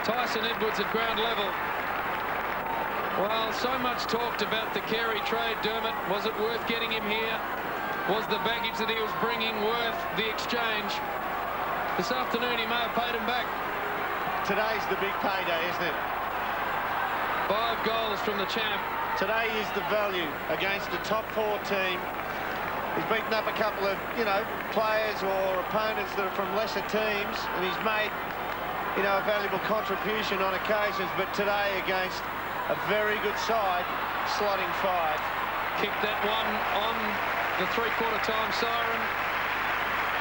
Tyson Edwards at ground level. Well, so much talked about the Carey trade, Dermot. Was it worth getting him here? Was the baggage that he was bringing worth the exchange? This afternoon, he may have paid him back. today's the big payday, isn't it? 5 goals from the champ. Today is the value against the top 4 team. He's beaten up a couple of, you know, players or opponents that are from lesser teams, and he's made, you know, a valuable contribution on occasions, but today against a very good side, slotting 5. Kicked that one on the 3/4 time siren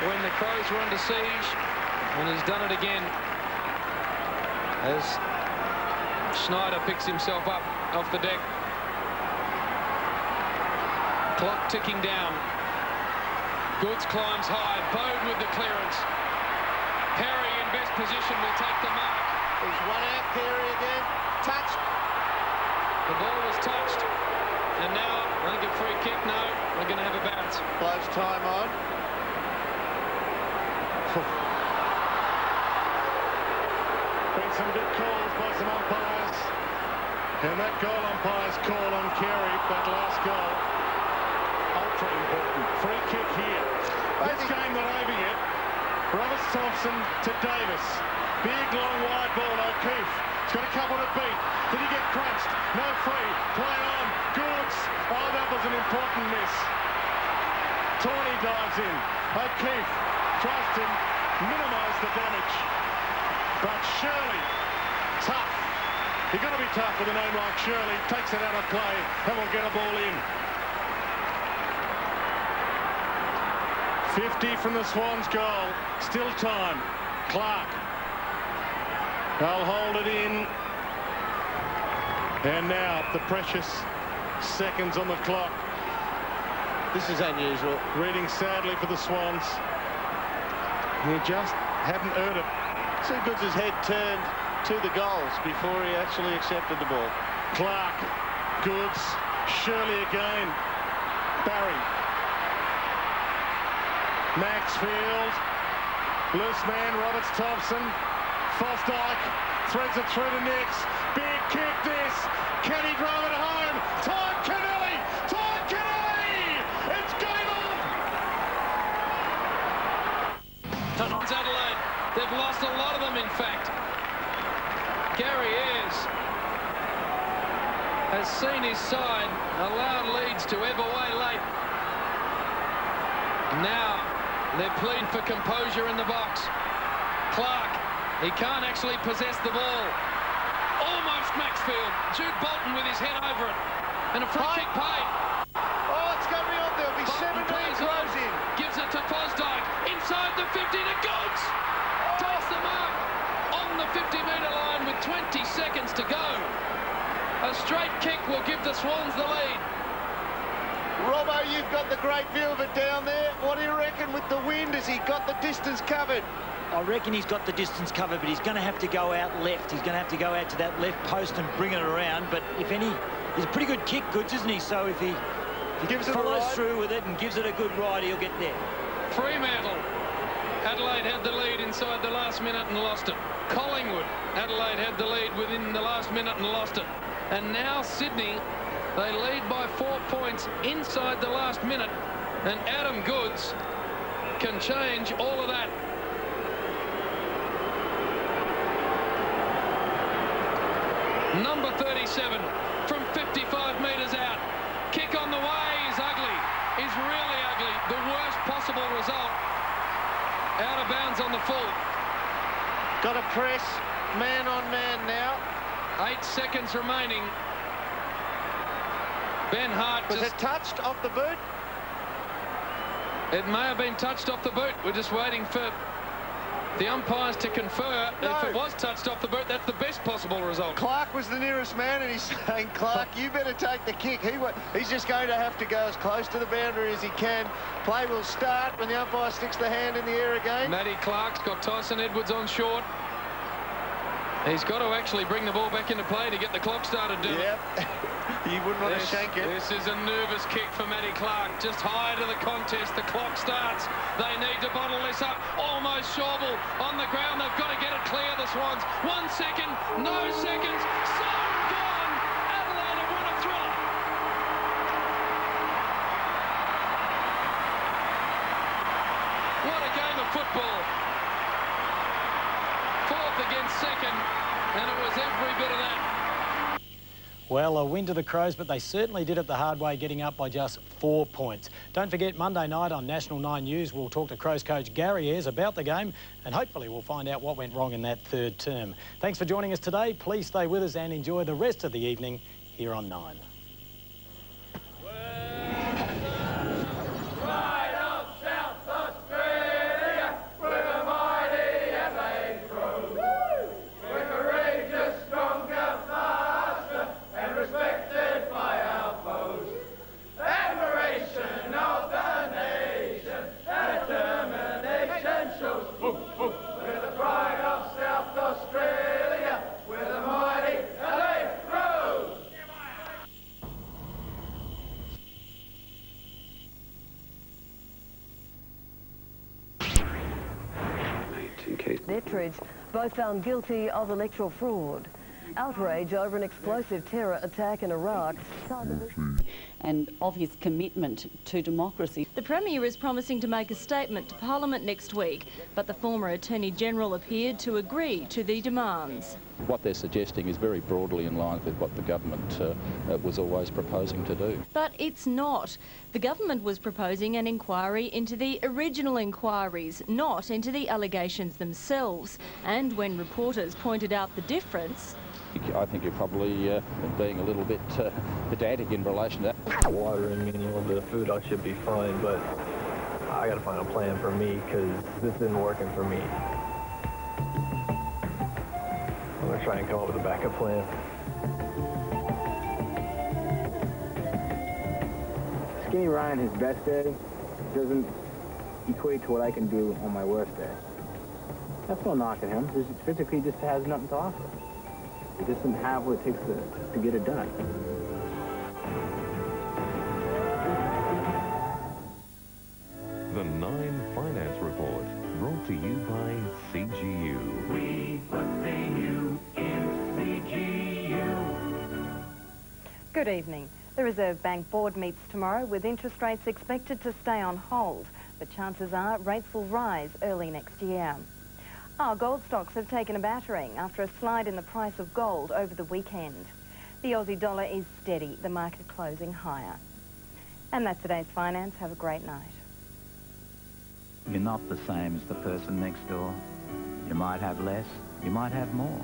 when the Crows were under siege, and he's done it again as Schneider picks himself up off the deck. Clock ticking down. Goods climbs high. Bode with the clearance. Perry in best position will take the mark. He's one out, Perry again. Touched. The ball was touched. And now, I think a free kick. No, we're going to have a bounce. Blows time on. Been some good calls by some umpires. And that goal umpire's call on Carey, that last goal, ultra important. Free kick here. This game not over yet. Roberts Thompson to Davis. Big, long, wide ball, O'Keefe. He's got a couple to beat. Did he get crunched? No free. Play on. Goods. Oh, that was an important miss. Tawney dives in. O'Keefe tries to minimise the damage. But Shirley, tough. You've got to be tough with a name like Shirley. Takes it out of play and will get a ball in. 50 from the Swans goal. Still time. Clark. They'll hold it in. And now the precious seconds on the clock. This is unusual. Reading sadly for the Swans. He just hadn't earned it. See Goods' head turned to the goals before he actually accepted the ball. Clark, Goods, Shirley again. Barry. Maxfield. Loose man, Roberts Thompson. Fosdyke threads it through the nets. Big kick this. Can he drive it home? Time Kennelly! Time Kennelly! It's game on! It's Adelaide. They've lost a lot of them, in fact. Gary Ayres has seen his side allowed leads to ebb away late. Now they're pleading for composure in the box. Clark, he can't actually possess the ball. Almost Maxfield. Jude Bolton with his head over it. And a free kick paid. Oh, it's going to be on. There'll be 7 Crows in. Gives it to Fosdyke. Inside the 50 to Goods. Takes the mark on the 50-metre line with 20 seconds to go. A straight kick will give the Swans the lead. Robbo, you've got the great view of it down there. What do you reckon with the wind? Has he got the distance covered? I reckon he's got the distance covered, but he's going to have to go out left. He's going to have to go out to that left post and bring it around. But if any, he's a pretty good kick, Goods, isn't he? So if he follows through with it and gives it a good ride, he'll get there. Fremantle. Adelaide had the lead inside the last minute and lost it. Collingwood. Adelaide had the lead within the last minute and lost it. And now Sydney, they lead by 4 points inside the last minute. And Adam Goods can change all of that. Number 37 from 55 metres out. Kick on the way is ugly. Is really ugly. The worst possible result. Out of bounds on the full. Got to press man on man now. 8 seconds remaining. Ben Hart was it touched off the boot? It may have been touched off the boot. We're just waiting for the umpires to confer. No. If it was touched off the boot, that's the best possible result. Clark was the nearest man, and he's saying, Clark, you better take the kick. He's just going to have to go as close to the boundary as he can. Play will start when the umpire sticks the hand in the air again. Matty Clark's got Tyson Edwards on short. He's got to actually bring the ball back into play to get the clock started, do it? You wouldn't want to shank it. This is a nervous kick for Matty Clark. Just higher to the contest. The clock starts. They need to bottle this up. Almost Schauble on the ground. They've got to get it clear, the Swans. 1 second. No seconds. So gone. Adelaide have won a thriller. What a game of football. 4 fourth against second, and it was every bit of that. Well, a win to the Crows, but they certainly did it the hard way, getting up by just 4 points. Don't forget, Monday night on National 9 News, we'll talk to Crows coach Gary Ayres about the game, and hopefully we'll find out what went wrong in that third term. Thanks for joining us today. Please stay with us and enjoy the rest of the evening here on 9. Ettridge, both found guilty of electoral fraud. Outrage over an explosive terror attack in Iraq. And of his commitment to democracy. The Premier is promising to make a statement to Parliament next week, but the former Attorney-General appeared to agree to the demands. What they're suggesting is very broadly in line with what the government was always proposing to do. But it's not. The government was proposing an inquiry into the original inquiries, not into the allegations themselves. And when reporters pointed out the difference... I think you're probably being a little bit pedantic in relation to that. Water and meaning of the food, I should be fine, but I got to find a plan for me because this isn't working for me. I'm going to try and come up with a backup plan. Skinny Ryan, his best day, doesn't equate to what I can do on my worst day. That's no knock at him. Just physically just has nothing to offer. He doesn't have what it takes to get it done. The 9 Finance Report, brought to you by CGU. We put the U in CGU. Good evening. The Reserve Bank Board meets tomorrow with interest rates expected to stay on hold, but chances are rates will rise early next year. Our gold stocks have taken a battering after a slide in the price of gold over the weekend. The Aussie dollar is steady, the market closing higher. And that's today's finance. Have a great night. You're not the same as the person next door. You might have less, you might have more.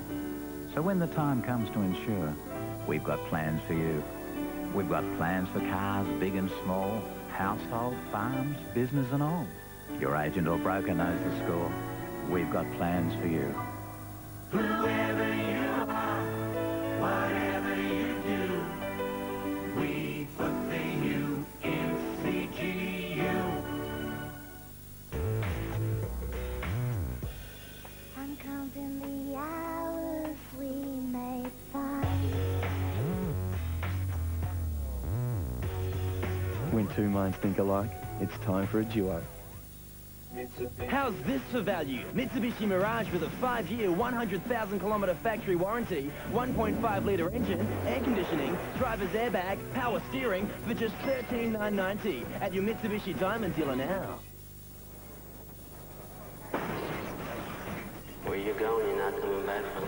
So when the time comes to insure, we've got plans for you. We've got plans for cars, big and small, household, farms, business and all. Your agent or broker knows the score. We've got plans for you. Whoever you are, whatever you do, we put the U in CGU. I'm counting the hours we may find. When two minds think alike, it's time for a duo. How's this for value? Mitsubishi Mirage with a 5-year, 100,000-kilometre factory warranty, 1.5-litre engine, air conditioning, driver's airbag, power steering for just $13,990 at your Mitsubishi Diamond dealer now. Where you going? You're not coming back from.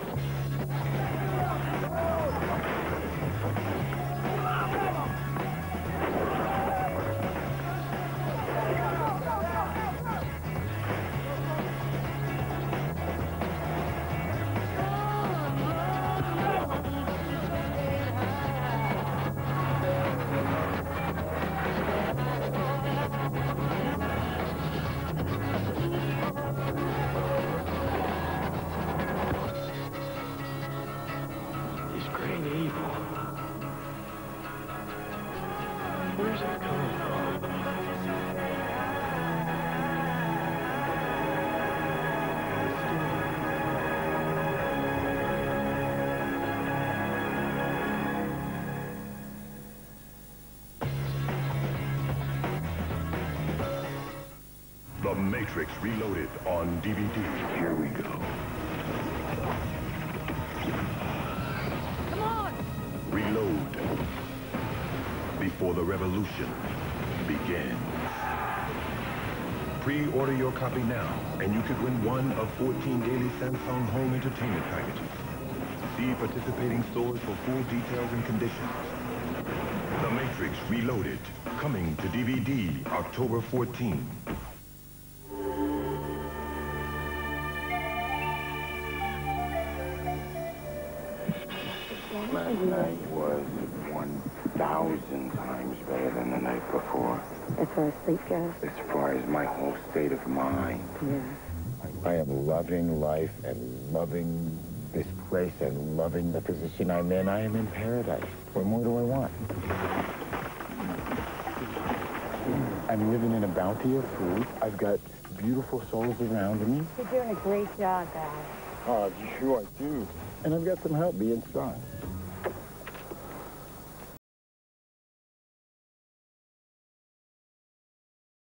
Where's it coming from? The Matrix Reloaded on DVD. Here we go. Come on! Reload. Before the revolution begins. Pre-order your copy now, and you could win one of 14 daily Samsung home entertainment packages. See participating stores for full details and conditions. The Matrix Reloaded, coming to DVD October 14. Last night was 1,000 times better than the night before. As far as sleep goes? As far as my whole state of mind. Yeah. I am loving life and loving this place and loving the position I'm in. I am in paradise. What more do I want? I'm living in a bounty of food. I've got beautiful souls around me. You're doing a great job, Dad. Oh, sure I do. And I've got some help being strong.